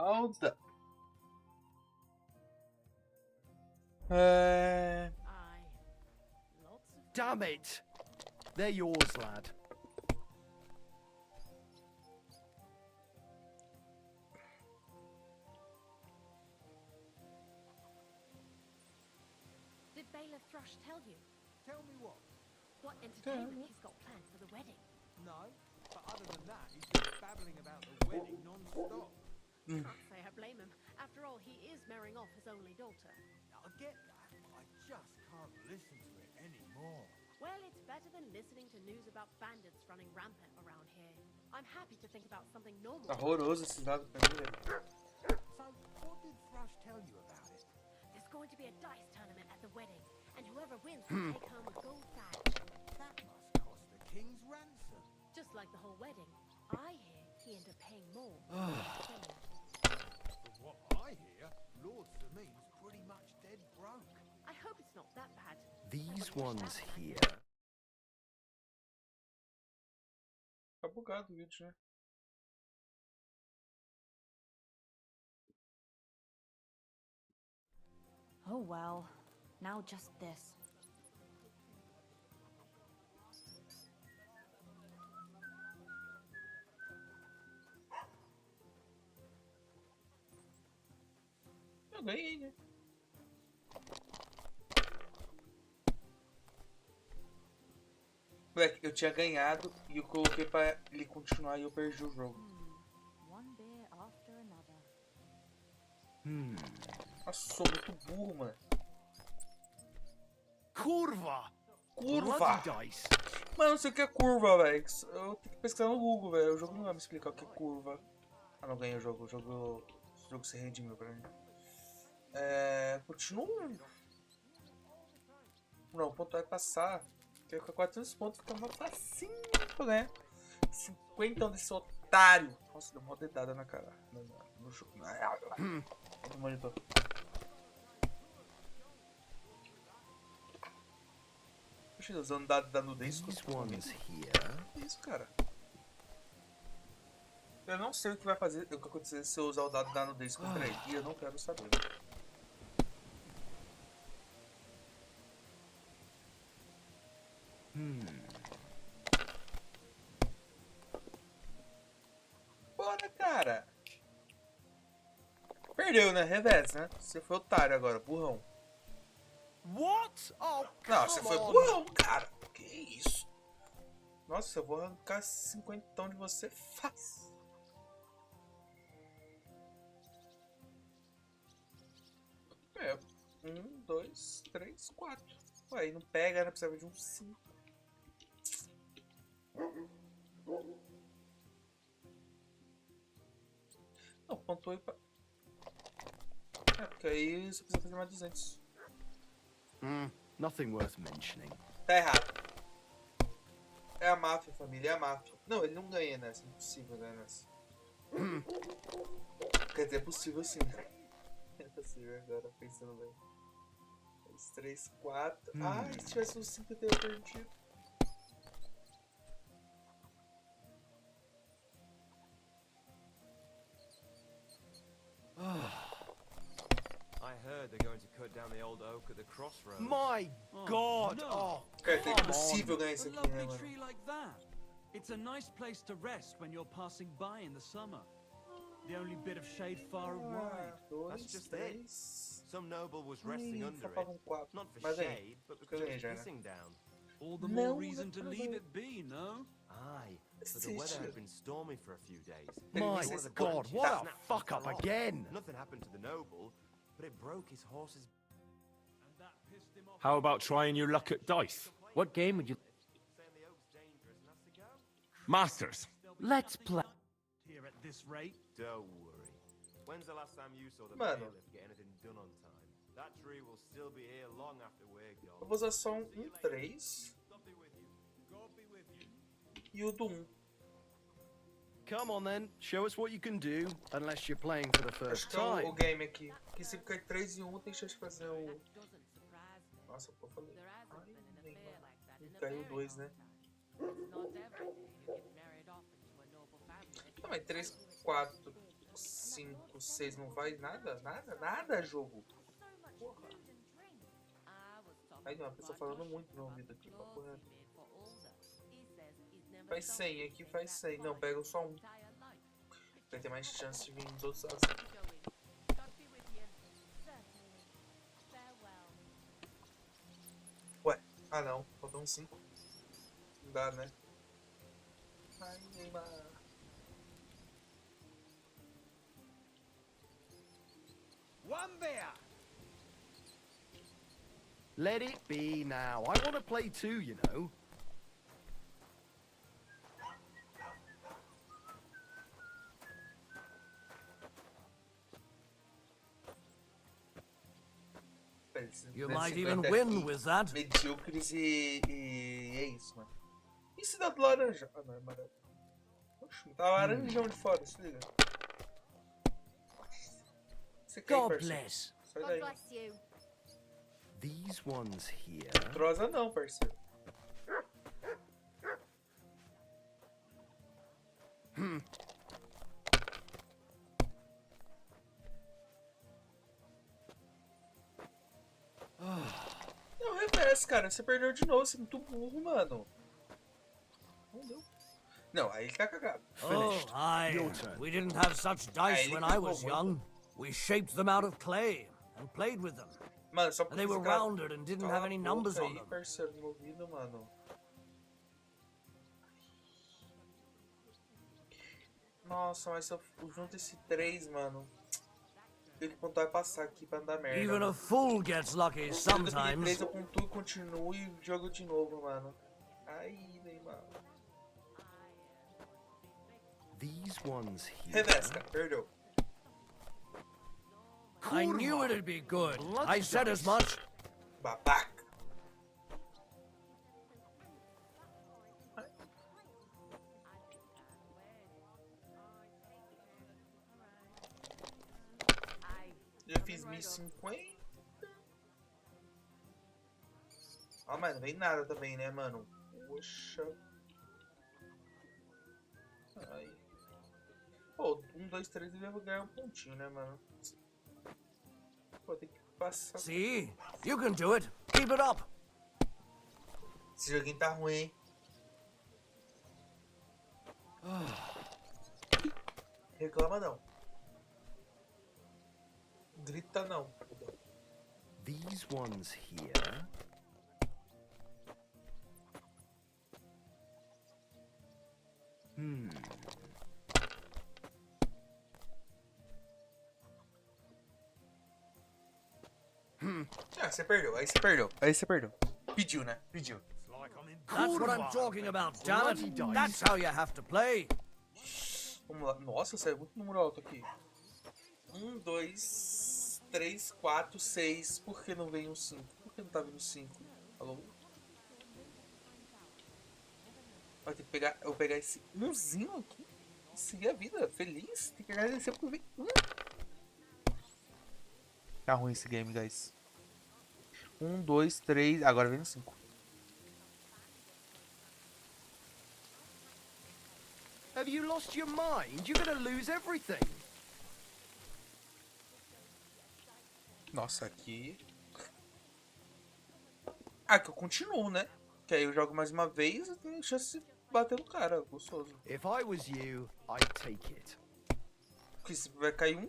Hold up. Damn it! They're yours, lad. Did Bailiff Thrush tell you? Tell me what? What entertainment he's got planned for the wedding? No, but other than that, he's been babbling about the wedding non-stop. Can't say I blame him. After all, he is marrying off his only daughter. I get that. I just can't listen to it anymore. Well, it's better than listening to news about bandits running rampant around here. I'm happy to think about something normal. Horroroso esse dado pra mim, velho. So, what did Thrush tell you about it? There's going to be a dice tournament at the wedding, and whoever wins will take home a gold badge. That must cost the king's ransom. Just like the whole wedding. I hear he ended up paying more. From what I hear, Lord Samin's pretty much dead broke. I hope it's not that bad. These ones here. Tá bugado o vídeo, né? Oh well. Now just this. Eu ganhei, né? Moleque, eu tinha ganhado e eu coloquei pra ele continuar e eu perdi o jogo. One beer after another. Nossa, sou muito burro, mano. Curva! Curva! Bloody dice. Mano, não sei o que é curva, velho. Eu tenho que pesquisar no Google, velho. O jogo não vai me explicar o que é curva. Ah, não ganhei o jogo. O jogo se redimiu pra mim. Continua. Não, o ponto vai passar. Porque com 400 pontos fica mais facinho pra ganhar. 50 desse otário. Nossa, deu uma dedada na cara. No jogo. No monitor. Poxa, usando dado da nudez. Que isso, cara? Eu não sei o que vai fazer, o que acontecer se eu usar o dado da nudez contra ele. E eu não quero saber. Bora, cara. Perdeu, né? Revés, né? Você foi otário agora, burrão. What? Oh, não, você foi burrão, cara. Que isso? Nossa, eu vou arrancar 50 de você fácil. É, 1, 2, 3, 4. Ué, aí não pega, né? Precisava de um 5. Não, pontuou aí pra... porque aí você precisa fazer mais 200. Nothing worth mentioning. Tá errado. É a máfia, família, é a máfia. Não, ele não ganha nessa, é impossível ganhar nessa. Quer dizer, é possível sim. É possível agora, pensando bem. 2, 3, 4. Ai, se tivesse um 5 eu teria perdido. I heard they're going to cut down the old oak at the crossroads. My God! No. Cara, é impossível ganhar isso aqui, né, mano? tree like that. It's a nice place to rest when you're passing by in the summer. The only bit of shade far and wide. That's just it. Some noble was resting under it. Not for shade, but because it was pissing down. All the more reason to leave it be, no? Aye, but the weather had been stormy for a few days. My God, what a fuck up again! Nothing happened to the noble, but it broke his horse's... How about trying your luck at dice? What game would you... Masters. Let's play. Here at this rate. Don't worry. When's the last time you saw the Mano, bailiff get anything done on time? That tree will still be here long after we're gone. eu vou usar só um 3 e o do 1. Come on then, show us what you can do, unless you're playing for the first Acho que é time. o game aqui. Que se cair 3 e 1 tem chance de fazer o... Nossa, pô, falei. Ai, nem, mano. Caiu 2, né? Não, mas 3, 4, 5, 6 não vai nada? Nada, jogo. Porra. Aí não, a pessoa falando muito no ouvido aqui, papo reto. Faz 100, aqui faz 100. Não, pega só um. Vai ter mais chance de vir em todos os... Ué, ah não, faltam 5. Não dá, né? Ai, Neymar. One beer. Let it be now. I want to play too, you know. You might even win with that. Medíocres e é isso, mano. E se dá do laranja? Ah, não, é amarelo. Oxe, tá laranjão de fora, se liga. Você quer, God parceiro? bless. Sai daí. These ones here. Trosa não, parceiro. Não, reverse, cara. Você perdeu de novo. Você é muito burro, mano. Não deu. Não, aí ele tá cagado. Oh, Finished. we didn't have such dice when I was young. We shaped them out of clay and played with them. Mano, só And they were rounded and didn't have any numbers on them. Parceiro, no ouvido, mano. Nossa, mas se eu junto esse 3, mano. Ele pontuar e passar aqui pra não dar merda. Even a fool gets lucky sometimes. 3 eu pontuo e continuo e jogo de novo, mano. Ai, Neymar. These ones here. Reverse, cara, perdeu. I knew it'd be good. I said as much. Babaca. Já fiz 1050. Ah, mas não vem nada também, né, mano? Poxa. Ai. Pô, 1, 2, 3 eu vou ganhar um pontinho, né, mano? Vou ter que passar. See? You can do it. Keep it up. Esse joguinho tá ruim, hein? Reclama não. Grita não. These ones here. Ah, você perdeu. Aí você perdeu. Aí você perdeu. Pediu, né? Pediu. That's what I'm talking about, damn it. That's how you have to play. Vamos lá. Nossa, saiu muito número alto aqui. 1, 2, 3, 4, 6. Por que não veio um 5? Por que não tá vindo 5? Alô? Vai ter que pegar. Eu vou pegar esse umzinho aqui e seguir a vida. Feliz. Tem que agradecer por vir. Tá ruim esse game, guys. 1, 2, 3. Agora vem o 5. Have you lost your mind? You're gonna lose everything. Nossa, aqui. Ah, que eu continuo, né? Que aí eu jogo mais uma vez e tenho chance de bater no cara. Gostoso. If I was you, I'd take it. Porque se vai cair um.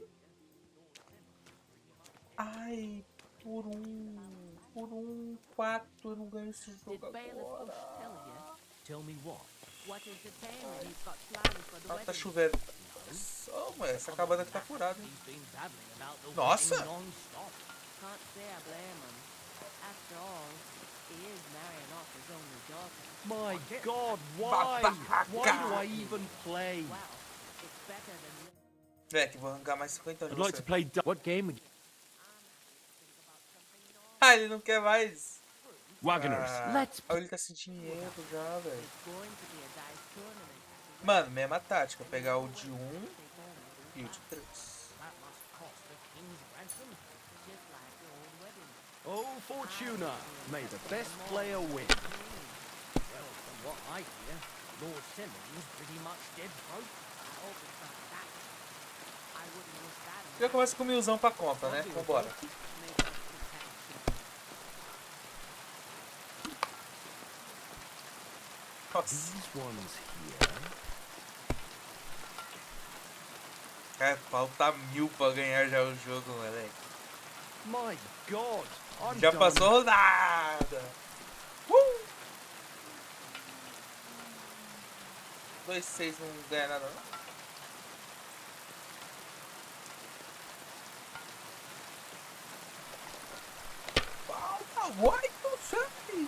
Ai, por um 4 eu não ganho esse jogo agora. Tell me what? What is the tale? He's got flowers for the Ah, wedding. tá chovendo. Nossa, mas essa cabana aqui tá furada, hein? Nossa! Can't say I blame him. After all, he is marrying off his only daughter. My God, why? Why do I even play? Well, it's better than... É, que vou arrancar mais 50 anos. I'd like to play. What game? Ah, ele não quer mais. Wagoners. Ah, ele tá sem dinheiro já, velho. Mano, mesma tática. Pegar o de 1 e o de 3. Oh, Fortuna, may the best player win. Well, from what I hear, Lord Simmons pretty much dead broke. Já começa com 1000zão pra conta, né? Vambora. Nossa. Cara, falta 1000 pra ganhar já o jogo, moleque. My God, I'm Já done. passou a rodada. 2.6 não ganha nada, não? Vai, não sei.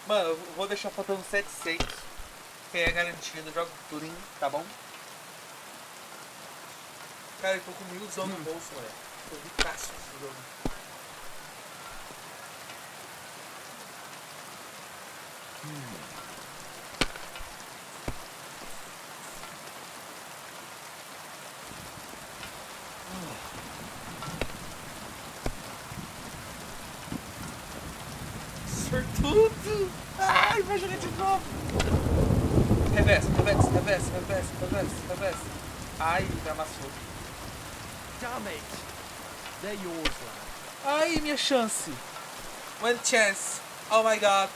Mano, eu vou deixar faltando 7.6. Que é a garantia do jogo Turing, tá bom? Cara, eu tô com 1000 no bolso, velho. Tô ricaço esse jogo. Sortudo! Ai, vai jogar de novo! Reverso. Ai, me amassou. Damn it! They're yours, lad. Ai, minha chance. One chance. Oh my god.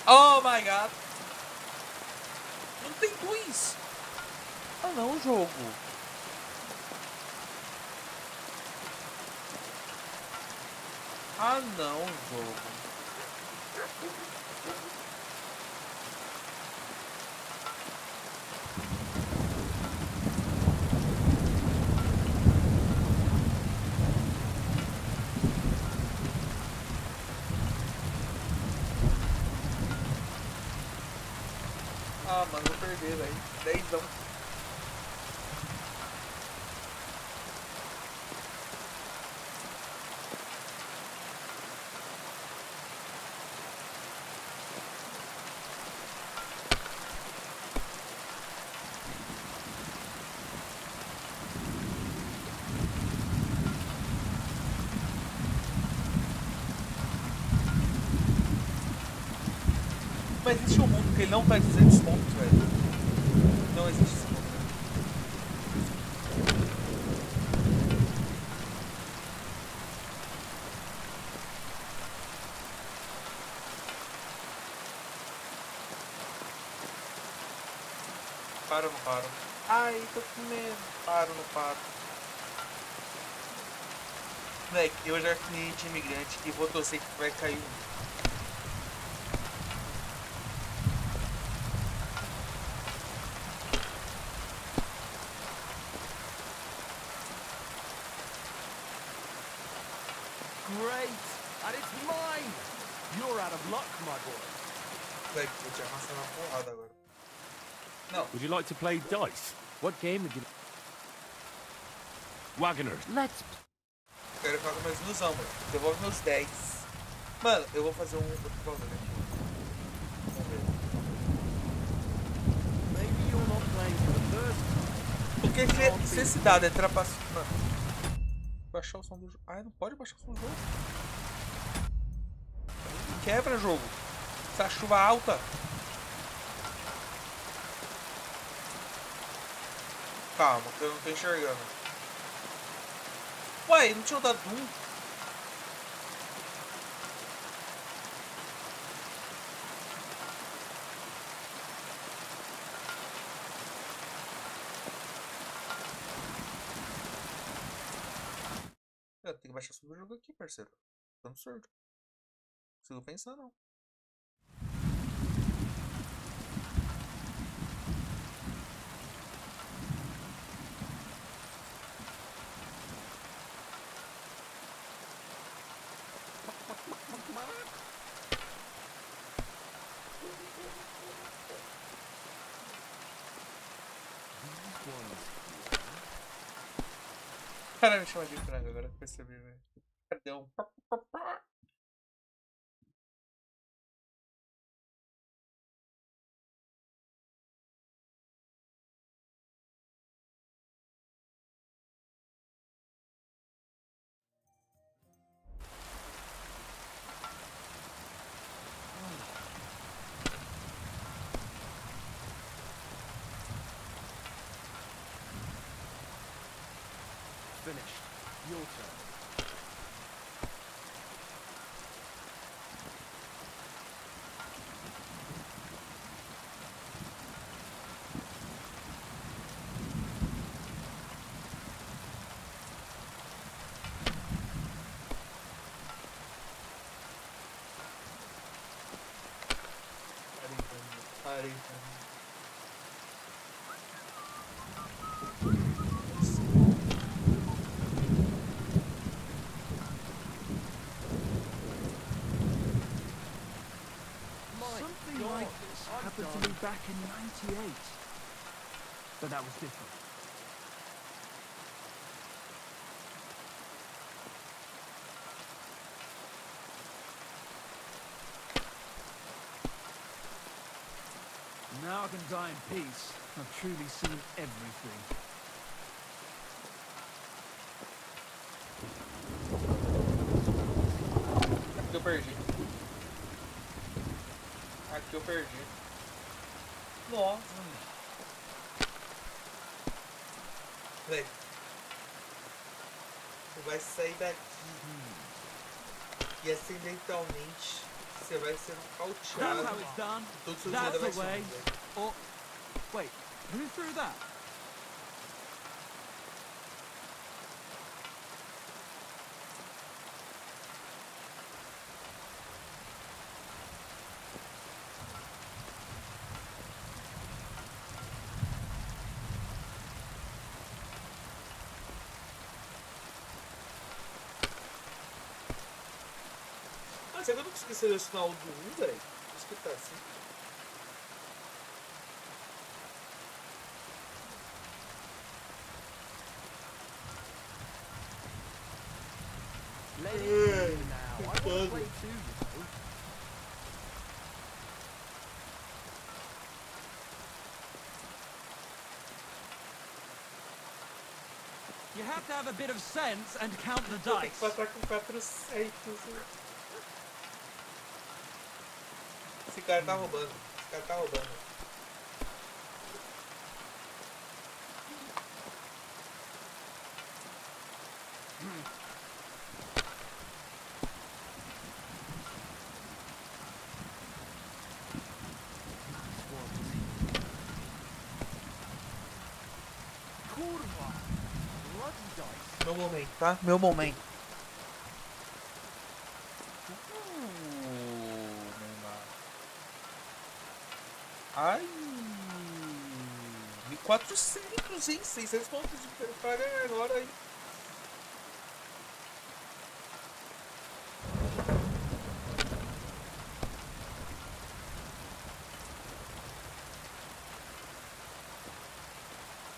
Oh my god. Não tem luz. Ah não, jogo. Ah não, jogo. Ah, mano, vou perder, velho. 10. Mas existe um mundo que ele não faz 200 pontos, velho. Não existe esse mundo. Paro ou não paro? Ai, tô com medo. Paro ou não paro? Moleque, eu já fui de imigrante e vou torcer que vai cair um. Great! And it's mine! You're out of luck, my boy. Moleque, vou te amassar na porrada agora. Não. Would you like to play dice? What game would you... Wagoners. Let's... Quero ficar com mais ilusão, mano. Devolve meus 10. Mano, eu vou fazer um outro bagulho aqui. Vamos ver. Maybe you're not playing for the first time. Porque se esse dado é trapaço... Mano. Baixar o som do jogo. Ai, não pode baixar o som do jogo. Quebra, jogo. Essa chuva alta. Calma, que eu não tô enxergando. Ué, não tinha dado um? Eu tenho que baixar sobre o jogo aqui, parceiro. Tô absurdo. Não consigo pensar, não. Cara, me chama de frango agora que eu percebi, velho. Cadê um... Finished. Your turn. Parei. Something like this happened to me back in '98. But that was different. Now I can die in peace. I've truly seen everything. Aqui eu perdi. Aqui eu perdi. Nossa. Peraí. Você vai sair daqui e acidentalmente você vai ser nocauteado. That's how it's done. Todo seu That's dinheiro vai the way. sumir. Oh, wait, who threw that? Ah, será que eu não consegui selecionar o do 1, velho? Por isso que tá assim. Let it be now. I want to play too, you know. You have to have a bit of sense and count the Eu tenho dice. que passar com 400. Esse cara tá roubando. Esse cara tá roubando. Kurwa. Bloody dice. Meu momento, tá? Meu momento. Neymar. Ai. 1.400, hein? 600 pontos pra ganhar agora, hein?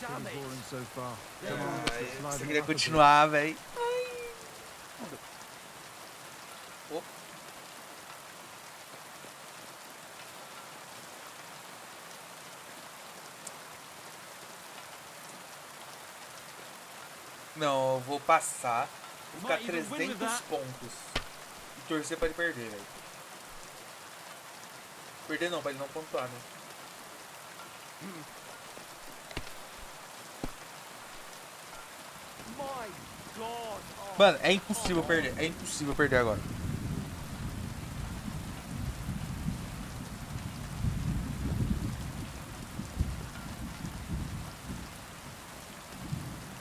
Damn it. Boring so far. Ai, você queria continuar, velho. Opa. Não, eu vou passar e ficar 300 pontos. E torcer pra ele perder, velho. Perder não, pra ele não pontuar, né? My God. Oh. Mano, é impossível perder. É impossível perder agora.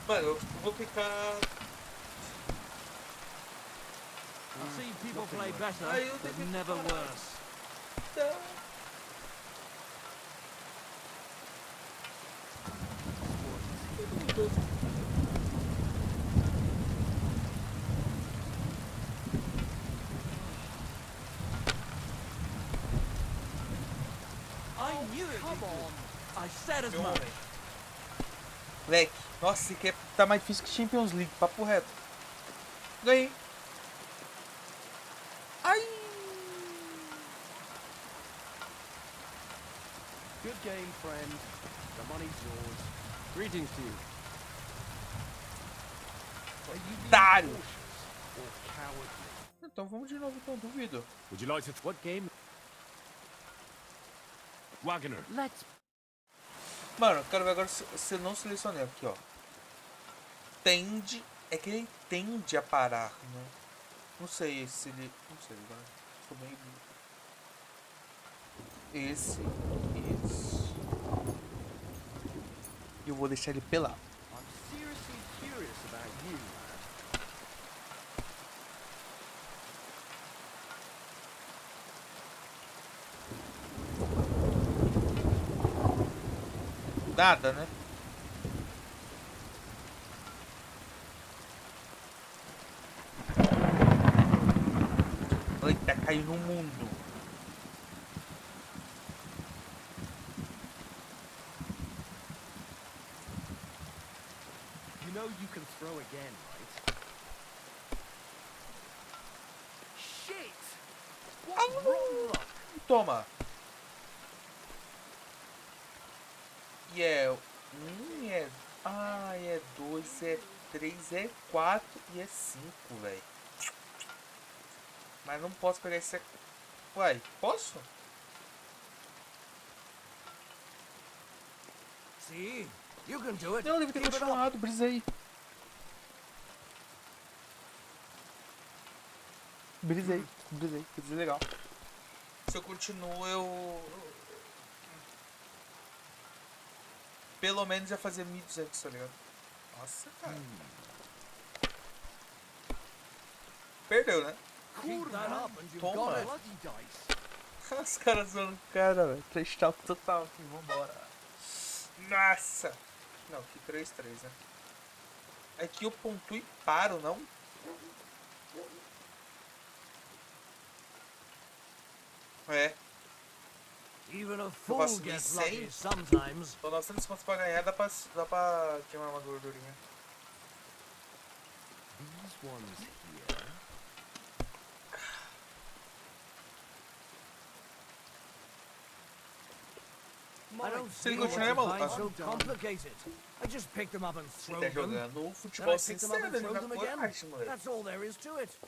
Mano, eu vou ficar... I've seen people play better, Ai, eu but tenho que never parar. worse. I knew it. Come on. I said as much. Moleque, nossa, esse aqui tá mais difícil que Champions League, papo reto. Ganhei. Ai. Good game, friend. The money's yours. Greetings to you. Are you being Otário. cautious or cowardly? Então vamos de novo, então, duvido. Would you like to... What game? Wagoner. Let's. Mano, eu quero ver agora se eu não selecionei aqui, ó. Tende. É que ele tende a parar, né? Não sei se ele. Não sei, agora. Tô meio. Esse. E eu vou deixar ele pelado. I'm seriously curious about you, lad. Nada, né? Eita, caiu no mundo. You know you can throw again, right? Shit! What's wrong, Luck? Toma. E é 1, é... Ah, é 2, é 3, é 4 e é 5, velho. Mas não posso pegar esse... Uai, posso? See? You can do it. Não, deve ter continuado, brisei. Brisei legal. Se eu continuo, eu... Pelo menos ia fazer 1.200, tá ligado? Nossa, cara. Perdeu, né? Toma. Os caras zoando o cara, velho. 3 talk total aqui, vambora. Nossa. Não, aqui 3-3, né? Aqui eu pontuo e paro, não? É. Even a fool gets lucky 1.100. sometimes. Tô 900 pontos pra ganhar, dá pra queimar uma gordurinha. These ones here. I don't see Você continua, maluco? so complicated. I just pick them up and throw Você tá them. jogando Then futebol I pick them up sincero, and ele throw na them again. coragem, moleque. That's all there is to it.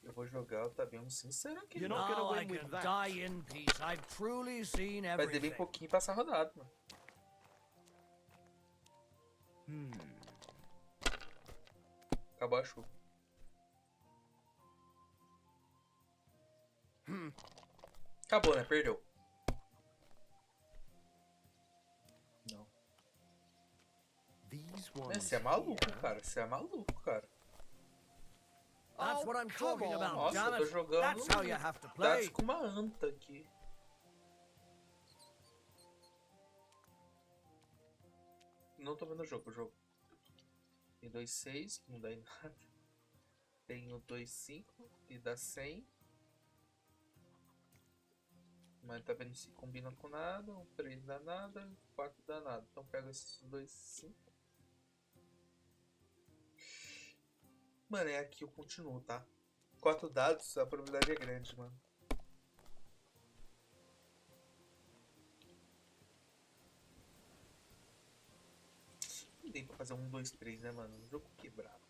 Eu vou jogar o Tabiano sincero aqui. Now I can die in peace. I've truly seen Vai ter bem everything. pouquinho pra passar a rodada, mano. Acabou a chuva. Acabou, né? Perdeu. Não. Você é maluco, cara. Você é maluco, cara. That's what I'm talking about, Nossa, damn eu tô it. jogando That's how you have to play. dados com uma anta aqui. Não tô vendo o jogo. Tem 2,6, que não dá em nada. Tem o 2,5, que dá 100. Mas tá vendo se combina com nada. O 3 dá nada, o 4 dá nada. Então pega esses 2,5. Mano, é aqui eu continuo, tá? 4 dados, a probabilidade é grande, mano. Não tem pra fazer 1, 2, 3, né, mano? Um jogo quebrado.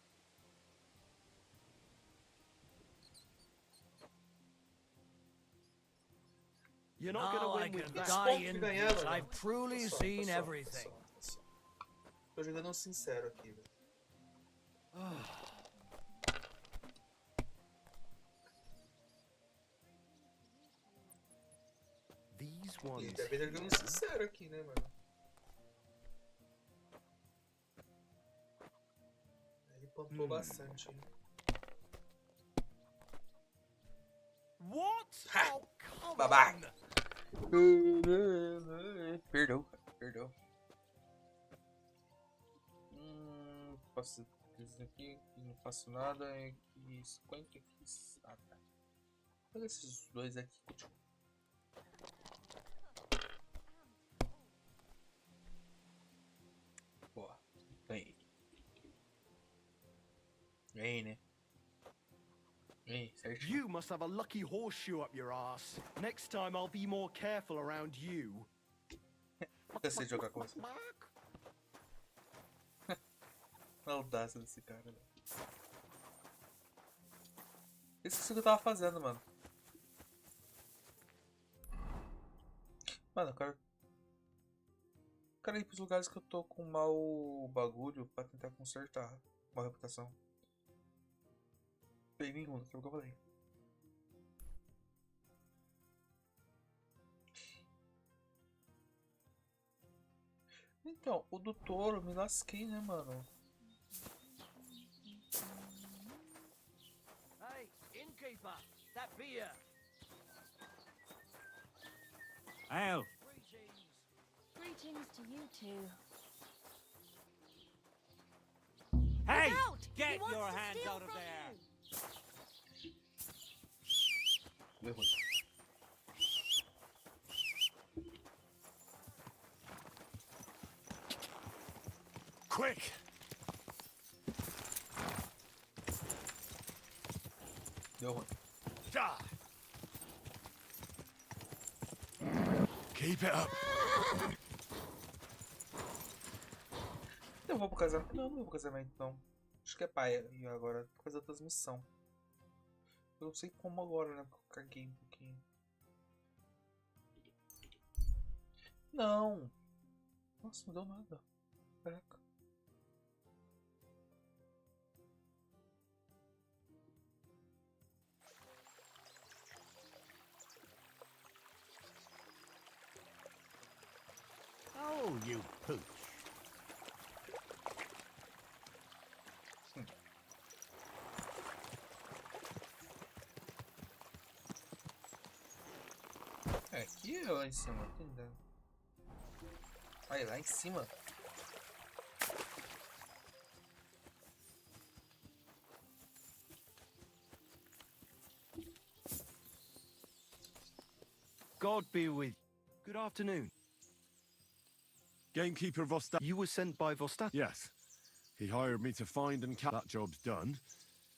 You're not gonna win with that. Die in peace. I've truly seen everything. Tô jogando um sincero aqui, velho. These ones. Ele tá jogando sincero aqui, né, mano? Ele pontuou bastante, hein? What? Oh, come Babaca! Perdeu, cara. Perdeu. Faço isso aqui, não faço nada. Aqui 50 aqui. Ah, tá. Pega esses dois aqui. Boa. Ganhei. Ganhei, né? Ganhei, certinho. You must have a lucky horseshoe up your ass. Next time I'll be more careful around you. Cansei de jogar com você. A audácia desse cara, velho. Isso que eu tava fazendo, mano. Mano, eu quero ir pros lugares que eu tô com mau bagulho pra tentar consertar uma reputação. Tem nenhum, foi o que eu falei. Então, o do touro, me lasquei, né, mano? Hey, Gamekeeper. That beer. Al. Greetings to you two. Hey! Look out! Get He wants your to hands steal out of from there! Deu ruim. Quick! Deu ruim. Keep it up. Eu vou pro casamento. Não, não vou pro casamento não. Acho que é pai. E agora, por causa da transmissão. Eu não sei como agora, né? Porque eu caguei um pouquinho. Não! Nossa, não deu nada. Caraca. Oh, you pooch. É, aqui é lá em cima, entendeu? Aí, lá em cima. God be with. Good afternoon. Gamekeeper Vostak. You were sent by Vostak? Yes. He hired me to find and catch. That job's done.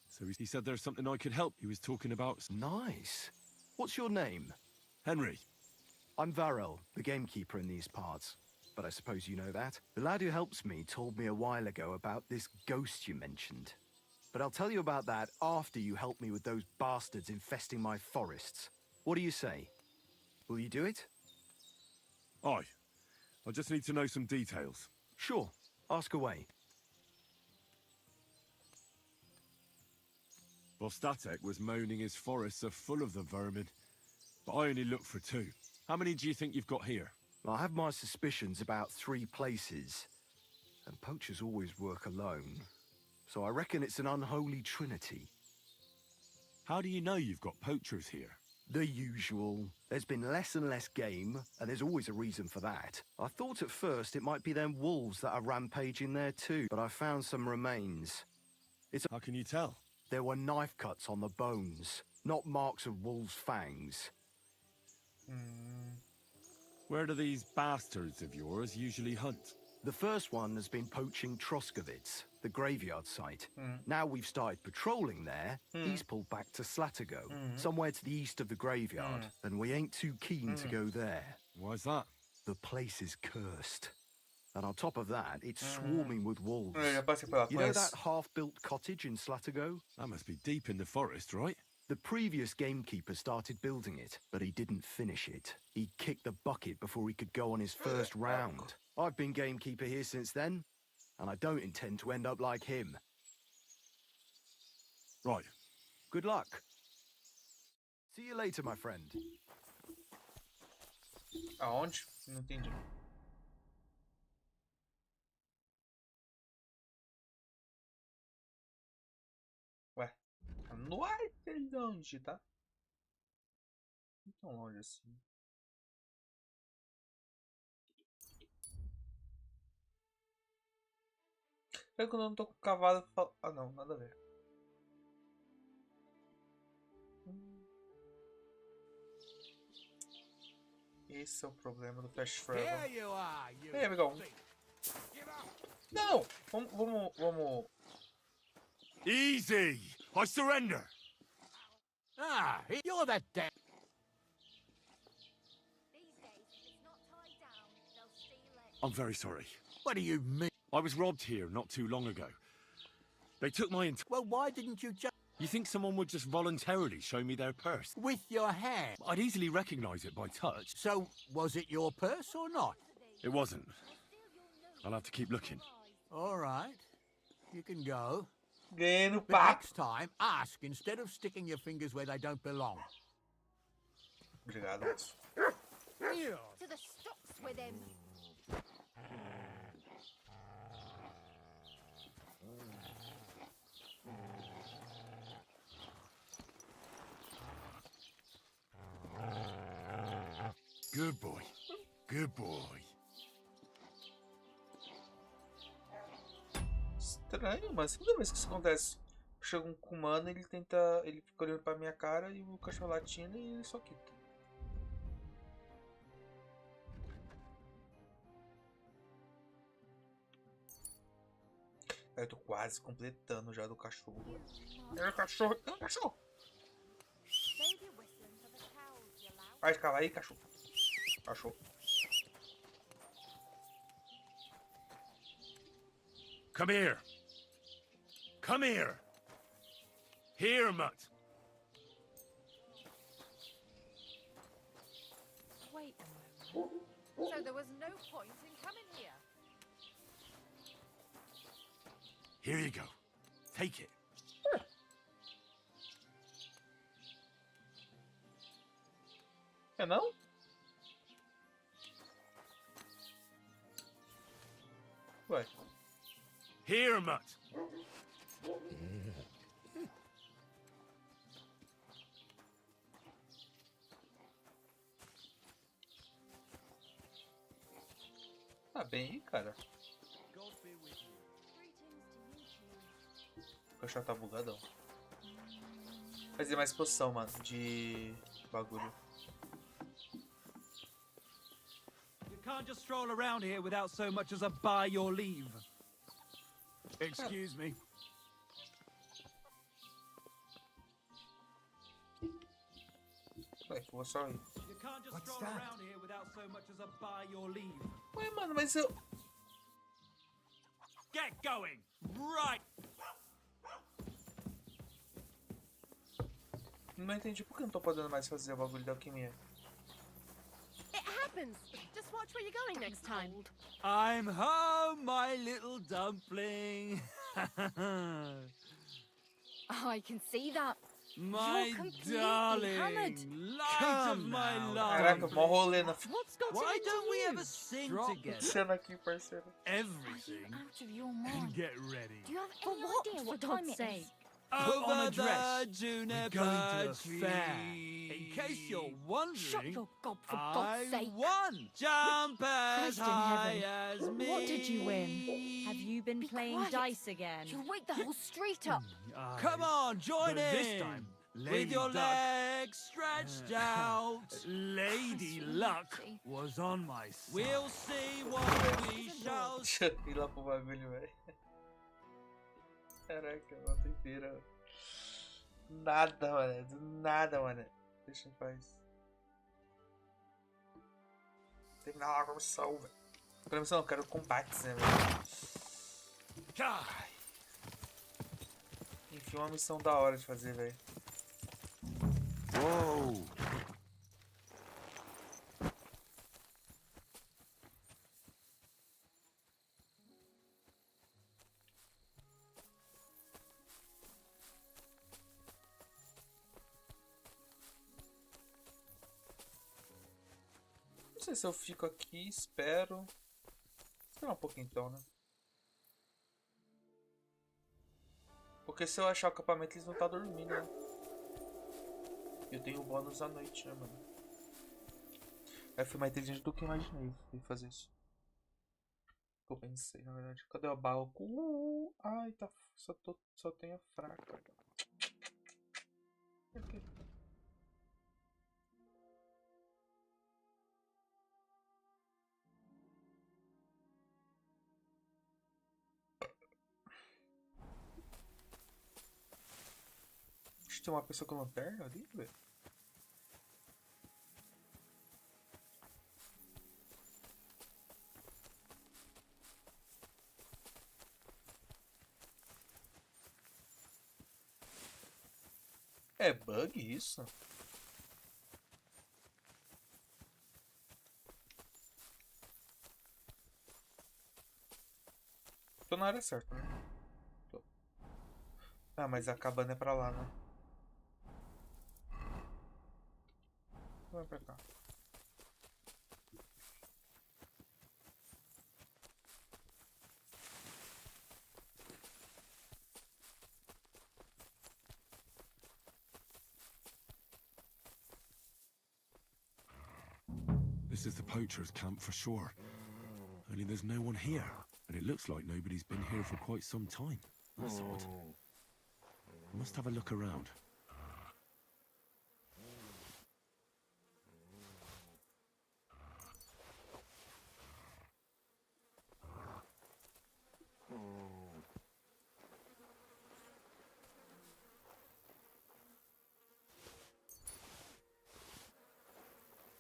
So he said there's something I could help. He was talking about. Nice. What's your name? Henry. I'm Varel, the gamekeeper in these parts. But I suppose you know that. The lad who helps me told me a while ago about this ghost you mentioned. But I'll tell you about that after you help me with those bastards infesting my forests. What do you say? Will you do it? Aye. I just need to know some details. Sure. Ask away. Vostatek was moaning his forests are full of the vermin. But I only looked for 2. How many do you think you've got here? I have my suspicions about 3 places. And poachers always work alone. So I reckon it's an unholy trinity. How do you know you've got poachers here? The usual. There's been less and less game, and there's always a reason for that. I thought at first it might be them wolves that are rampaging there too, but I found some remains. How can you tell? There were knife cuts on the bones, not marks of wolves' fangs. Where do these bastards of yours usually hunt? The first one has been poaching Troskovitz, the graveyard site. Now we've started patrolling there, he's pulled back to Slatigo, somewhere to the east of the graveyard, and we ain't too keen to go there. Why's that? The place is cursed. And on top of that, it's swarming with wolves. You know that half-built cottage in Slatigo? That must be deep in the forest, right? The previous gamekeeper started building it, but he didn't finish it. He kicked the bucket before he could go on his first round. I've been gamekeeper here since then, and I don't intend to end up like him. Right. Good luck. See you later, my friend. Aonde? Não entendi. Ué, tá no ar de onde, tá? Não tão longe assim. É quando eu não tô com cavalo. Ah, não, nada a ver. Esse é o problema do Fast Travel. Ei, amigão. Não! Vamos. Easy! I surrender! Ah, you're that damn... I'm very sorry. What do you mean? I was robbed here not too long ago. They took my... Well, why didn't you just... You think someone would just voluntarily show me their purse? With your hand? I'd easily recognize it by touch. So, was it your purse or not? It wasn't. I'll have to keep looking. All right. You can go. But next time, ask instead of sticking your fingers where they don't belong. Obrigado. To the stocks with him. Good boy. Good boy. Estranho, mas toda vez que isso acontece, chega um comando, ele tenta. Ele fica olhando pra minha cara e o cachorro latindo e ele só quita. Eu tô quase completando já do cachorro. É cachorro, é cachorro. Vai ficar aí, cachorro. Cachorro. Come here. Come here. Here, mutt. Wait a moment. So there was no point in coming here. Here you go. Take it. É não? Ué. Here, mutt. Tá bem aí, cara. O cachorro tá bugadão. Fazer mais posição, mano, de bagulho. You can't just stroll around here without so much as a by your leave. Excuse me. Ué, que eu vou só ir. You can't just stroll around here without so much as a by your leave. Ué, mano, mas eu... Get going! Right! Não entendi por que eu não tô podendo mais fazer o bagulho da alquimia. It happens. Just watch where you're going next time. I'm home, my little dumpling. Oh, I can see that. My You're completely darling, hammered. light of my life. Caraca, mó rolê na What's got Why don't we ever sing together? cena aqui, parceiro. Everything. Out of your mind. Get ready. Do you have For any what, idea for what time God's it sake? is? Over on a the dress. juniper We're going to a tree. fair. In case you're wondering, Shut your gob, for I God's sake. won. Jump as Christ in high heaven. as me. What did you win? Have you been playing quiet. dice again? You'll wake the whole street up. Come on, join But in. this time, with Lady your Duck. legs stretched out. Lady Luck was on my side. We'll see what we shall. Deixa eu ir lá pro bagulho, velho. Caraca, uma doideira. Nada, mano. Do nada, mano. Deixa em paz. Terminar lá a missão, velho. Não missão, eu quero combates, né, velho? Enfim, uma missão da hora de fazer, velho. Whoa! Não sei se eu fico aqui, espero. Esperar um pouquinho então, né? Porque se eu achar o acampamento, eles vão estar dormindo, né? Eu tenho bônus à noite, né, mano? Aí fui mais inteligente do que eu imaginei fazer isso. Que eu pensei, na verdade. Cadê o balco? Ai, tá. Só tem a fraca. Ok. Tem uma pessoa com lanterna ali, velho. É bug isso? Tô na área certa, né? Tô. Ah, mas a cabana é pra lá, né? Vai pra cá. The This is the poacher's camp for sure. Only there's no one here, and it looks like nobody's been here for quite some time. That's odd. I must have a look around.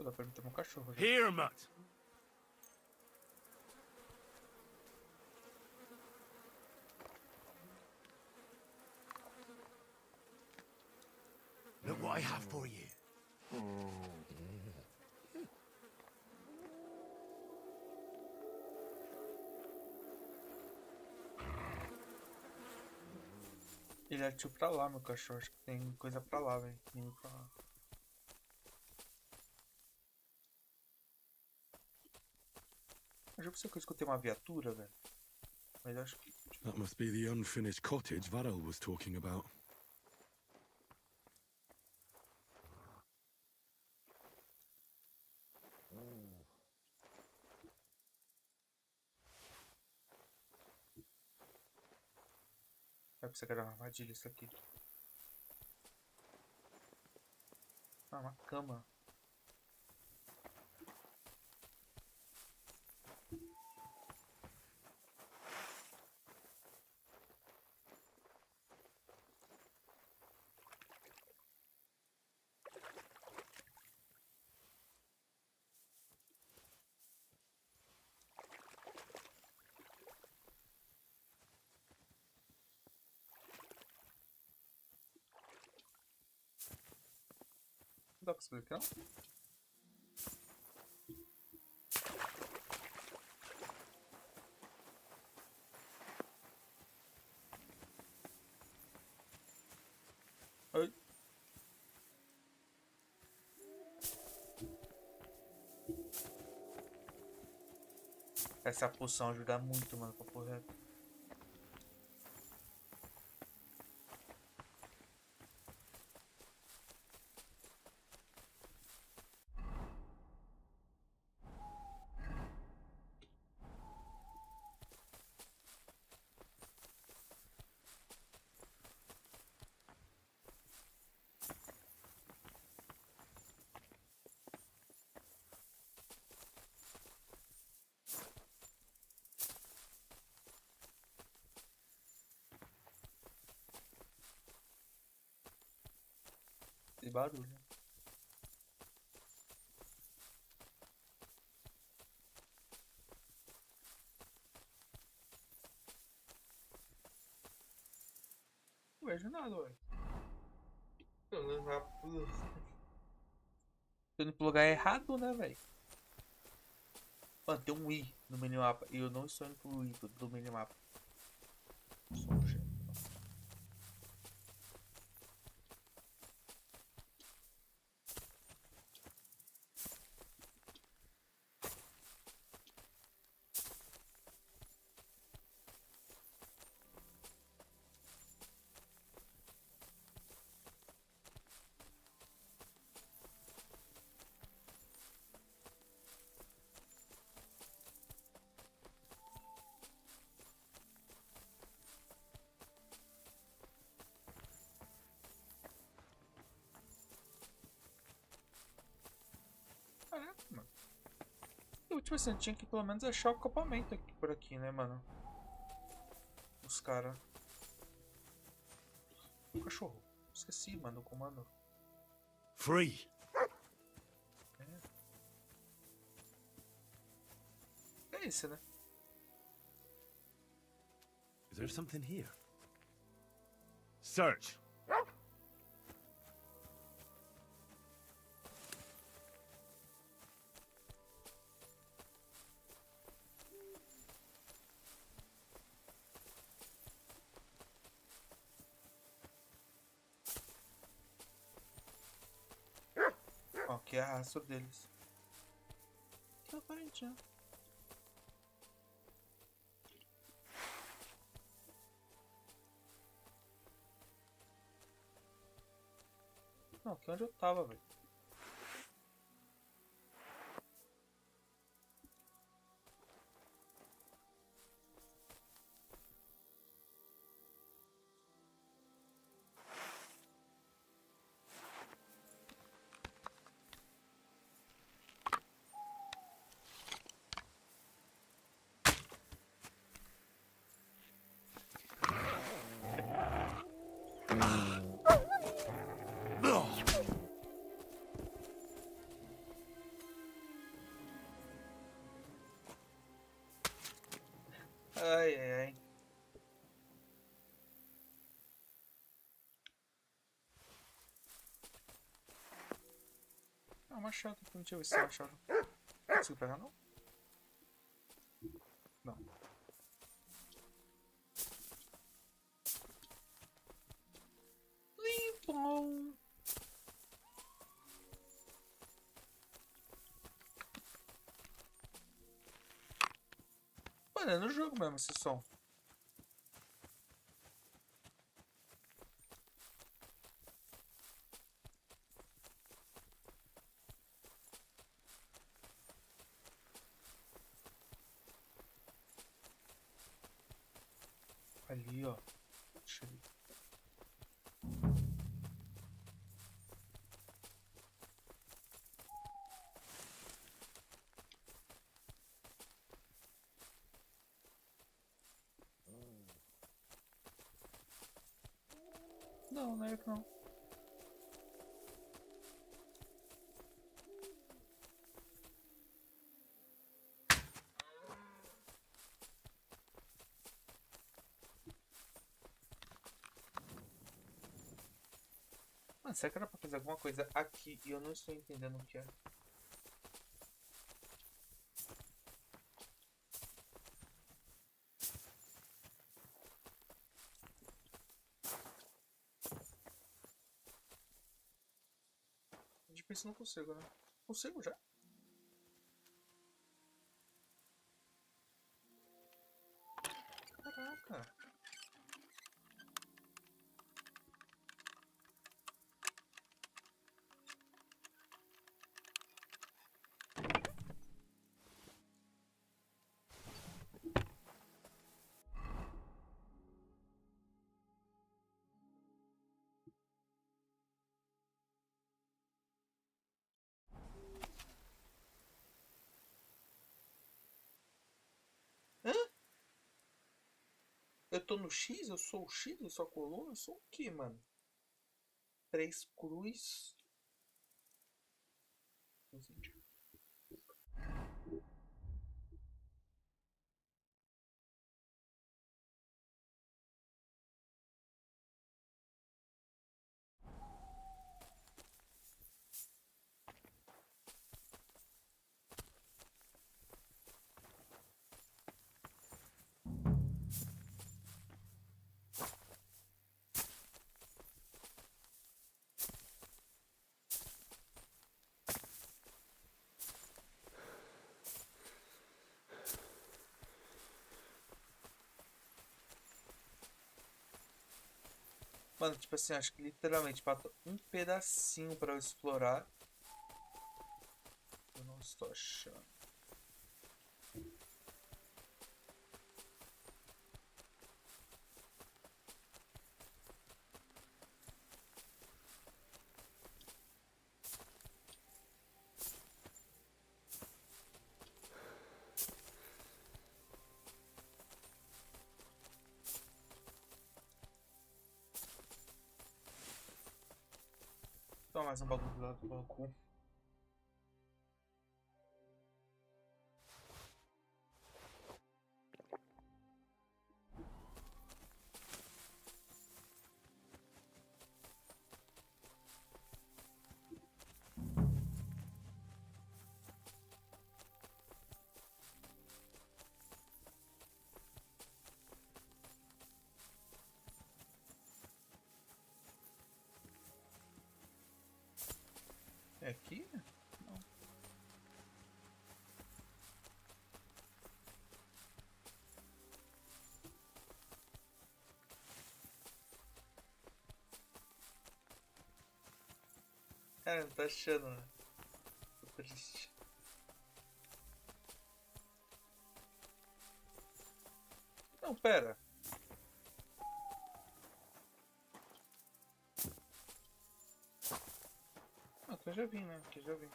Dá pra ter um cachorro. Here, Mutt. Look what I have for you. Ele atirou pra lá, meu cachorro. Acho que tem coisa pra lá, velho. Indo pra lá. Eu juro pra você que eu escutei uma viatura, velho. Mas acho que... That must be the unfinished cottage Varel was talking about. Vai pra você criar uma armadilha isso aqui. Ah, uma cama. Não dá pra explicar, não? Oi. Essa poção ajuda muito, mano, pra correr. De barulho. Não vejo nada, ué. Tô indo pro lugar errado, né, velho? Mano, tem um I no minimapa. E eu não estou indo pro I do minimapa. Só um cheiro. Caraca, mano. Eu, tipo assim, tinha que pelo menos achar o acampamento aqui, por aqui, né, mano? Os caras. O cachorro. Esqueci, mano, o comando. Free. É esse, né? Is there something here? Search. Ó, aqui é a raça deles. Que aparentinho. Não, aqui é onde eu tava, velho. Ah, machado. Não tinha visto esse machado. Não consigo pegar, não? Não. Limpo. Mano, é no jogo mesmo esse som. Ali, ó. Deixa eu ver. Não, não é que não. Mano, será que era pra fazer alguma coisa aqui e eu não estou entendendo o que é? De pensa não consigo, né? Consigo já? Caraca. Hã? Eu tô no X? Eu sou o X? Eu sou a coluna? Eu sou o que, mano? 3 cruz. Mano, tipo assim, acho que literalmente falta um pedacinho pra eu explorar. Eu não estou achando. Toma mais um bagulho do lado do banco. É aqui? Não. Cara, não tô achando, né? Tô triste. Não, pera. Ah, aqui eu já vim, né? Aqui eu já vim.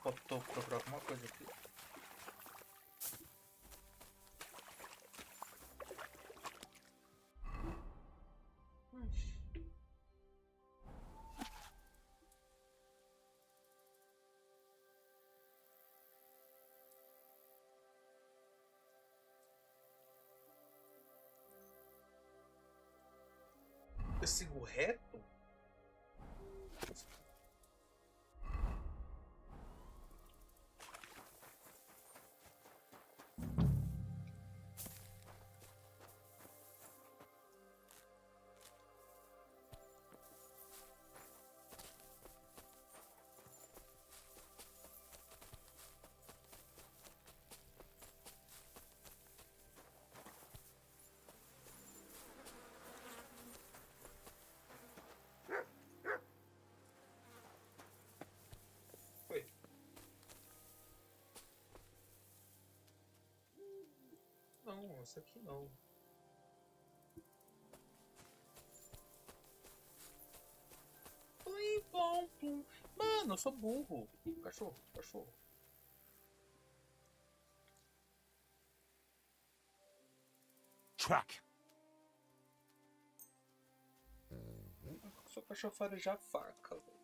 Faltou procurar alguma coisa aqui. Eu sigo reto? não, essa aqui não. Plim, plom, plum. Mano, eu sou burro. Cachorro, cachorro. Track. Seu cachorro farejar faca, velho.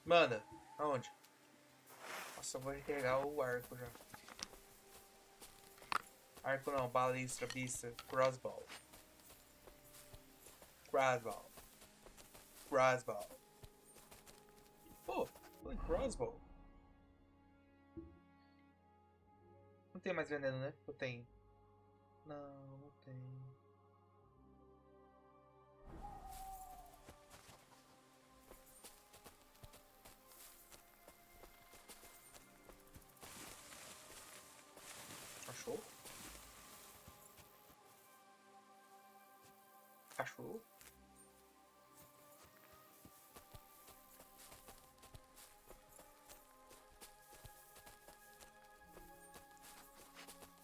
Manda, aonde? Nossa, eu vou regar o arco já. Arco não, balistra, bista, crossbow. Crossbow. Crossbow. Pô, foi crossbow. Não tem mais veneno, né? Eu tenho. Não, não tem. Achou? Achou?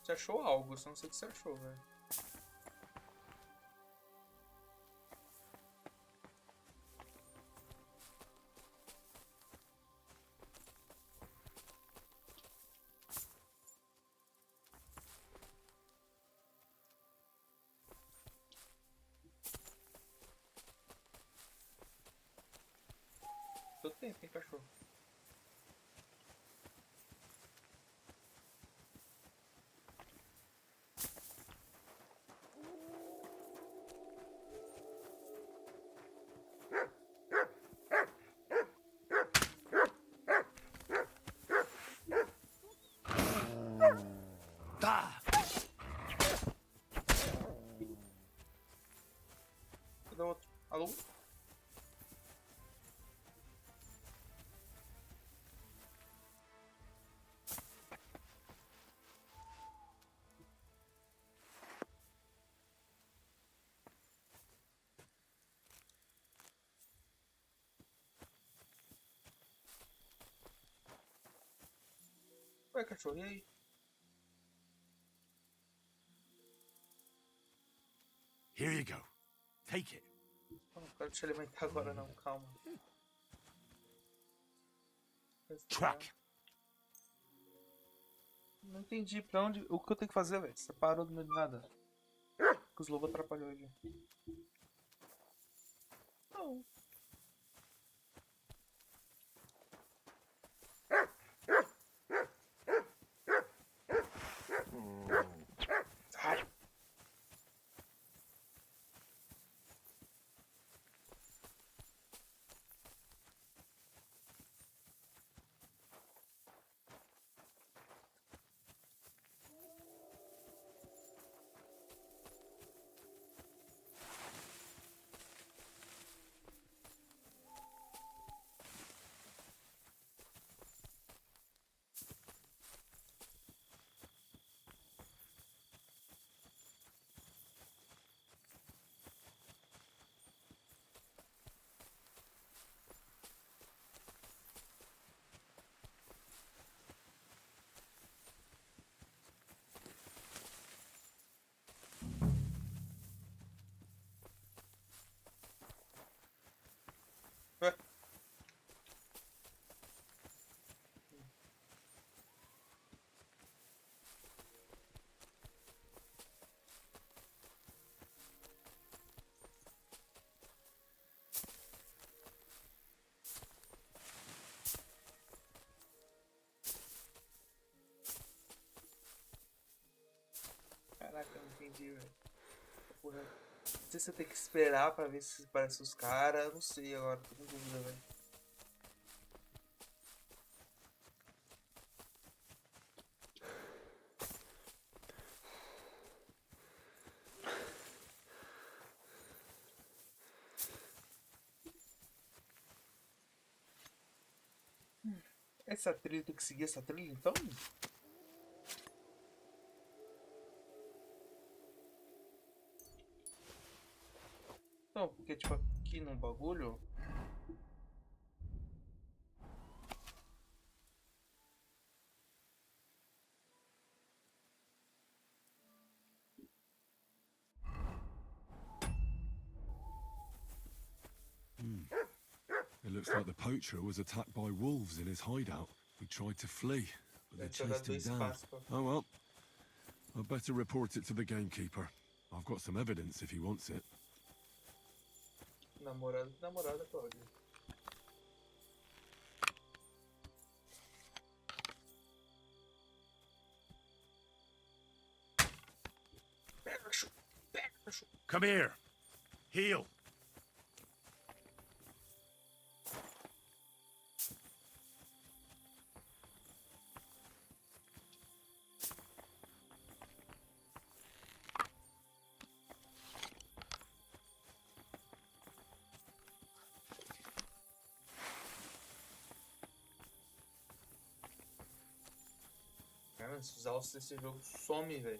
Você achou algo? Só não sei o que você achou, velho. Todo tempo tem cachorro. Tá. Cadê o outro? Alô? Ué, cachorro, e aí? Here you go. Take it. Não quero te alimentar agora não, calma. Track. Não entendi pra onde. O que eu tenho que fazer, velho? Você parou do meio de nada. Que os lobos atrapalhou aqui. Não. Sai. Ué? Caraca, eu não entendi, velho. Porra. Não sei se você tem que esperar pra ver se parece os caras. Não sei agora, tô com dúvida, velho. Essa trilha tem que seguir essa trilha então? Não, porque tipo aqui no bagulho. looks like the poacher was attacked by wolves in his hideout. He tried to flee, but they chased him down. Oh well. I'd better report it to the gamekeeper. I've got some evidence if he wants it. Namorada, Cláudia. Come here. Heal. Cara, esses alços desse jogo some, velho.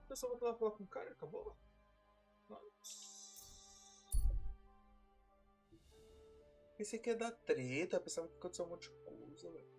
Eu só vou lá falar com o cara, acabou? Nossa. Esse aqui é da treta, pensava que aconteceu um monte de coisa, velho.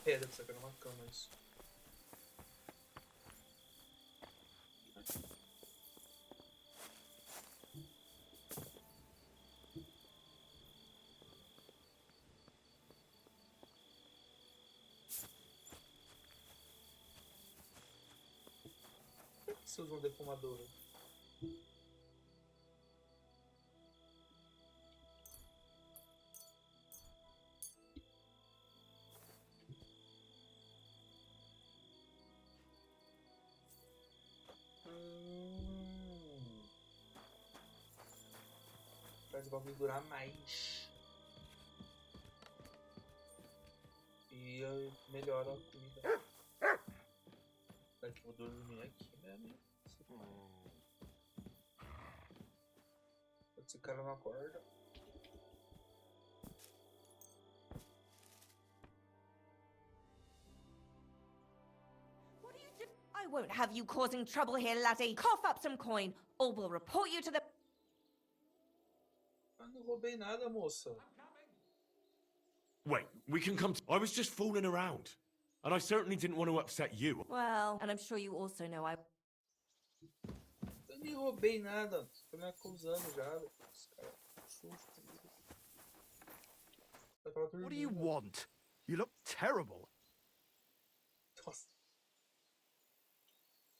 Pedra, você pega uma cama, isso. Por que você usa um defumador? Faz o bagulho durar mais. E melhora a comida. Será que eu vou dormir aqui mesmo? Esse cara não acorda. I won't have you causing trouble here, laddie. Cough up some coin, or we'll report you to the... Ah, não roubei nada, moça. Wait, we can come I was just fooling around. And I certainly didn't want to upset you. Well, and I'm sure you also know I... Eu nem roubei nada. Tô me acusando já. What do you want? You look terrible.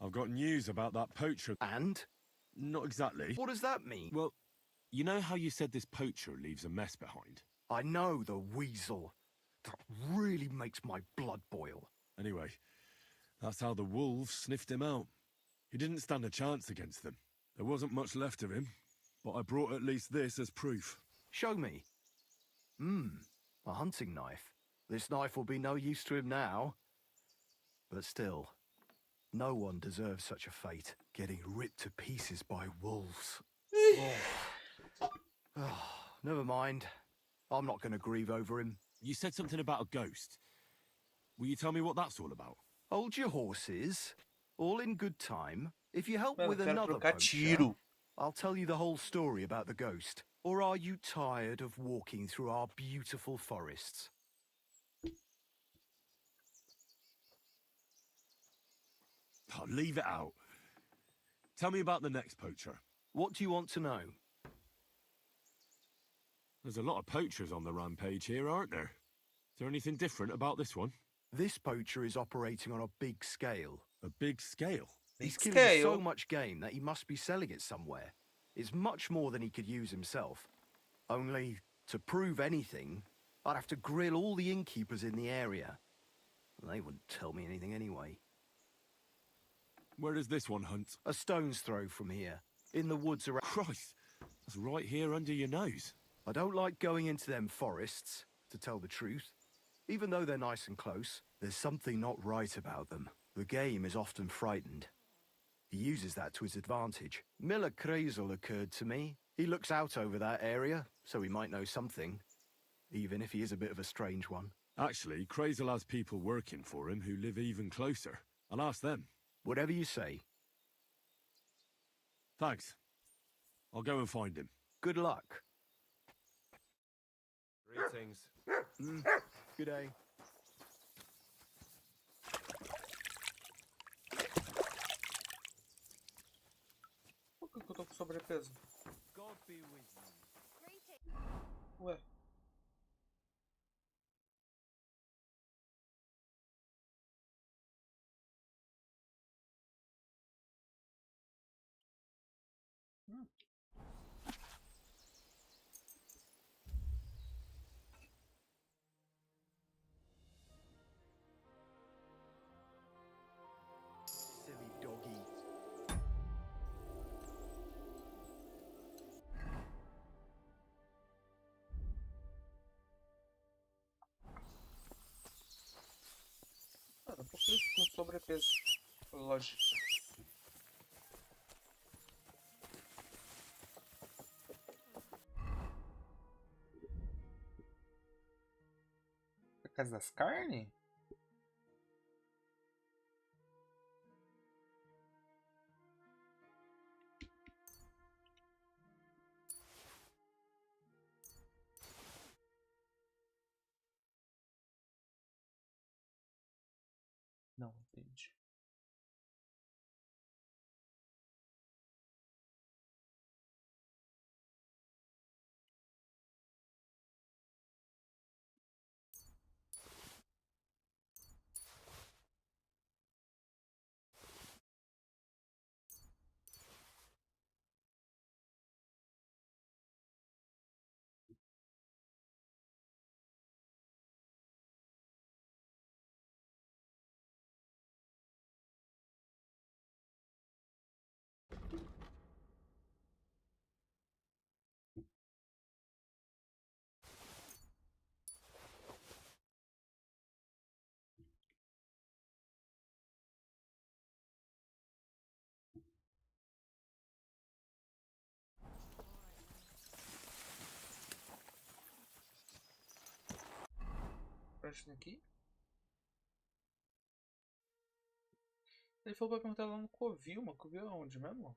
I've got news about that poacher. And? Not exactly. What does that mean? Well, you know how you said this poacher leaves a mess behind? I know, the weasel. That really makes my blood boil. Anyway, that's how the wolves sniffed him out. He didn't stand a chance against them. There wasn't much left of him, but I brought at least this as proof. Show me. A hunting knife. This knife will be no use to him now. But still, no one deserves such a fate, getting ripped to pieces by wolves. Never mind. I'm not going to grieve over him. You said something about a ghost. Will you tell me what that's all about? Hold your horses. All in good time. If you help with another poacher, I'll tell you the whole story about the ghost. Or are you tired of walking through our beautiful forests? Oh, leave it out. Tell me about the next poacher. What do you want to know? There's a lot of poachers on the rampage here, aren't there? Is there anything different about this one? This poacher is operating on a big scale. A big scale? He's killing so much game that he must be selling it somewhere. It's much more than he could use himself. Only, to prove anything, I'd have to grill all the innkeepers in the area. They wouldn't tell me anything anyway. Where does this one hunt? A stone's throw from here. In the woods around... Christ! That's right here under your nose. I don't like going into them forests, to tell the truth. Even though they're nice and close, there's something not right about them. The game is often frightened. He uses that to his advantage. Miller Kreisel occurred to me. He looks out over that area, so he might know something. Even if he is a bit of a strange one. Actually, Kreisel has people working for him who live even closer. I'll ask them. Whatever you say. Thanks. I'll go and find him. Good luck. Greetings. Good day. Por que eu tô com sobrepeso? God be with you. Ué. Silly doggy. Cara, por que eu fico com sobrepeso? Lógico. A casa das carnes? Não entendi. Presta aqui. Ele falou pra perguntar lá no Covil, mas Covil é onde mesmo?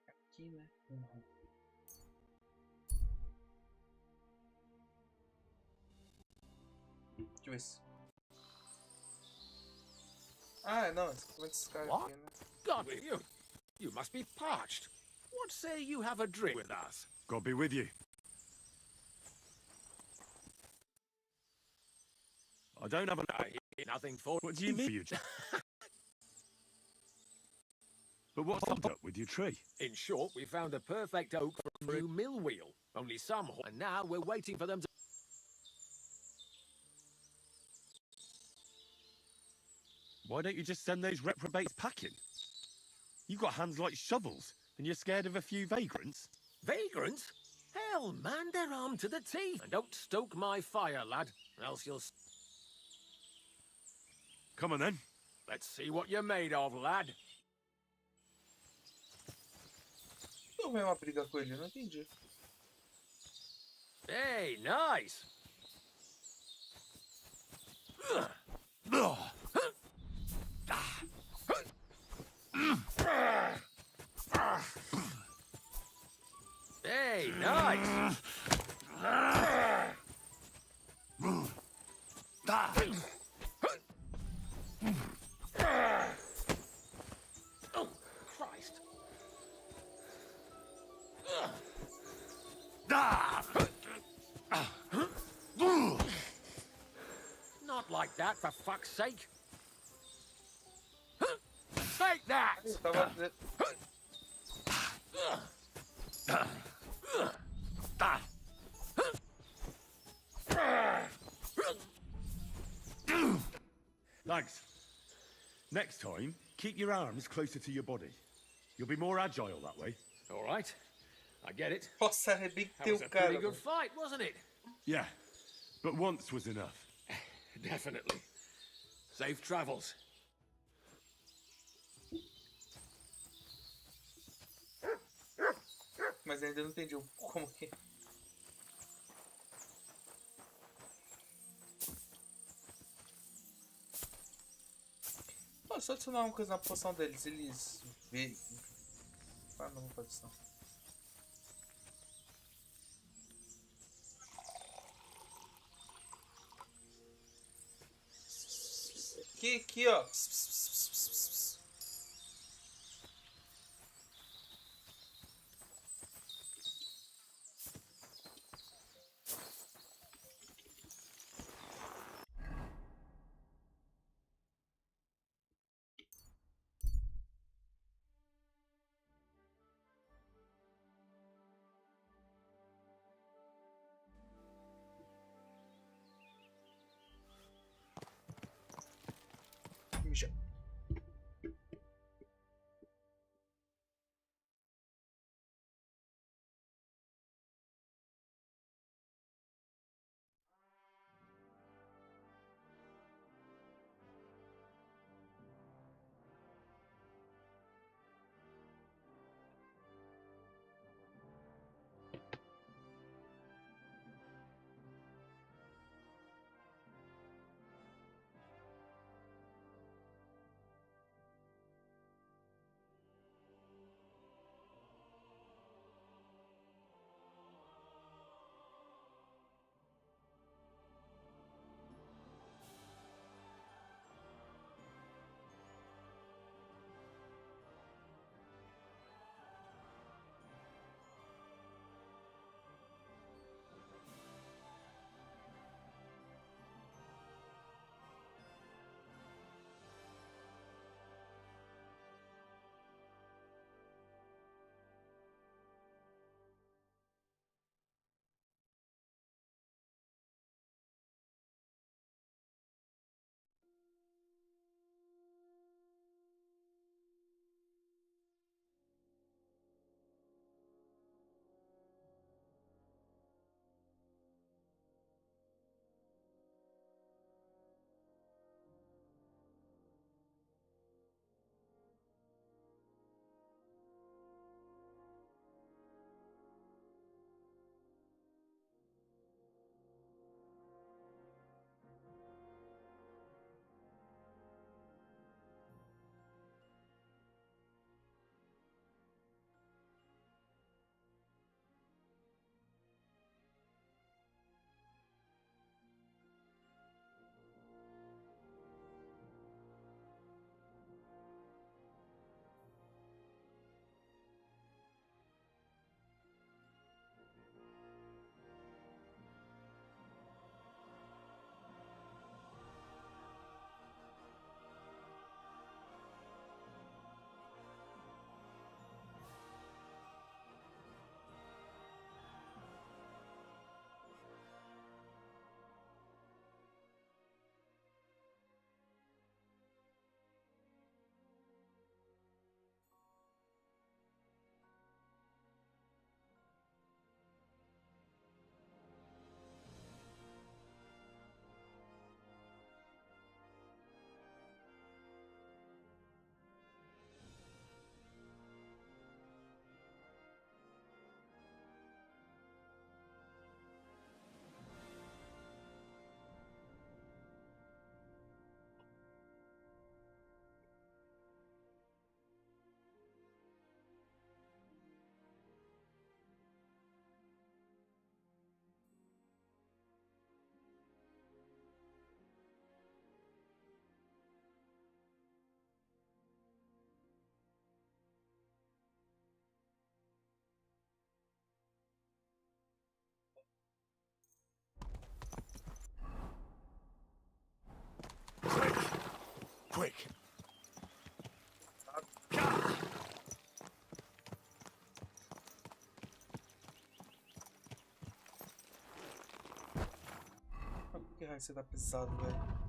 Aqui, né? Uhum. Deixa eu ver se... Ah, não, esses caras aqui, né? God, you must be parched. What say you have a drink with us? God be with you. I don't have nothing for. What do you mean? But what's up with your tree? In short, we found a perfect oak for a new mill wheel. Only some, and now we're waiting for them to. Why don't you just send those reprobates packing? You've got hands like shovels, and you're scared of a few vagrants? Vagrants? Hell, man, they're armed to the teeth. And don't stoke my fire, lad, or else you'll. Come on then. Let's see what you're made of, lad. Não vai uma briga com ele, não entendi. Hey, nice. Hey, nice. Oh, Christ. Not like that, for fuck's sake. Take that! Thanks. Next time, keep your arms closer to your body. You'll be more agile that way. All right. I get it. Nossa, That arrebentei was o a cara. pretty good Mano. fight, wasn't it? Yeah, but once was enough. Definitely. Safe travels. Mas ainda não entendi como que... Pô, só adicionar uma coisa na poção deles, eles... Ah, não vou fazer isso não. Aqui, ó. Mijar. Quick! Que raio você tá pesado, velho.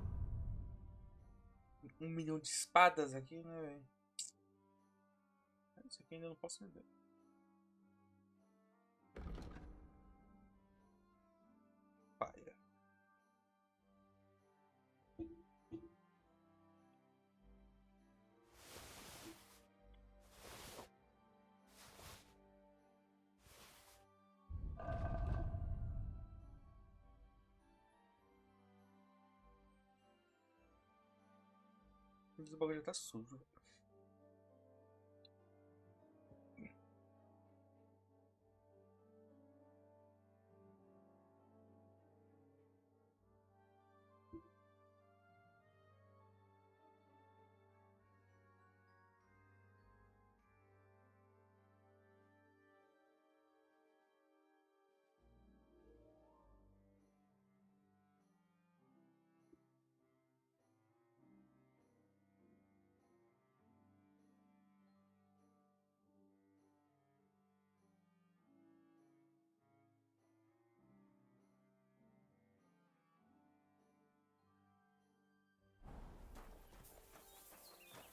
1 milhão de espadas aqui, né, velho? Isso aqui ainda não posso vender. Paia. Esse bagulho já tá sujo.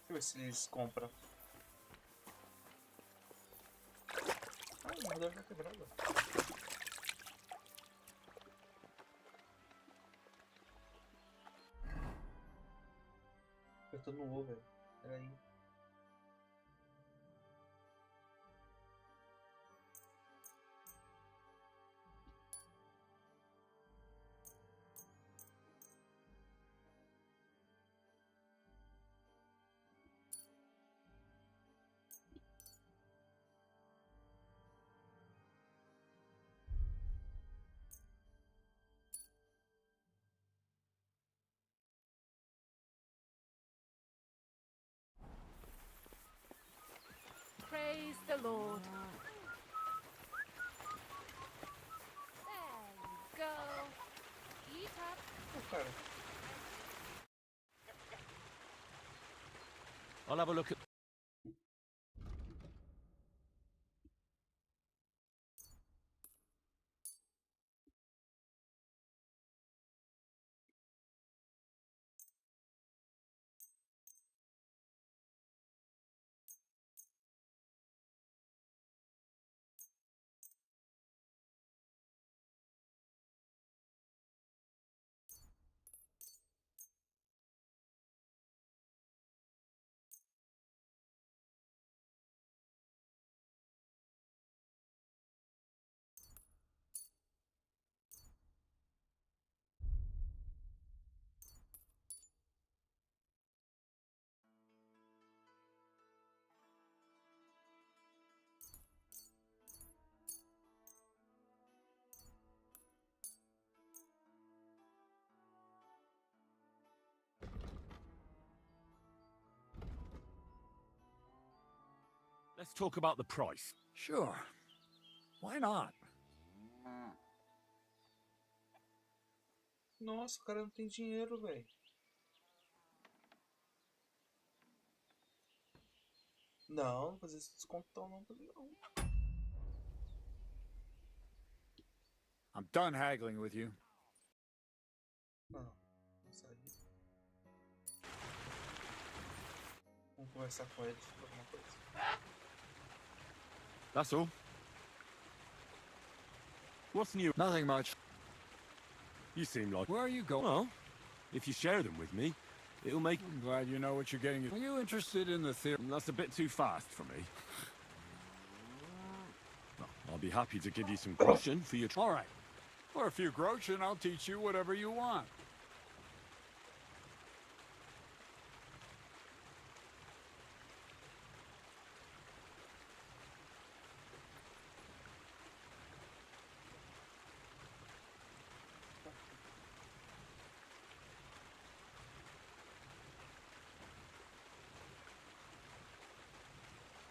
Deixa eu ver se eles compram. Ah, o mordor tá quebrado. Eu tô no O, velho. Peraí. Praise the Lord. There you go. Eat up. Oh, cara. I'll have a look at... Let's talk about the price. Sure. Why not? Nossa, o cara não tem dinheiro, velho. Não, não fazer esse descontão não, não. I'm done haggling with you. Não, isso aí. Vamos conversar com ele sobre alguma coisa. That's all. What's new? Nothing much. You seem like... Where are you going? Well, if you share them with me, it'll make... I'm glad you know what you're getting. Are you interested in the theory? That's a bit too fast for me. Well, I'll be happy to give you some groschen for your... All right. For a few groschen, I'll teach you whatever you want.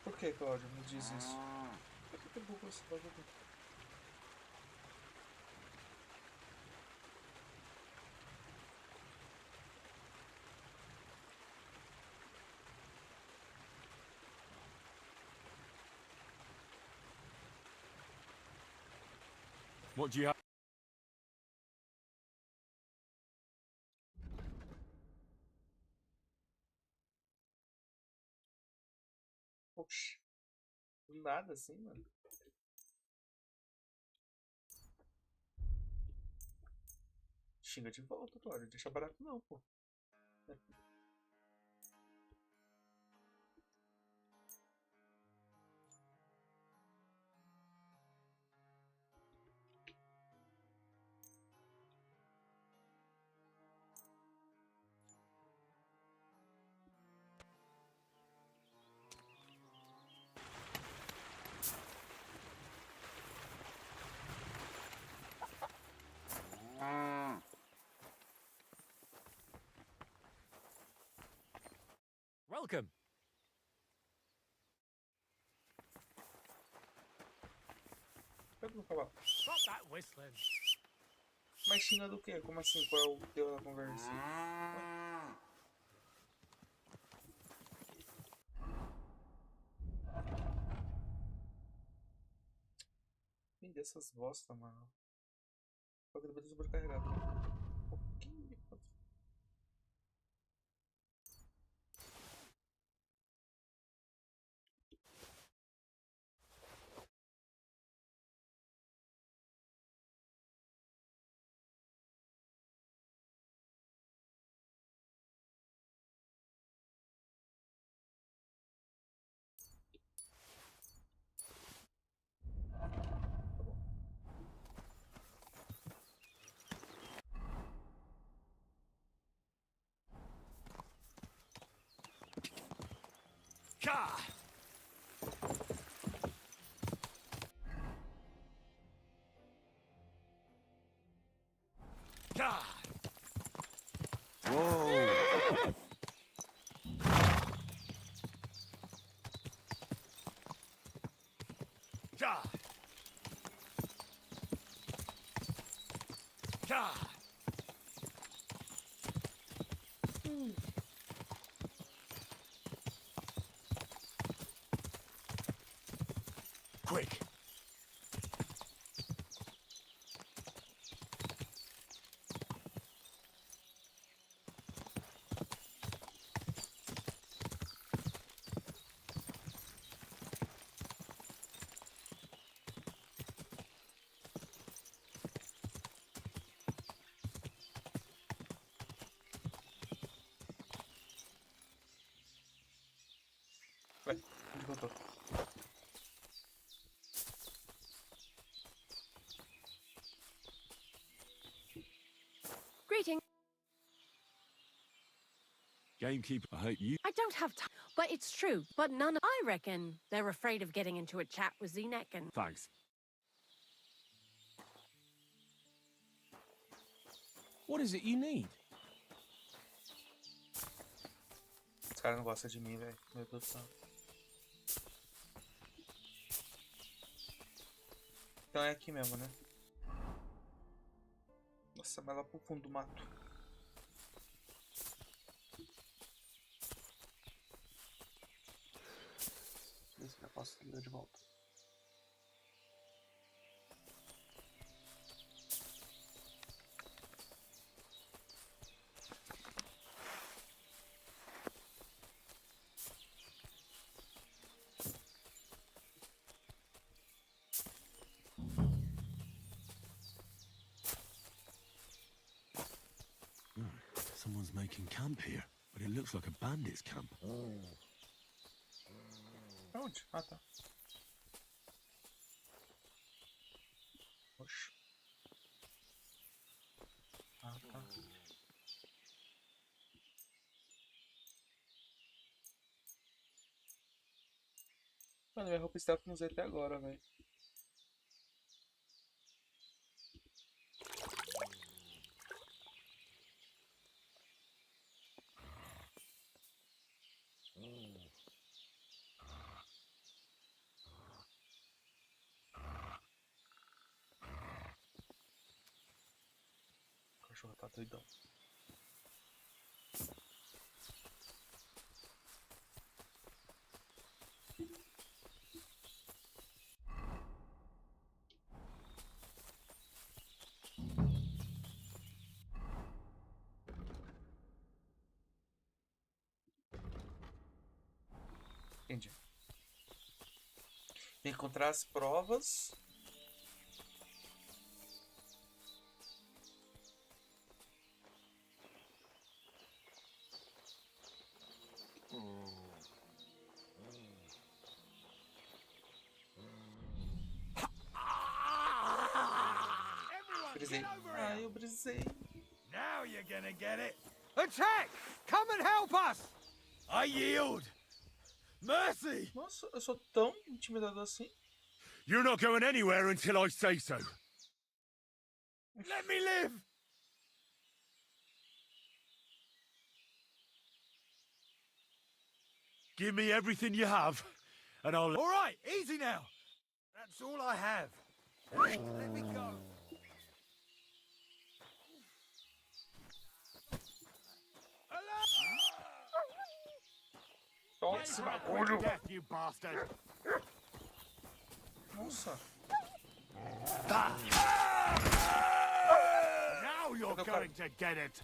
Por que, Cláudio? Me diz isso. Por que eu vou esse bagulho? What do you have? Oxi. Do nada assim, mano. Xinga de volta, Cláudio. Deixa barato não, pô. Welcome. Stop that whistling. Mas xinga do quê? Como assim? Qual é o teu da conversa? Fim dessas bosta, mano. O bagulho vai sobrecarregado. Um pouquinho de foda. Ka! Ka! Whoa! Ka! Ka! Quick! Vai, onde voltou? Greeting. Gamekeeper, I hope you... I don't have time, but it's true. But none of... I reckon they're afraid of getting into a chat with Zenek and... Thanks. What is it you need? Esse cara não gosta de mim, velho. Meu Deus do céu. Então é aqui mesmo, né? Nossa, vai lá pro fundo do mato. Ver se eu posso ligar de volta. Someone's making camp here, but it looks like a bandit's camp. Onde? Ah, tá. Oxe. Ah, tá. Mano, minha roupa stealth não usei até agora, velho. O cachorro tá doidão. Entendi. Encontrar as provas. Brisei. Ah, eu brisei. Now you're gonna get it. Attack! Come and help us! I yield. Mercy! Nossa, eu sou tão intimidado assim. You're not going anywhere until I say so. Let me live! Give me everything you have, and I'll... All right, easy now. That's all I have. Let me go. Toma esse bagulho. Death, you bastard. Nossa. Now you're going to get it.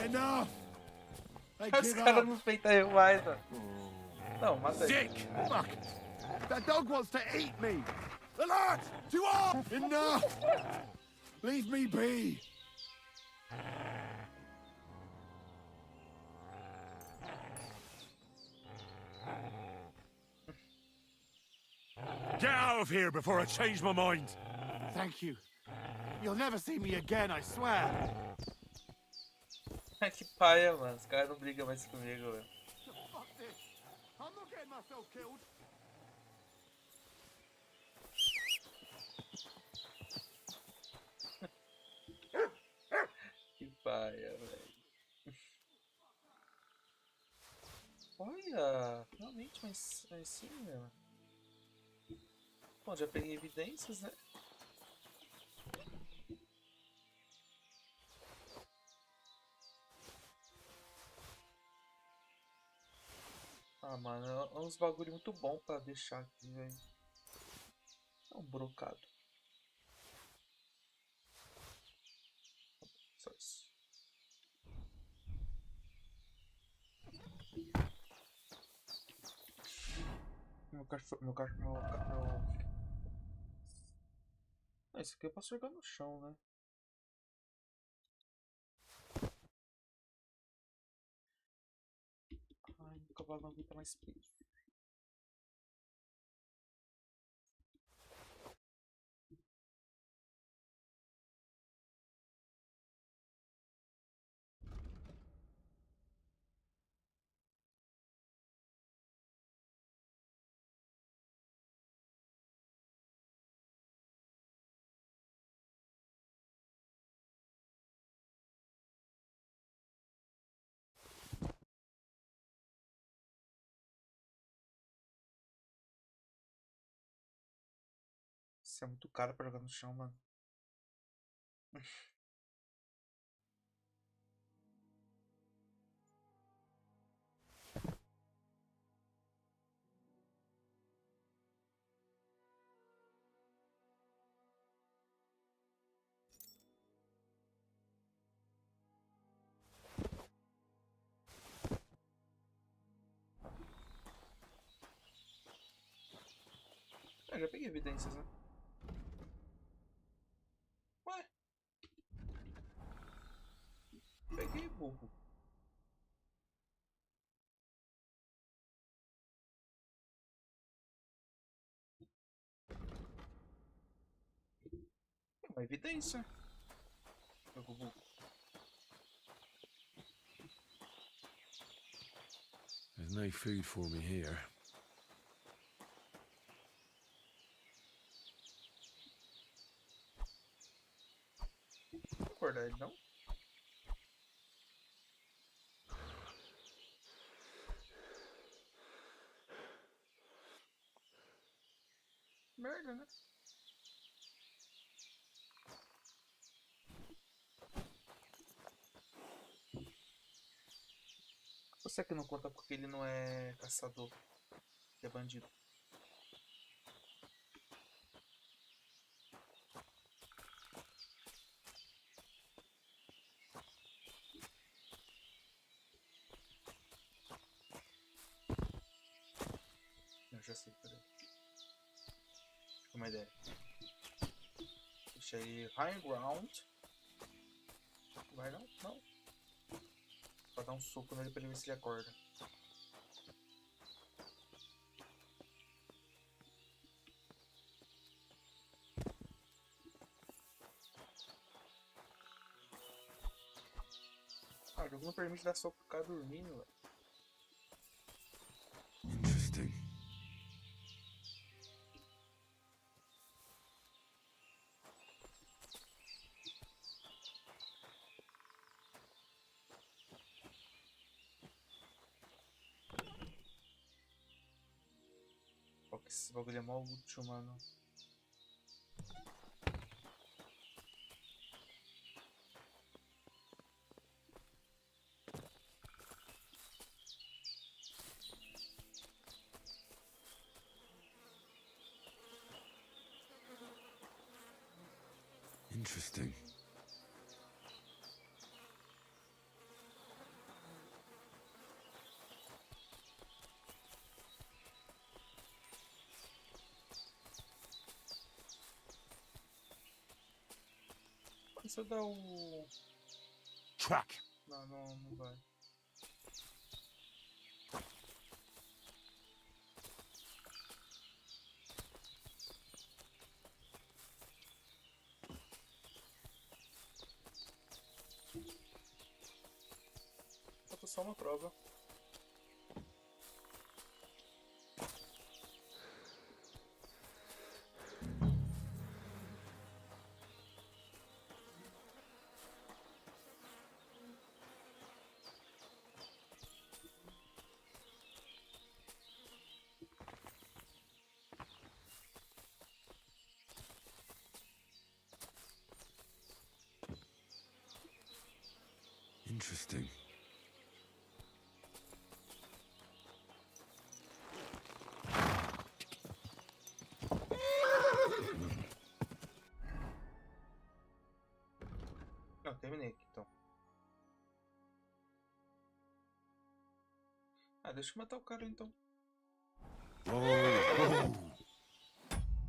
Enough. Os caras não peitam mais, mano. Não, mata ele. Sick! Fuck! That dog wants to eat me! Alert! To off! Enough! Leave me be! Get out of here before I change my mind! Thank you. You'll never see me again, I swear! Que paia, mano. Os caras não brigam mais comigo, velho. Fuck this! I'm not getting myself killed! Que paia, velho. Olha, realmente, mas sim, velho. Bom, já peguei evidências, né? Ah, mano, é uns bagulho muito bom pra deixar aqui, velho. É um brocado. Só isso. Ah, esse aqui eu posso jogar no chão, né? Ai, o cavalo não aguenta mais peso. Isso é muito caro pra jogar no chão, mano. Eu já peguei evidências, né? Ué? Peguei, burro. Tem uma evidência. Pegou, burro. There's no food for me here. Não vou acordar ele, não? Merda, né? Você que não conta porque ele não é caçador, ele é bandido. já sei, peraí. Uma ideia. Deixa aí high ground. Vai não? Não. Vou dar um soco nele pra ele ver se ele acorda. Ah, o jogo não permite dar soco pro cara dormindo, velho. Interesting. Pô, que esse bagulho é mó útil, mano. Interesting. Se eu dar o... Track. Não vai. Falta só uma prova. Interesting. Não, terminei aqui então. Ah, deixa eu matar o cara então.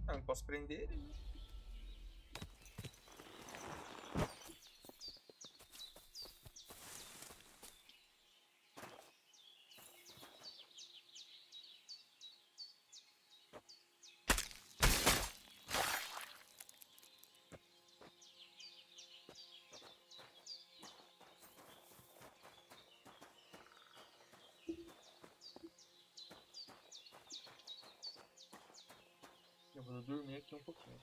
Ah, não posso prender ele, né? Eu vou dormir aqui um pouquinho.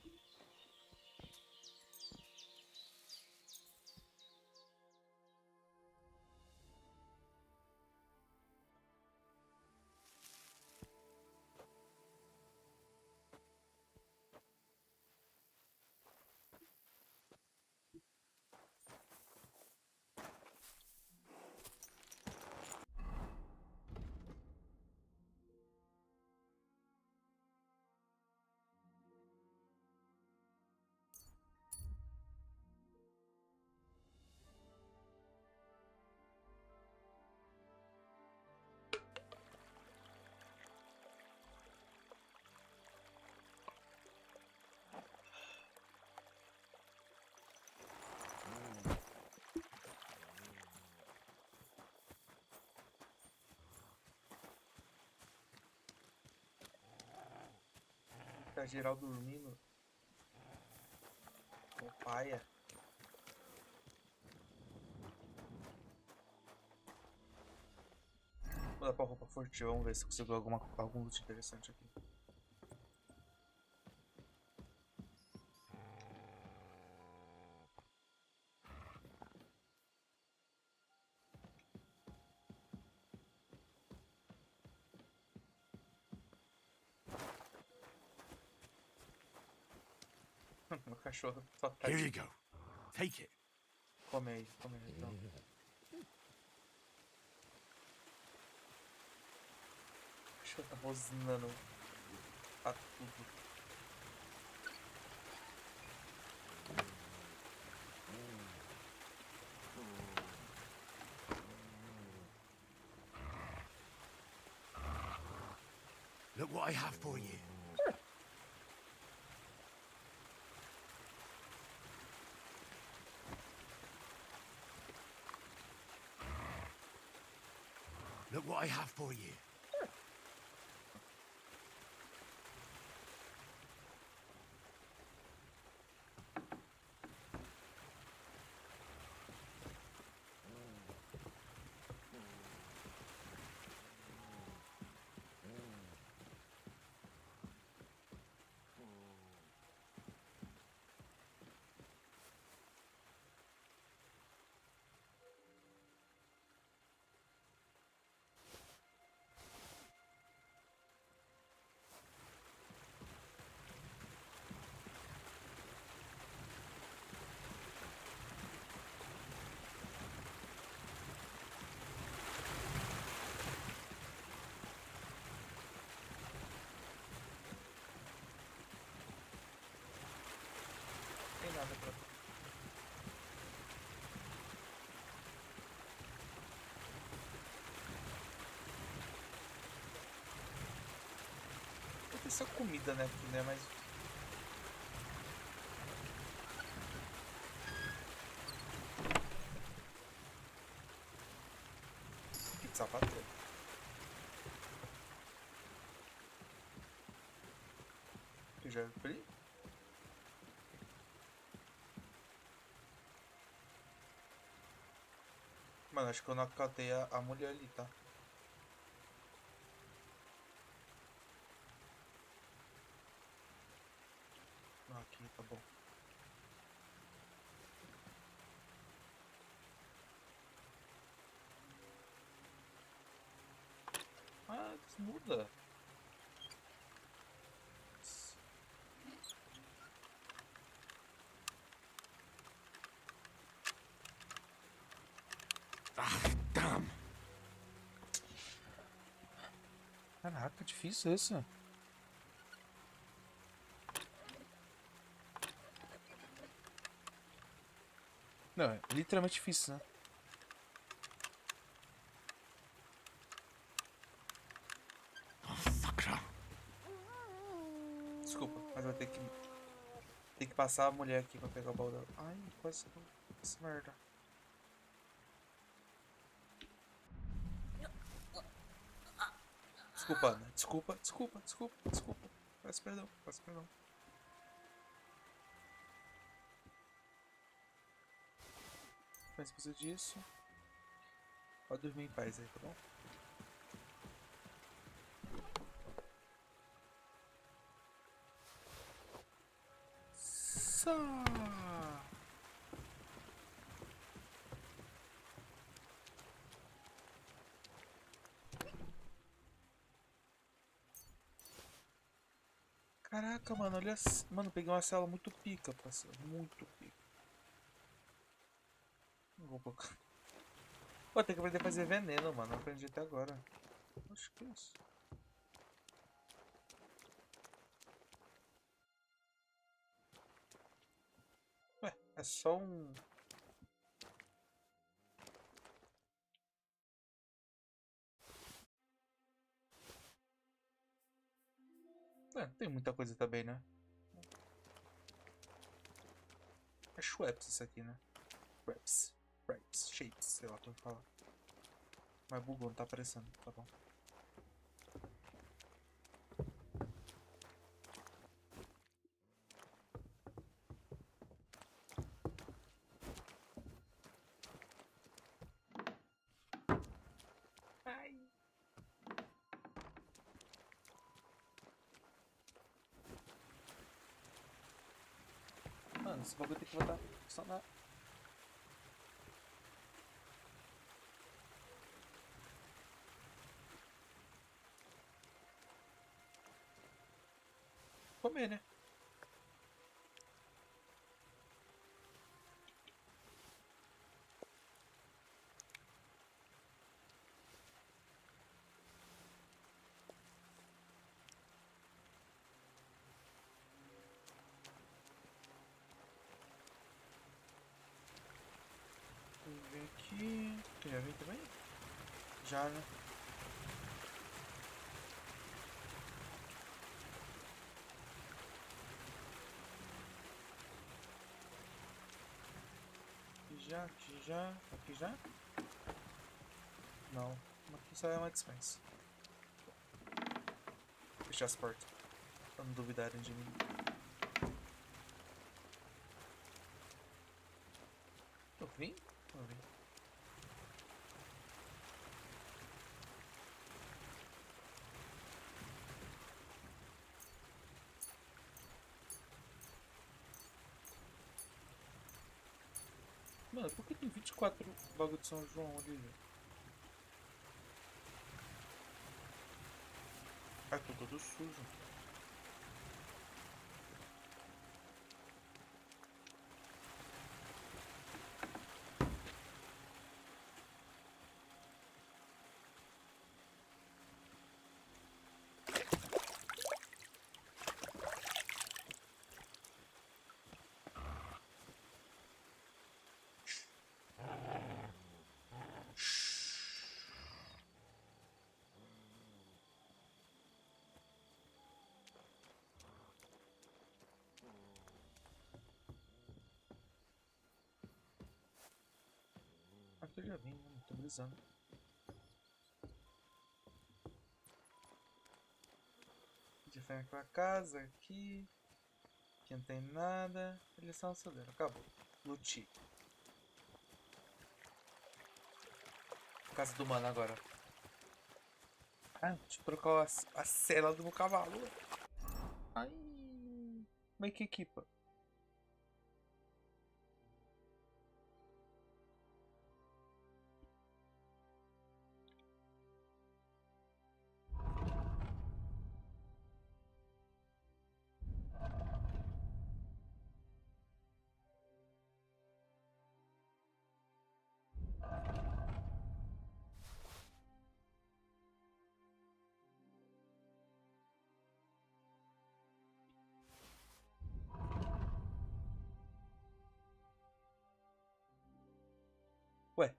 Tá geral dormindo. O paia. Vou dar pra roupa furtiva, vamos ver se consigo algum loot interessante aqui. Meu cachorro só tá. Here you go. Take it. Come aí então. O cachorro tá rosnando a tudo. Look what I have for you. Look what I have for you. Tem nada pra... Vou ter só comida, né? Aqui, né? Mas... Que sapato. Que já abri? Mano, acho que eu não acatei a mulher ali, tá? Aqui, tá bom. Ah, desmuda. Damn. Caraca, difícil isso. Não, é literalmente difícil, né? Desculpa, mas vai ter que passar a mulher aqui pra pegar o baú dela. Ai, quase essa merda. Desculpa, Ana. Desculpa. Peço perdão. Mas precisa disso. Pode dormir em paz aí, tá bom? Caraca, mano, olha. Mano, peguei uma célula muito pica, parceiro. Muito pica. Não vou colocar. Pô, tem que aprender a fazer veneno, mano. Não aprendi até agora. Acho que é isso. Ué, é só um. É, não tem muita coisa também, né? É Schweppes isso aqui, né? Wraps, shapes, sei lá como falar. Mas bugou, não tá aparecendo, tá bom. Ai. Mano, esse bagulho tem que voltar a funcionar. Comer, né? Vamos ver aqui. Tu já veio também? Já, né? já, aqui já, aqui já? Não, aqui só é uma dispensa. Fechar as portas, pra não duvidarem de mim. Eu vim? Eu vim. Mano, por que tem 24 bagulho de São João ali, velho? Ai, tô todo sujo. Aqui eu já vim, né? Tô brisando. De frente pra casa, aqui. Aqui não tem nada. Eles são acelerados. Acabou. Luti. Casa do mano agora. Ah, deixa eu trocar a cela do meu cavalo. Ai. Como é que equipa? Ué.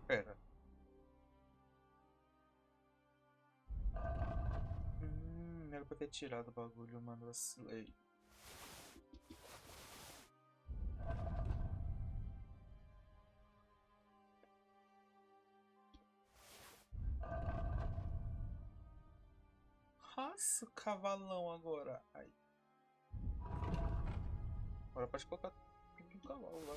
Pera. Era pra ter tirado o bagulho, mano. Vacilei. Nossa, o cavalão agora. Ai. Agora pode colocar tudo do cavalo lá.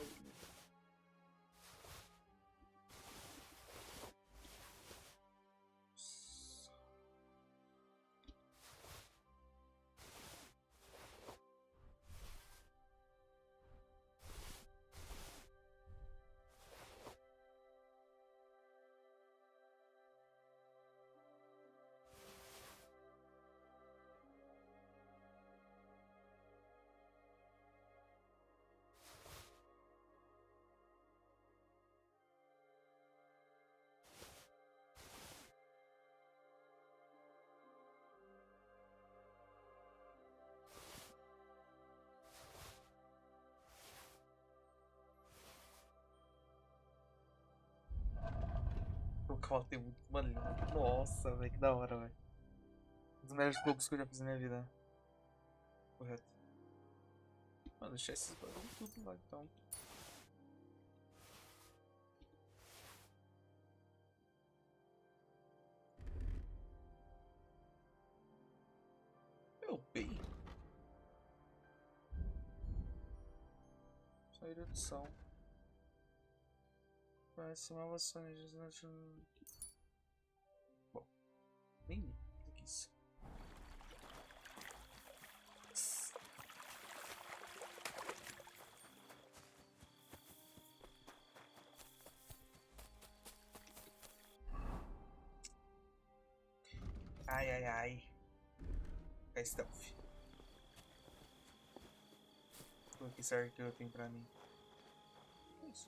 O cavalo tem muito maneiro. Nossa, velho, que da hora, velho. Um dos melhores poucos que eu já fiz na minha vida. Correto. Mano, deixar esses bagulho tudo lá então. Meu bem. Sair de edição. Parece uma vassourinha de... Bom, nem li. O que é isso? Ai, ai, ai. É stealth. O que serve que eu tenho pra mim? Que é isso?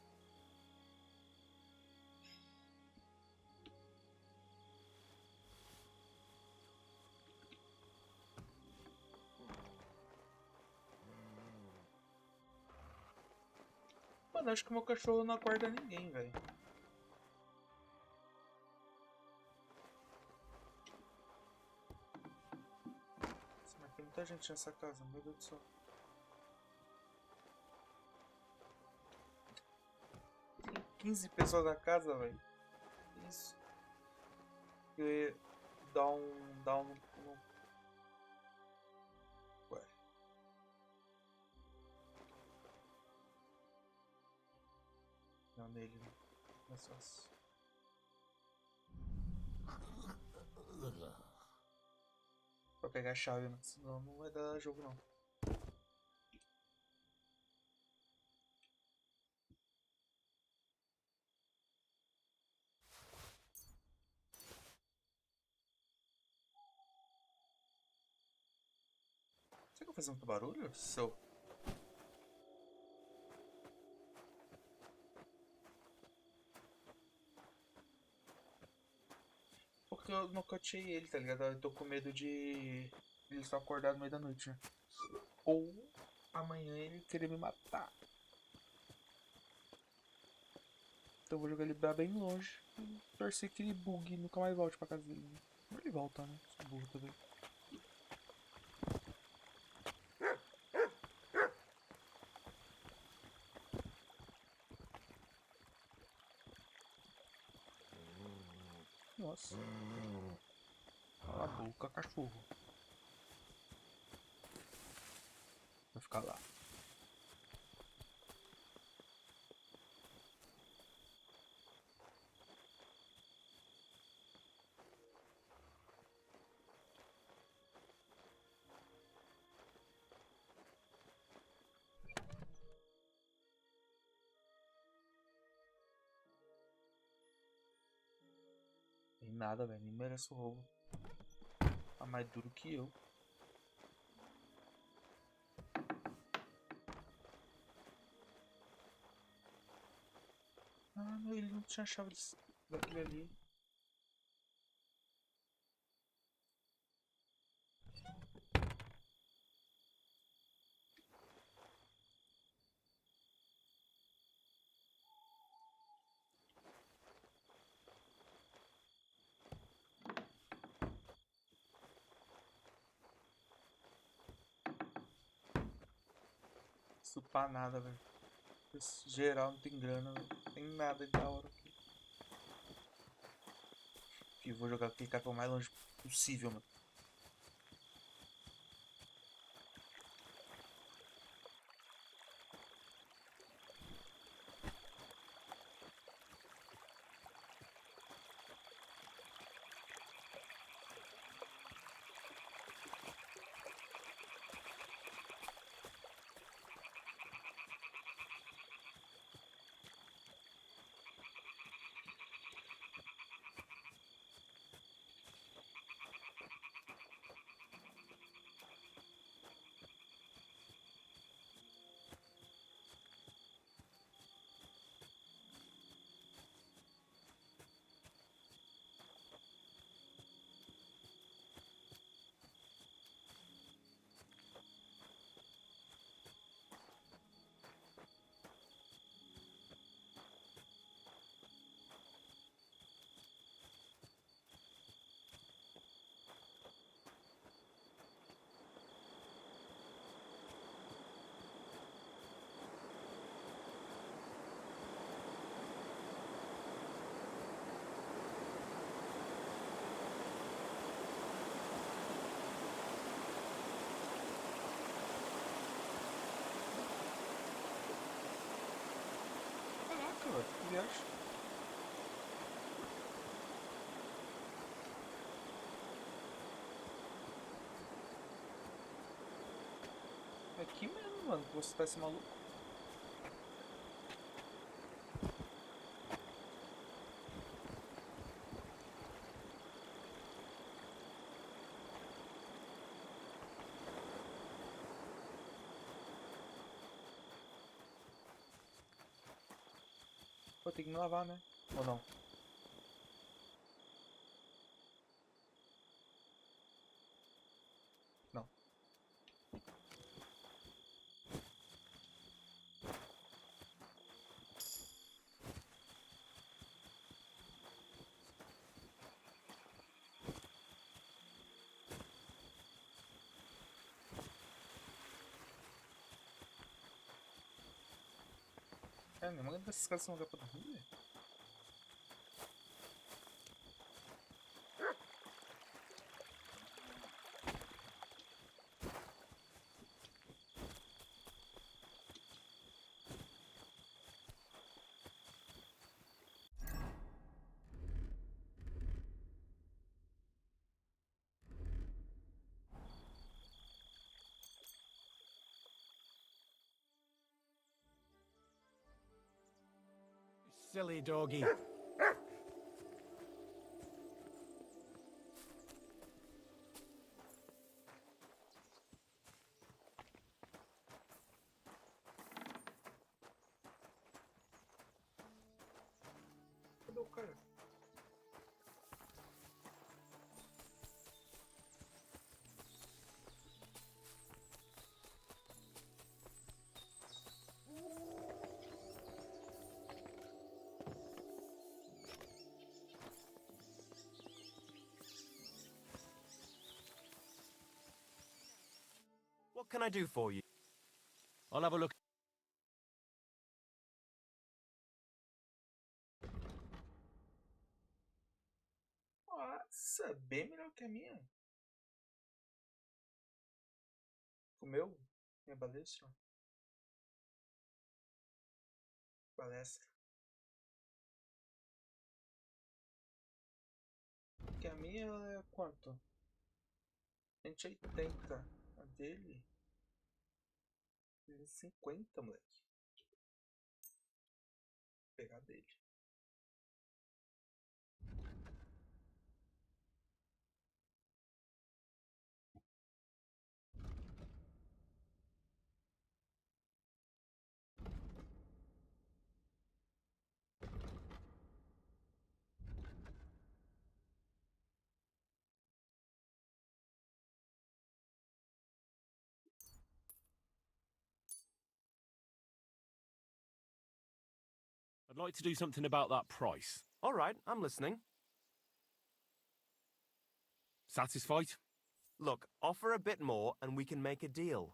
Mano, acho que meu cachorro não acorda ninguém, velho. Mas tem muita gente nessa casa, meu Deus do céu. Tem 15 pessoas na casa, velho. Isso. Eu ia dar um... Ué. Não, nele, né? Mais fácil. Pra pegar a chave, né? Senão não vai dar jogo, não. Será que eu vou fazer muito barulho? Seu... Porque eu nocauteei ele, tá ligado? Eu tô com medo de ele estar acordado no meio da noite, né? Ou amanhã ele querer me matar. Então eu vou jogar ele bem longe e torcer que ele bugue e nunca mais volte pra casa dele. Ele volta, né? Sou burro também. Nossa. Cala a boca, cachorro. Vai ficar lá. Tem nada, velho. Nem merece o roubo. Tá mais duro que eu. Ah, não, ele não tinha chave daquele ali. Isso pra nada, velho. Geral não tem grana, não tem nada de da hora aqui. E vou jogar aquele cara o mais longe possível, mano. Caraca, que viagem. É aqui mesmo, mano, que você tá esse maluco. Vou ter que me lavar, né? Ou não? Não. Cara, nenhuma dessas casas são lugar pra dormir, velho. Silly doggy. Cadê o cara? What can I do for you? I'll have a look. Nossa, bem melhor que a minha. Comeu minha balestra? Palestra. Que a minha é quanto? 180. A dele? 50, moleque. Vou pegar a dele. I'd like to do something about that price. All right, I'm listening. Satisfied? Look, offer a bit more and we can make a deal.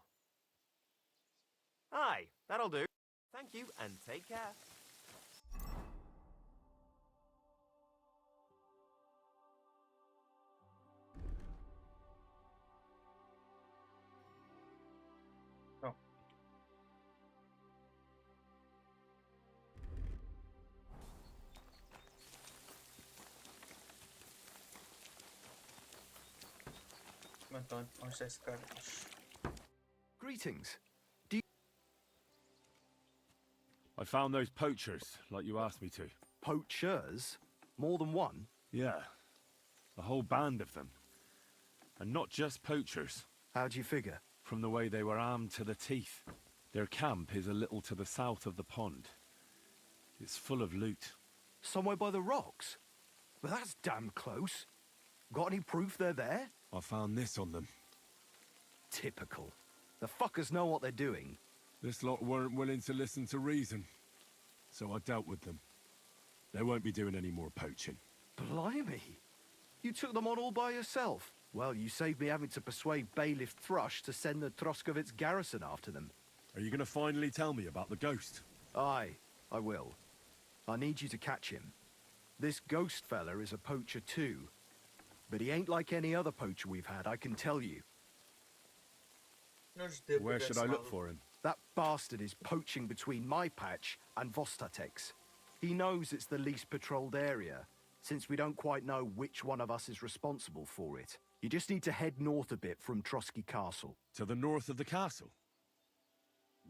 Aye, that'll do. Thank you and take care. Não. Então, onde está esse cara? Greetings. I found those poachers, like you asked me to. Poachers? More than one? Yeah. A whole band of them. And not just poachers. How'd you figure? From the way they were armed to the teeth. Their camp is a little to the south of the pond. It's full of loot. Somewhere by the rocks? Well, that's damn close. Got any proof they're there? I found this on them. Typical. The fuckers know what they're doing. This lot weren't willing to listen to reason. So I dealt with them. They won't be doing any more poaching. Blimey. You took them on all by yourself. Well, you saved me having to persuade Bailiff Thrush to send the Troskovitz garrison after them. Are you going to finally tell me about the ghost? Aye, I will. I need you to catch him. This ghost fella is a poacher too. But he ain't like any other poacher we've had, I can tell you. Where should I look for him? That bastard is poaching between my patch and Vostatek's. He knows it's the least patrolled area, since we don't quite know which one of us is responsible for it. You just need to head north a bit from Trotsky Castle. To the north of the castle?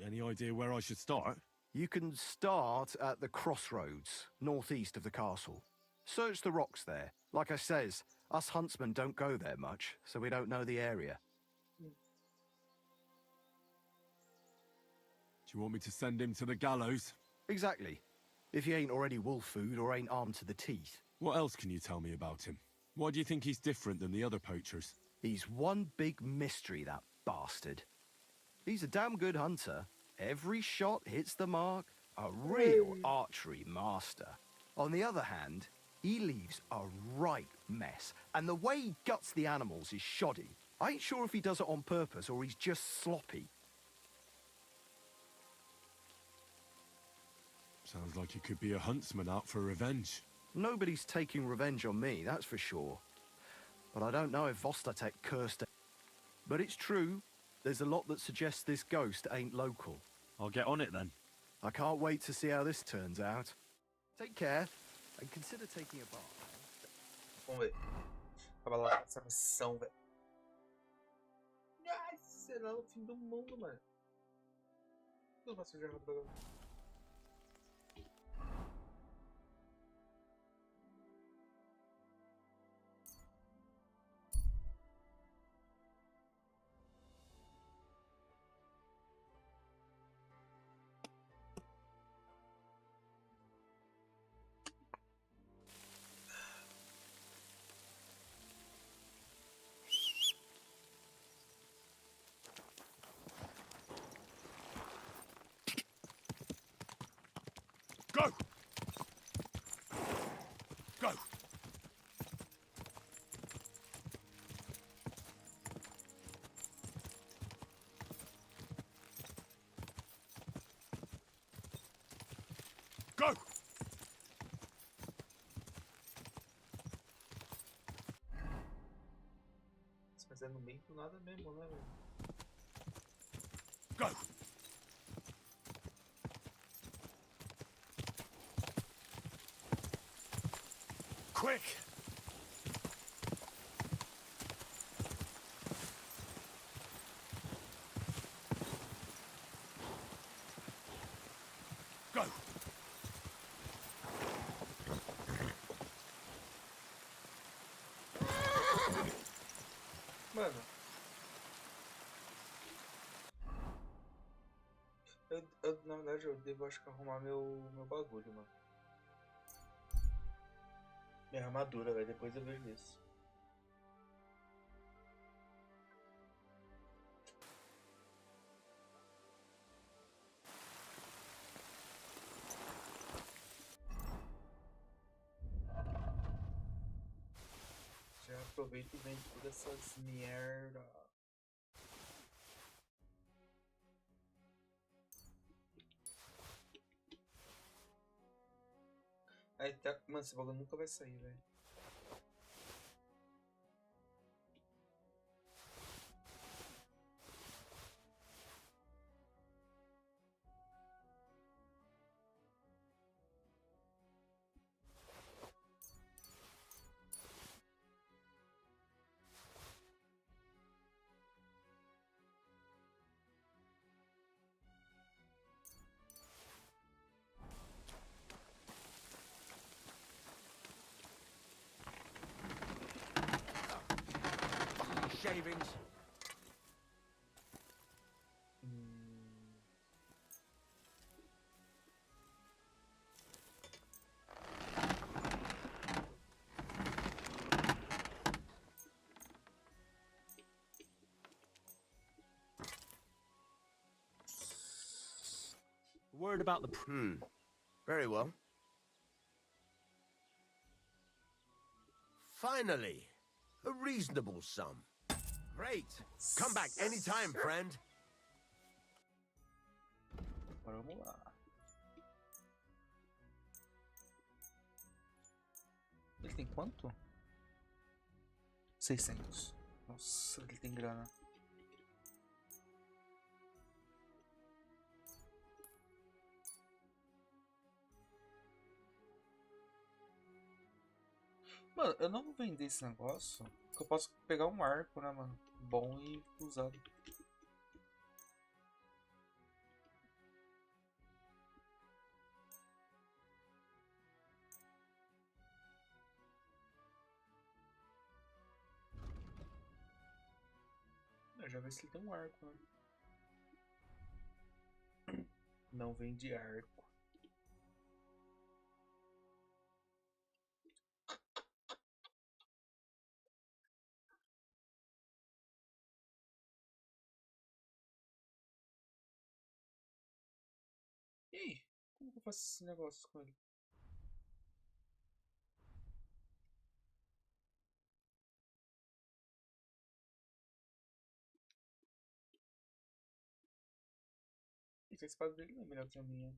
Any idea where I should start? You can start at the crossroads, northeast of the castle. Search the rocks there. Like I says, us huntsmen don't go there much, so we don't know the area. Do you want me to send him to the gallows? Exactly. If he ain't already wolf food or ain't armed to the teeth. What else can you tell me about him? Why do you think he's different than the other poachers? He's one big mystery, that bastard. He's a damn good hunter. Every shot hits the mark. A real archery master. On the other hand, he leaves a right mess. And the way he guts the animals is shoddy. I ain't sure if he does it on purpose or he's just sloppy. Sounds like you could be a huntsman out for revenge. Nobody's taking revenge on me, that's for sure. But I don't know if Vostatech cursed it. But it's true, there's a lot that suggests this ghost ain't local. I'll get on it then. I can't wait to see how this turns out. Take care, and consider taking a bath. Vamos ver. Tava lá essa missão, velho. Ai, será o fim do mundo, mano. Eu posso já rodar. Go! Go! Go! Mas é no meio do nada mesmo, né, velho? Go! Quick! Go! Mano. Na verdade, eu devo, acho que, arrumar meu bagulho, mano. Minha armadura, velho. Depois eu vejo isso. Já aproveito e vendo todas essas merda. Aí tá. Mano, esse bagulho nunca vai sair, velho. Shavings. Word about the... Very well. Finally, a reasonable sum. Great. Come back anytime, friend. Vamos lá. Ele tem quanto? 600. Nossa, ele tem grana. Mano, eu não vou vender esse negócio, porque eu posso pegar um arco, né, mano? Bom e usado. Eu já vi se ele tem um arco, né? Não vende arco. E aí? Como que eu faço esse negócio com ele? Essa espada dele não é melhor que a minha.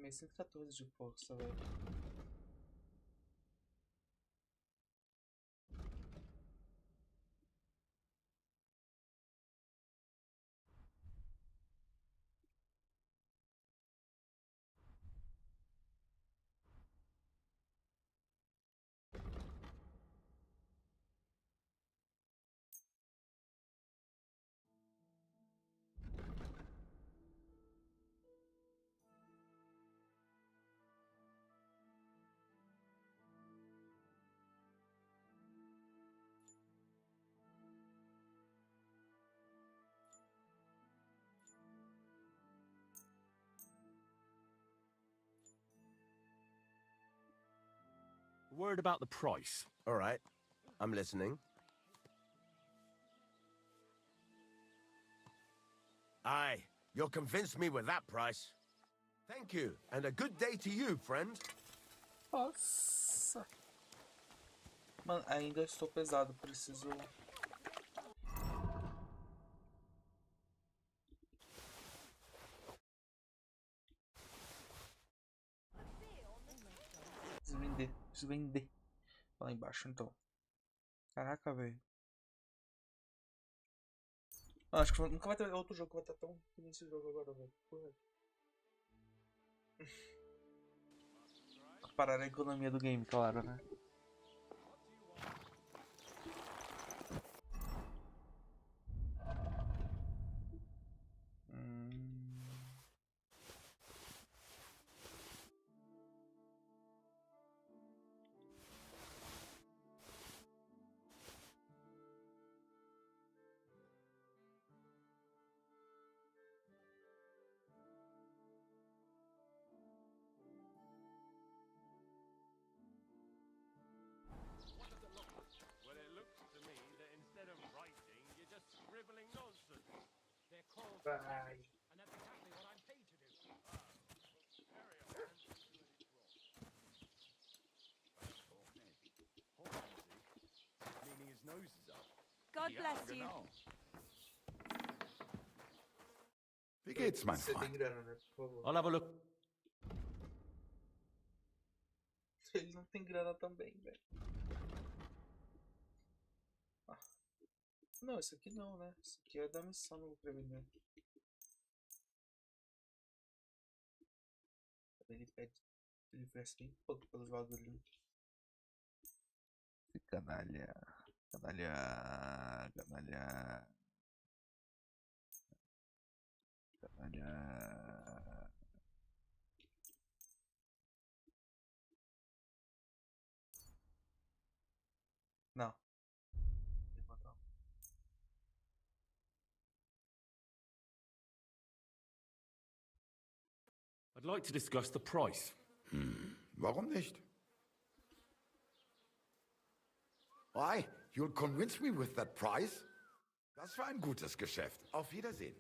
Meio 114 de força, velho. A word about the price. All right, I'm listening. Aye, you'll convince me with that price. Thank you, and a good day to you, friend. Nossa. Mano, ainda estou pesado, preciso... Preciso vender. Lá embaixo, então. Caraca, velho. Acho que nunca vai ter outro jogo que vai estar tão ruim esse jogo agora, velho. Parar a economia do game, claro, né? Well, it looks to me that instead of writing, you're just scribbling nonsense. They're called Vai. and that's exactly what I'm paid to do. Cleaning his noses up. God bless you. Wie geht's, mein Você tem Freund? grana, né? Por favor. I'll have a look. Eles não têm grana também, velho. Ah. Não, isso aqui não, né? Isso aqui é da missão, não vou prevenir. Ele pede. Ele oferece bem pouco pelos bagulhos. Canalha. Canalha. Canalha. Canalha. Não. I'd like to discuss the price. Warum nicht? Why? You'll convince me with that price? Das war ein gutes Geschäft. Auf Wiedersehen.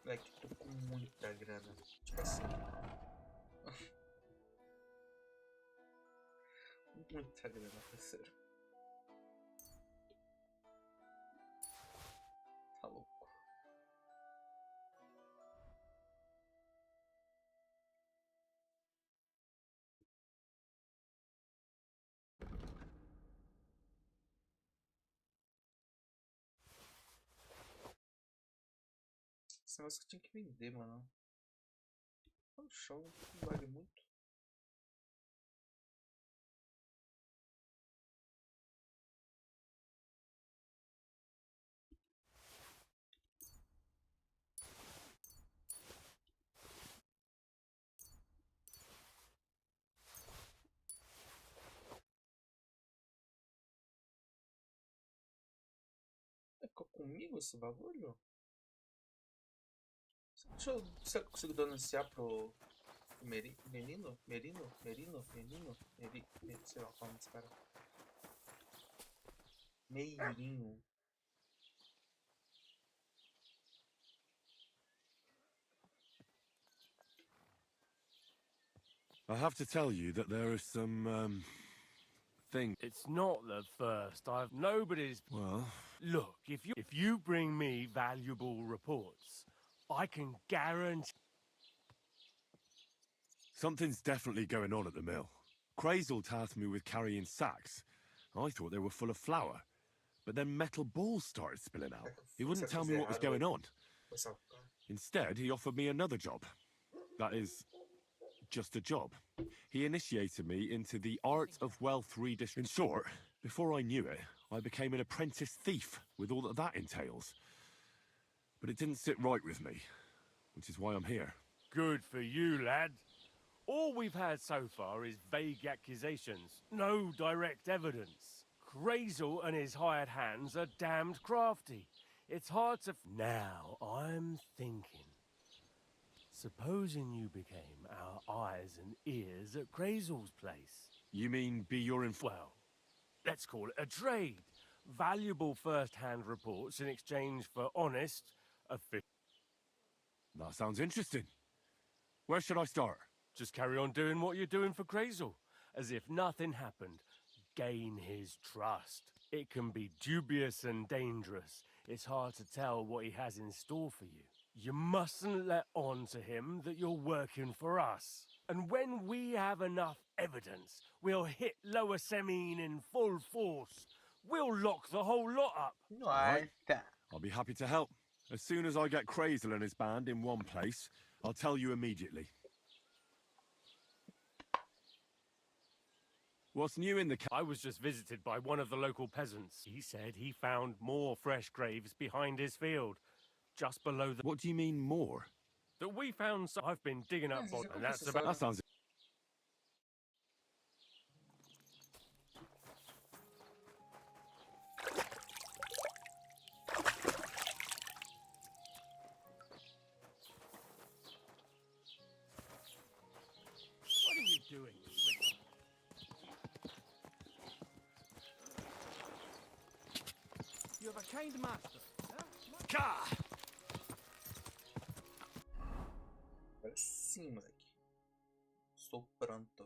Moleque, tô com muita grana. Tipo assim. Muita grana, parceiro. Tá louco. Esse negócio que eu tinha que vender, mano. Tá no chão, não vale muito. Ficou comigo esse bagulho? Deixa eu ver se eu consigo denunciar pro menino, sei lá qual é esse cara. Meirinho. I have to tell you that there are some, things. It's not the first. Nobody's... Well, Look, if you bring me valuable reports, I can guarantee... Something's definitely going on at the mill. Crazel tasked me with carrying sacks. I thought they were full of flour. But then metal balls started spilling out. He wouldn't tell me what was going on. Instead, he offered me another job. That is, just a job. He initiated me into the art of wealth redistribution. In short, before I knew it, I became an apprentice thief with all that entails. But it didn't sit right with me, which is why I'm here. Good for you, lad. All we've had so far is vague accusations, no direct evidence. Crazel and his hired hands are damned crafty. It's hard to... Now, I'm thinking. Supposing you became our eyes and ears at Crazel's place. You mean be your Well, let's call it a trade. Valuable first-hand reports in exchange for honest, official... That sounds interesting. Where should I start? Just carry on doing what you're doing for Crazel. As if nothing happened. Gain his trust. It can be dubious and dangerous. It's hard to tell what he has in store for you. You mustn't let on to him that you're working for us. And when we have enough evidence, we'll hit Lower Semine in full force. We'll lock the whole lot up. Right. I'll be happy to help. As soon as I get Crazel and his band in one place, I'll tell you immediately. What's new in the... I was just visited by one of the local peasants. He said he found more fresh graves behind his field, just below the... What do you mean, more? That we found some... I've been digging up... and that's about... That sounds... What are you doing? You have a kind master. Agora sim, moleque. Estou pronto.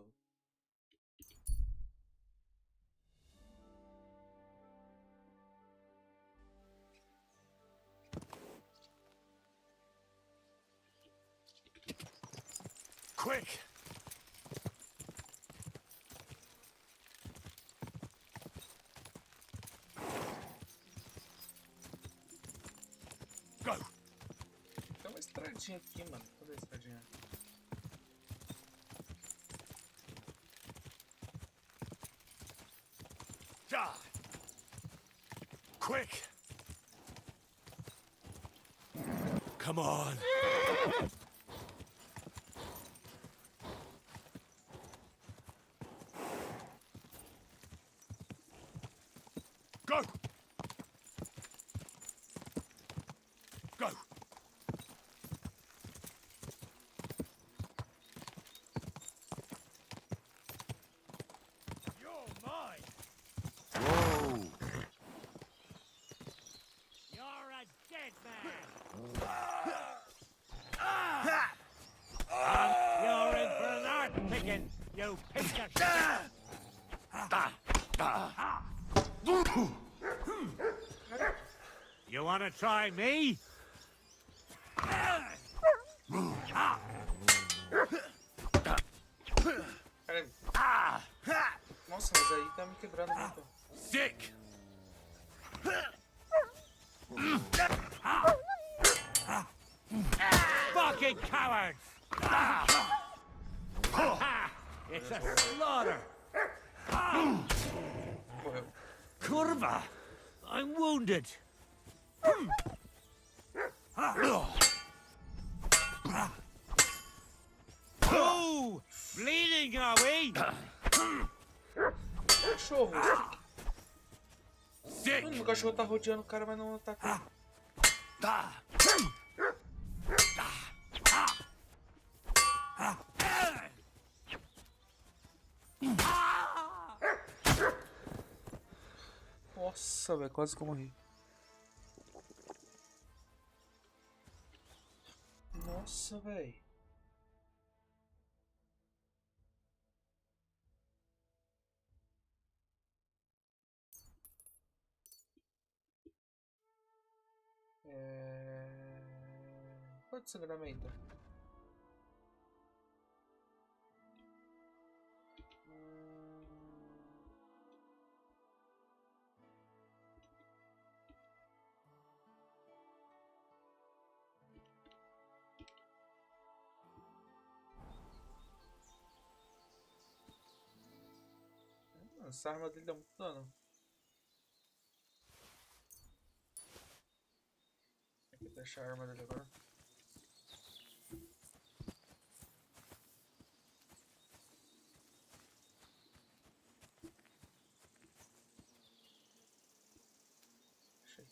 Quick! Go! Tem uma estradinha aqui, mano. Cadê a estradinha? Quick! Come on! Go! Go! You're mine. Whoa! You're a dead man. You're in for an art picking, you piece of shit! You want to try me? Nossa, mas aí tá me quebrando muito. Sick! Fucking cowards! It's a slaughter! Curva! I'm wounded! Oh! Bleeding, are we? Cachorro! Sick! Mano, o cachorro tá rodeando o cara, mas não ataca. Nossa, velho, quase que eu morri. Nossa, velho. Quanto sangramento? Essa arma dele dá muito dano. Tem que deixar a arma dele agora. Achei.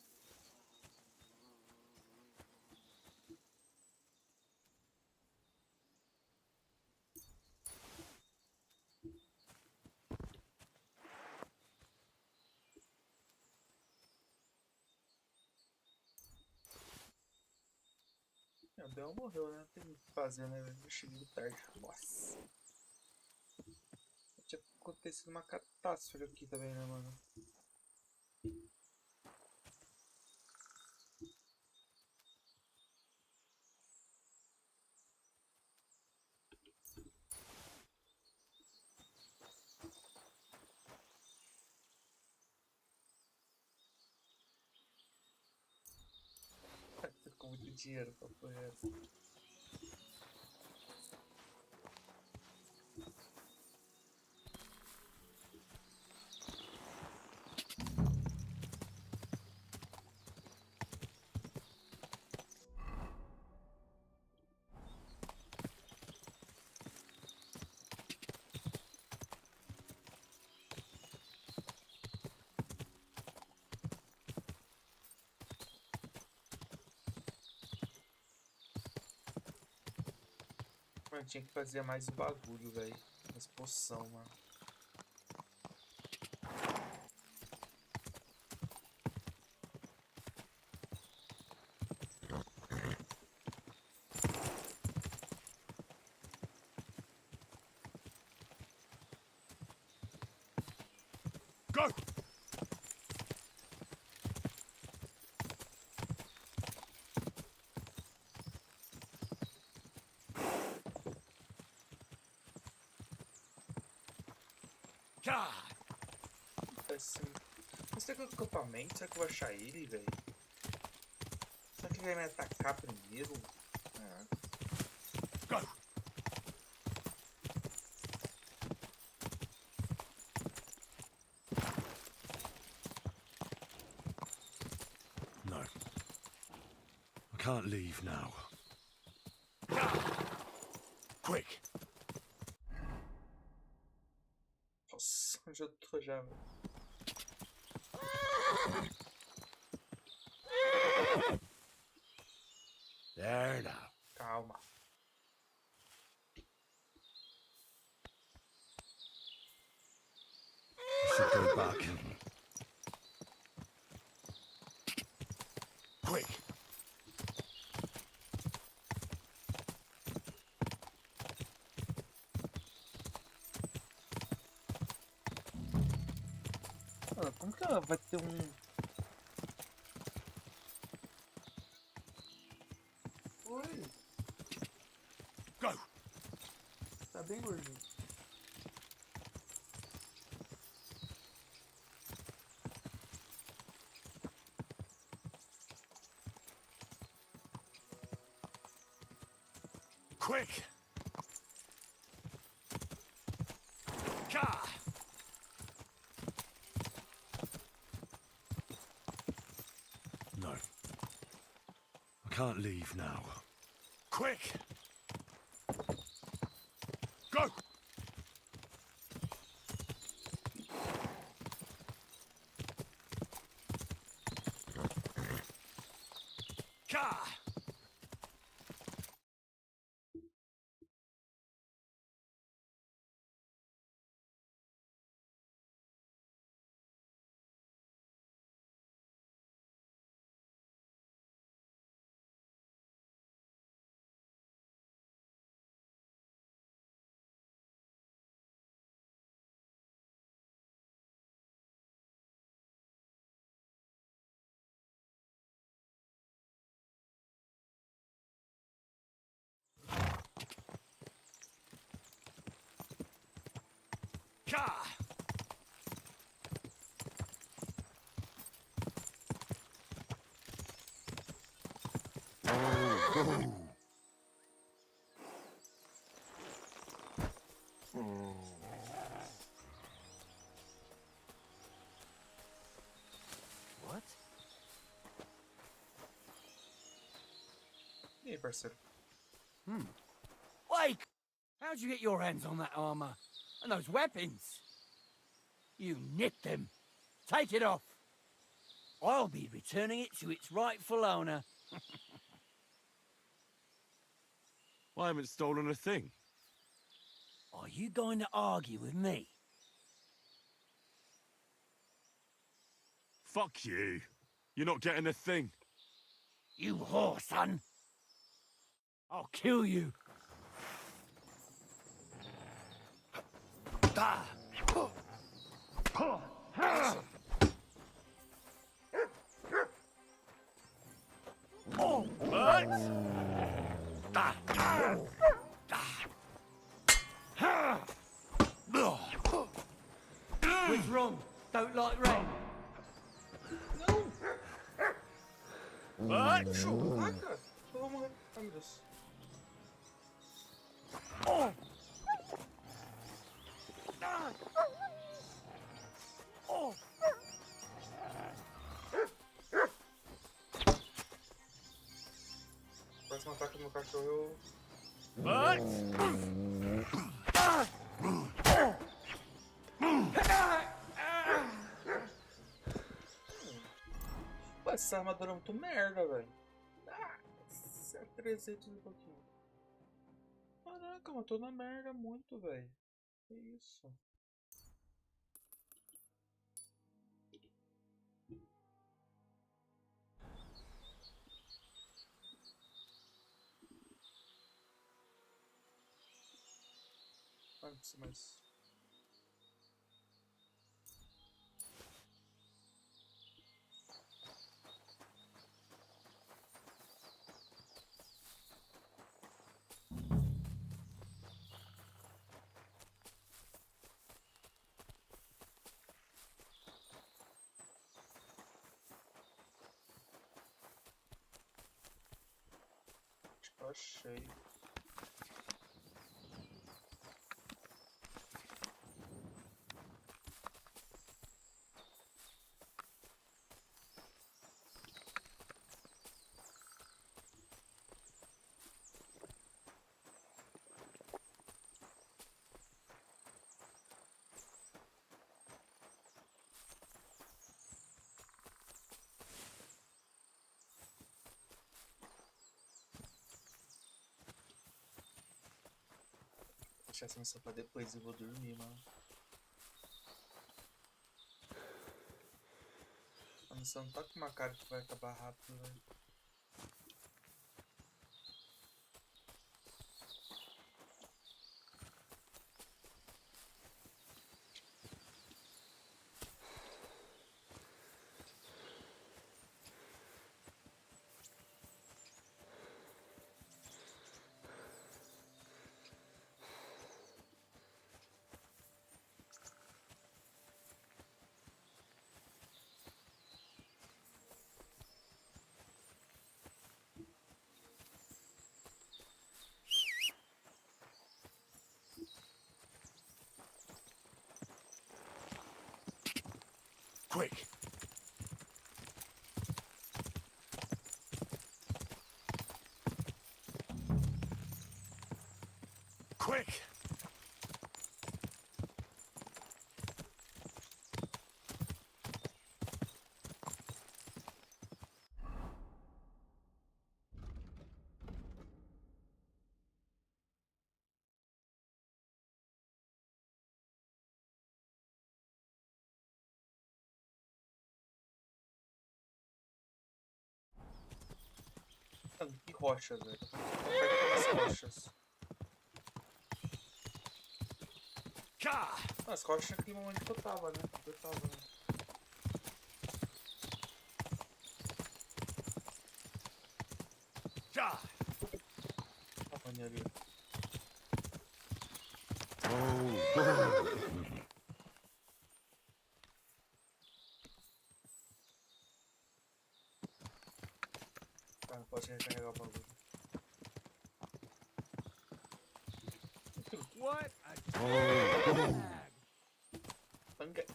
O Bel morreu, né? Não tem muito o que fazer, né, velho? Eu cheguei tarde. Nossa. Tinha acontecido uma catástrofe aqui também, né, mano? Tô com muito dinheiro pra porra essa. Mano, tinha que fazer mais o bagulho, velho. Mais poção, mano. Go! Mas será que é o acampamento? Será que eu vou achar ele, velho? Será que ele vai me atacar primeiro? Go! No. I can't leave now. Quick! Nossa, onde eu tô já, velho? There now. Calma. I should go back. Quick! Mano, como que ela vai ter Oi! Go! Tá bem gordinho. Quick! Ka! No. I can't leave now. Quick! Go! Ka! What? E aí, parceiro? Wake! How'd you get your hands on that armor? And those weapons? You nicked them. Take it off. I'll be returning it to its rightful owner. I haven't stolen a thing. Are you going to argue with me? Fuck you. You're not getting a thing. You whore, son. I'll kill you. What's wrong? Don't like rain? What? Placa? Eu vou morrer. Ai, meu Deus. Próximo ataque do meu cachorro eu... Pô, essa armadura é muito merda, velho. Nossa, é 300 e pouquinho. Caraca, mas tô na merda muito, velho. Que isso? Não precisa mais. Acho que eu achei. Deixar essa missão pra depois e vou dormir, mano. A missão não tá com uma cara que vai acabar rápido, velho. Quick! Quick! Mano, que rocha, velho. As rochas. As rochas aqui no momento que eu tava, né? Ali. posso recarregar o bagulho. What a Panga.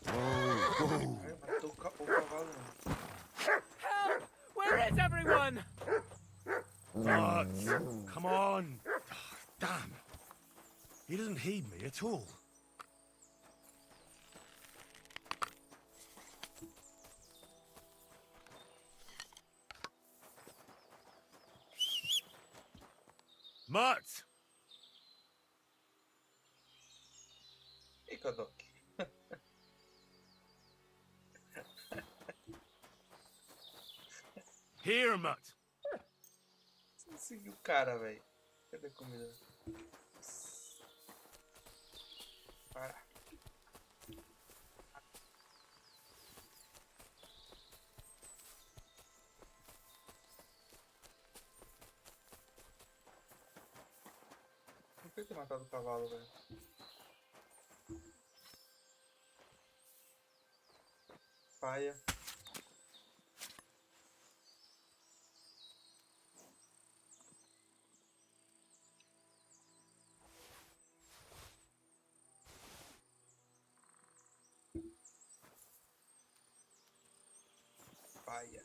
Ai, matou o cavalo, mano. Help! Where is everyone? What? Come on! Damn! He doesn't heed me at all. Mutt! E Kodok? Here, Mutt! Você seguiu o cara, velho. Cadê a comida? Para. Não tem que ter matado o cavalo, velho. Paia. Paia.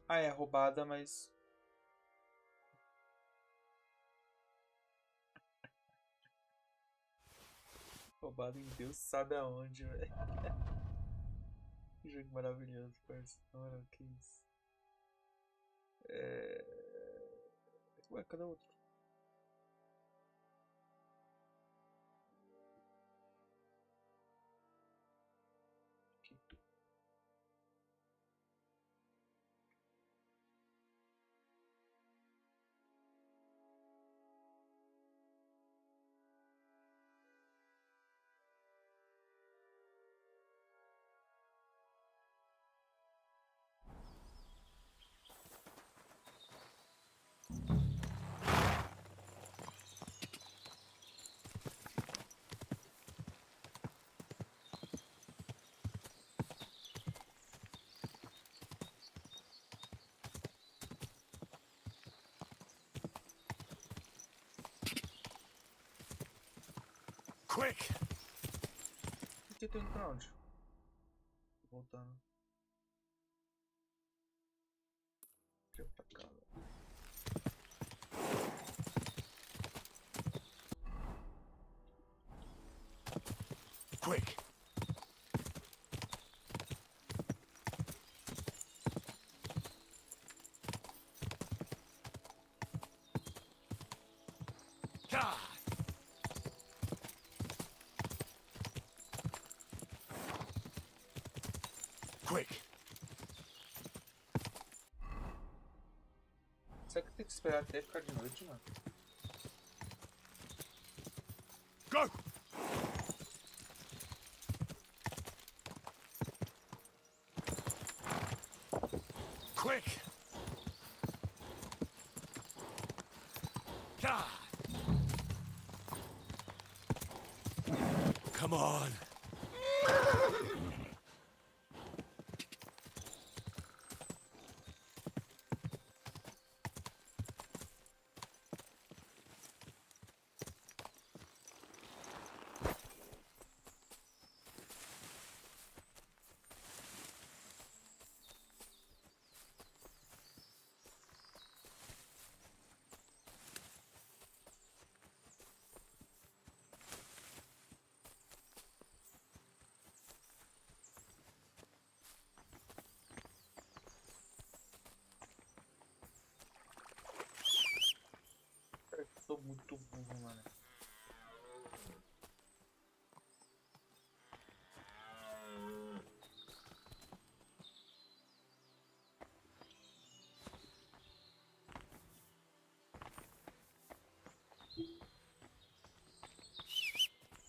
Ah, é roubada, mas... Roubada em Deus sabe aonde, velho. Que jogo maravilhoso, parceiro. Olha, que isso. Ué, cadê o outro? Aqui. Quick! Aqui eu tô indo pra onde? Tô voltando. Deixa eu pra cá, velho. Quick! God! Quick! Será que tem que esperar até ficar de noite, mano? Go! Quick! God! Come on! Cara, eu tô muito burro, mano.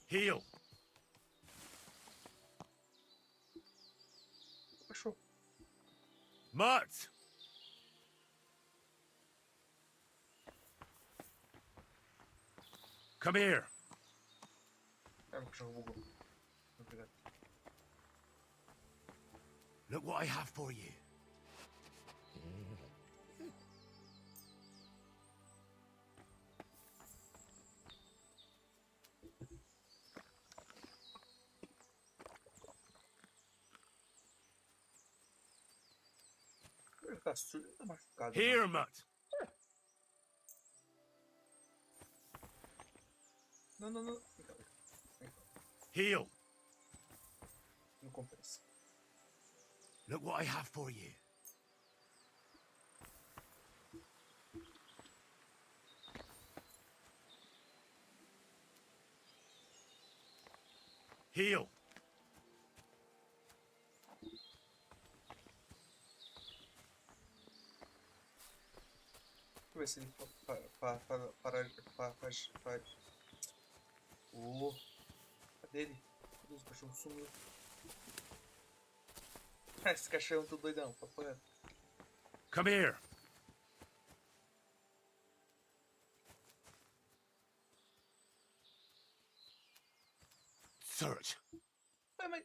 Heal! Achou. Mutt! Come here. É, meu cachorro bugou. Obrigado. Look what I have for you. Ele tá sujo, tá machucado. Here, Mutt. Não, não, não. Vem cá, vem cá. Vem cá. Heal. Não compensa. Look what I have for you. Heal. Deixa eu ver se ele faz. Cadê ele? Cadê os cachorros sumiu? Esse cachorro é muito doidão, papo reto. Come here. Search. Mas...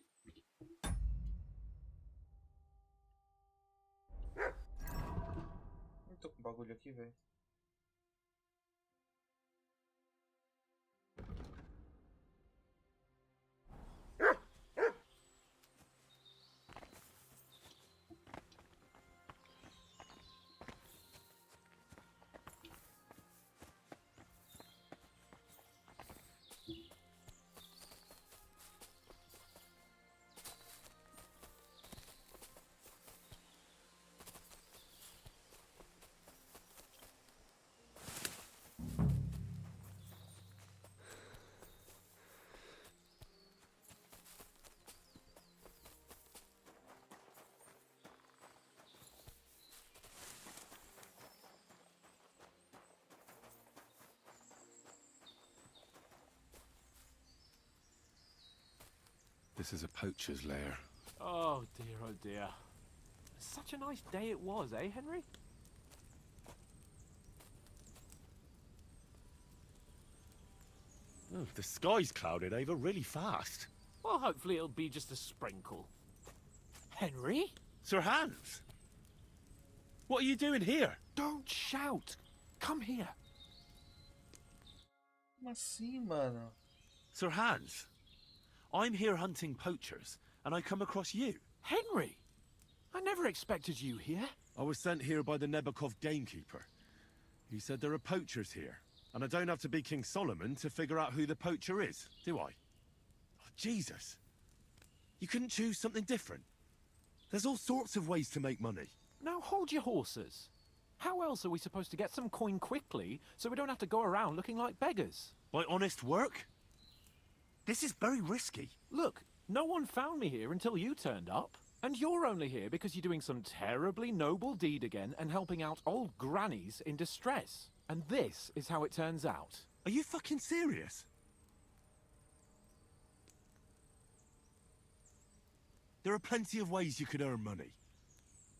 Eu tô com bagulho aqui, velho. This is a poacher's lair. Oh dear. Such a nice day it was, eh, Henry? Oh, the sky's clouded over really fast. Well, hopefully it'll be just a sprinkle. Henry? Sir Hans! What are you doing here? Don't shout! Come here. Como assim, mano? Sir Hans, I'm here hunting poachers, and I come across you. Henry! I never expected you here. I was sent here by the Nebukov gamekeeper. He said there are poachers here, and I don't have to be King Solomon to figure out who the poacher is, do I? Oh, Jesus. You couldn't choose something different? There's all sorts of ways to make money. Now hold your horses. How else are we supposed to get some coin quickly so we don't have to go around looking like beggars? By honest work? This is very risky. Look, no one found me here until you turned up. And you're only here because you're doing some terribly noble deed again and helping out old grannies in distress. And this is how it turns out. Are you fucking serious? There are plenty of ways you could earn money.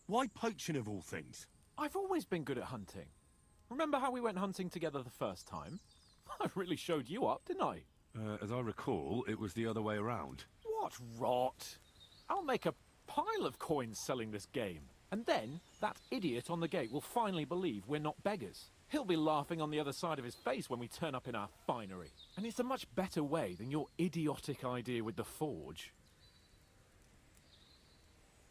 Why poaching of all things? I've always been good at hunting. Remember how we went hunting together the first time? I really showed you up, didn't I? As I recall, it was the other way around. What rot! I'll make a pile of coins selling this game. And then, that idiot on the gate will finally believe we're not beggars. He'll be laughing on the other side of his face when we turn up in our finery. And it's a much better way than your idiotic idea with the forge.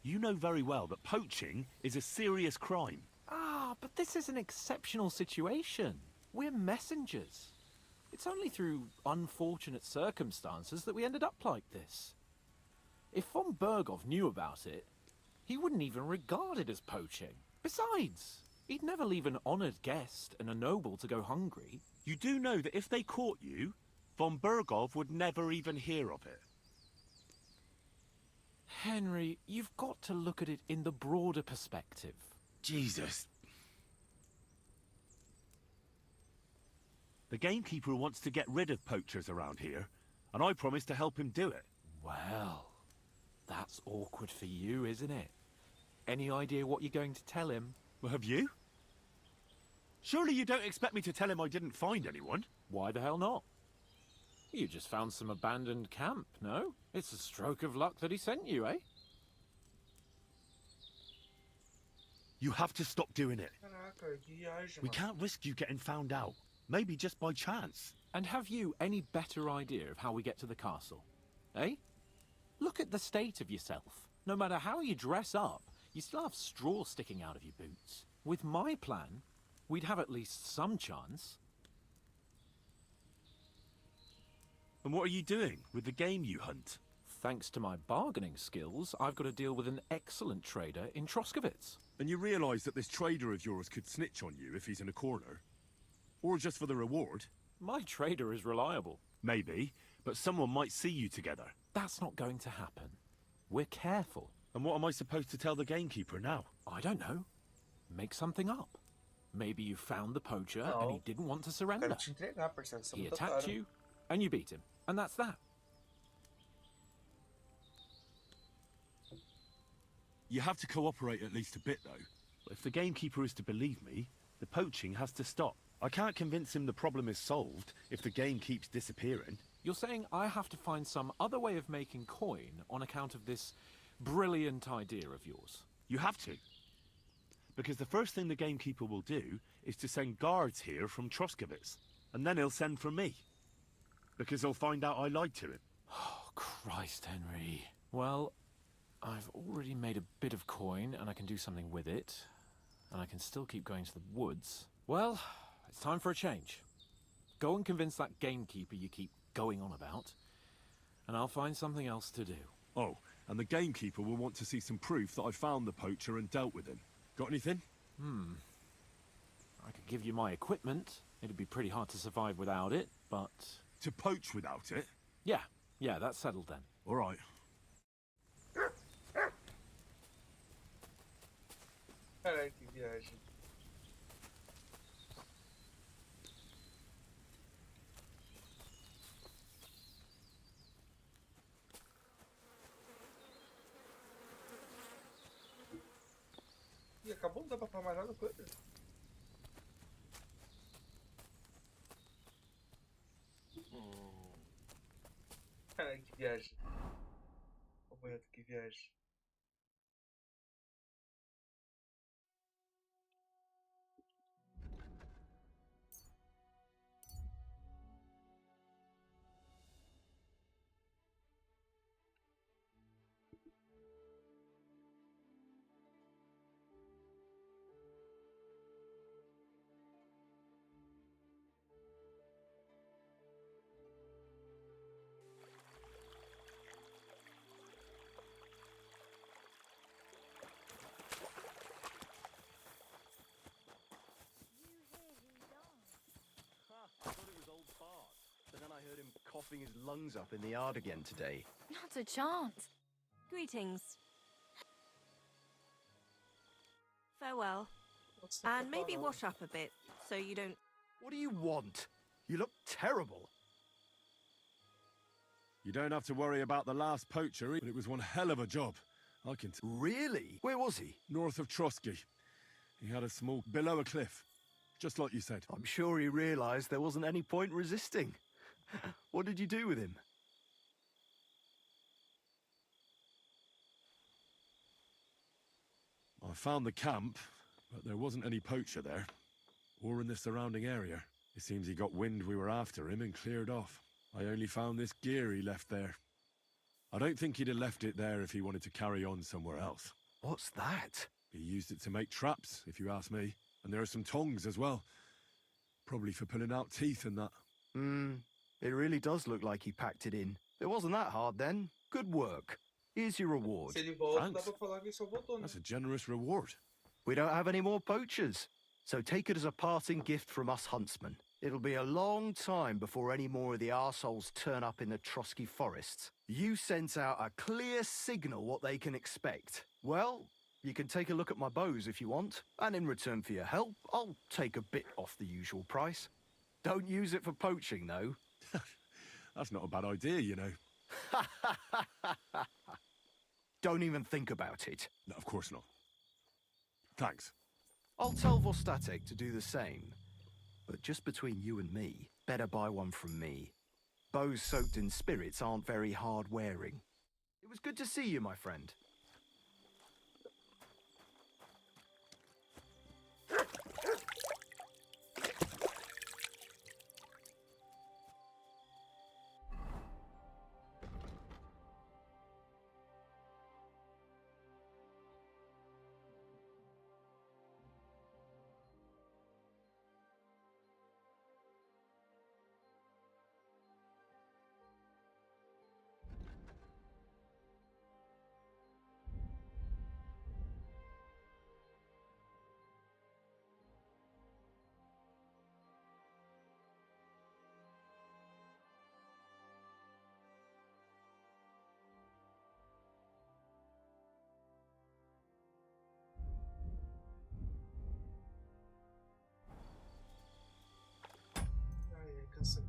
You know very well that poaching is a serious crime. Ah, but this is an exceptional situation. We're messengers. It's only through unfortunate circumstances that we ended up like this. If von Berghoff knew about it, he wouldn't even regard it as poaching. Besides, he'd never leave an honoured guest and a noble to go hungry. You do know that if they caught you, von Berghoff would never even hear of it. Henry, you've got to look at it in the broader perspective. Jesus. The gamekeeper wants to get rid of poachers around here, and I promised to help him do it. Well, that's awkward for you, isn't it? Any idea what you're going to tell him? Well, have you? Surely you don't expect me to tell him I didn't find anyone? Why the hell not? You just found some abandoned camp, no? It's a stroke of luck that he sent you, eh? You have to stop doing it. Caraca, que viagem, We mano. can't risk you getting found out. Maybe just by chance. And have you any better idea of how we get to the castle? Eh? Look at the state of yourself. No matter how you dress up, you still have straw sticking out of your boots. With my plan, we'd have at least some chance. And what are you doing with the game you hunt? Thanks to my bargaining skills, I've got to deal with an excellent trader in Troskowitz. And you realise that this trader of yours could snitch on you if he's in a corner? Or just for the reward? My trader is reliable. Maybe, but someone might see you together. That's not going to happen. We're careful. And what am I supposed to tell the gamekeeper now? I don't know. Make something up. Maybe you found the poacher and he didn't want to surrender. Quero te entregar, parceiro. Você é He muito attacked otário. you, and you beat him. And that's that. You have to cooperate at least a bit, though. If the gamekeeper is to believe me, the poaching has to stop. I can't convince him the problem is solved if the game keeps disappearing. You're saying I have to find some other way of making coin on account of this brilliant idea of yours? You have to. Because the first thing the gamekeeper will do is to send guards here from Troskowitz. And then he'll send for me. Because he'll find out I lied to him. Oh, Christ, Henry. Well, I've already made a bit of coin, and I can do something with it. And I can still keep going to the woods. Well, it's time for a change. Go and convince that gamekeeper you keep going on about, and I'll find something else to do. Oh, and the gamekeeper will want to see some proof that I found the poacher and dealt with him. Got anything? I could give you my equipment. It'd be pretty hard to survive without it, but... To poach without it? Yeah, that's settled then. All right. Caralho, que viagem. Ih, acabou, não dá pra falar mais nada coisa. Caralho, que viagem. Ô, boiado, que viagem. I thought it was old Bart, but then I heard him coughing his lungs up in the yard again today. Not a chance. Greetings. Farewell. And maybe wash up a bit, so you don't... What do you want? You look terrible. You don't have to worry about the last poacher, but it was one hell of a job. I can Really? Where was he? North of Trotsky. He had a small... below a cliff. Just like you said. I'm sure he realised there wasn't any point resisting. What did you do with him? I found the camp, but there wasn't any poacher there. Or in the surrounding area. It seems he got wind we were after him and cleared off. I only found this gear he left there. I don't think he'd have left it there if he wanted to carry on somewhere else. What's that? He used it to make traps, if you ask me. And there are some tongs as well. Probably for pulling out teeth and that. It really does look like he packed it in. It wasn't that hard then. Good work. Here's your reward. Se ele volta, dá Thanks. pra falar que ele só voltou, né? That's a generous reward. We don't have any more poachers. So take it as a parting gift from us huntsmen. It'll be a long time before any more of the arseholes turn up in the Trotsky forests. You sent out a clear signal what they can expect. Well, you can take a look at my bows if you want, and in return for your help, I'll take a bit off the usual price. Don't use it for poaching, though. That's not a bad idea, you know. Don't even think about it. No, of course not. Thanks. I'll tell Vostatek to do the same. But just between you and me, better buy one from me. Bows soaked in spirits aren't very hard wearing. It was good to see you, my friend. Ai, cansei.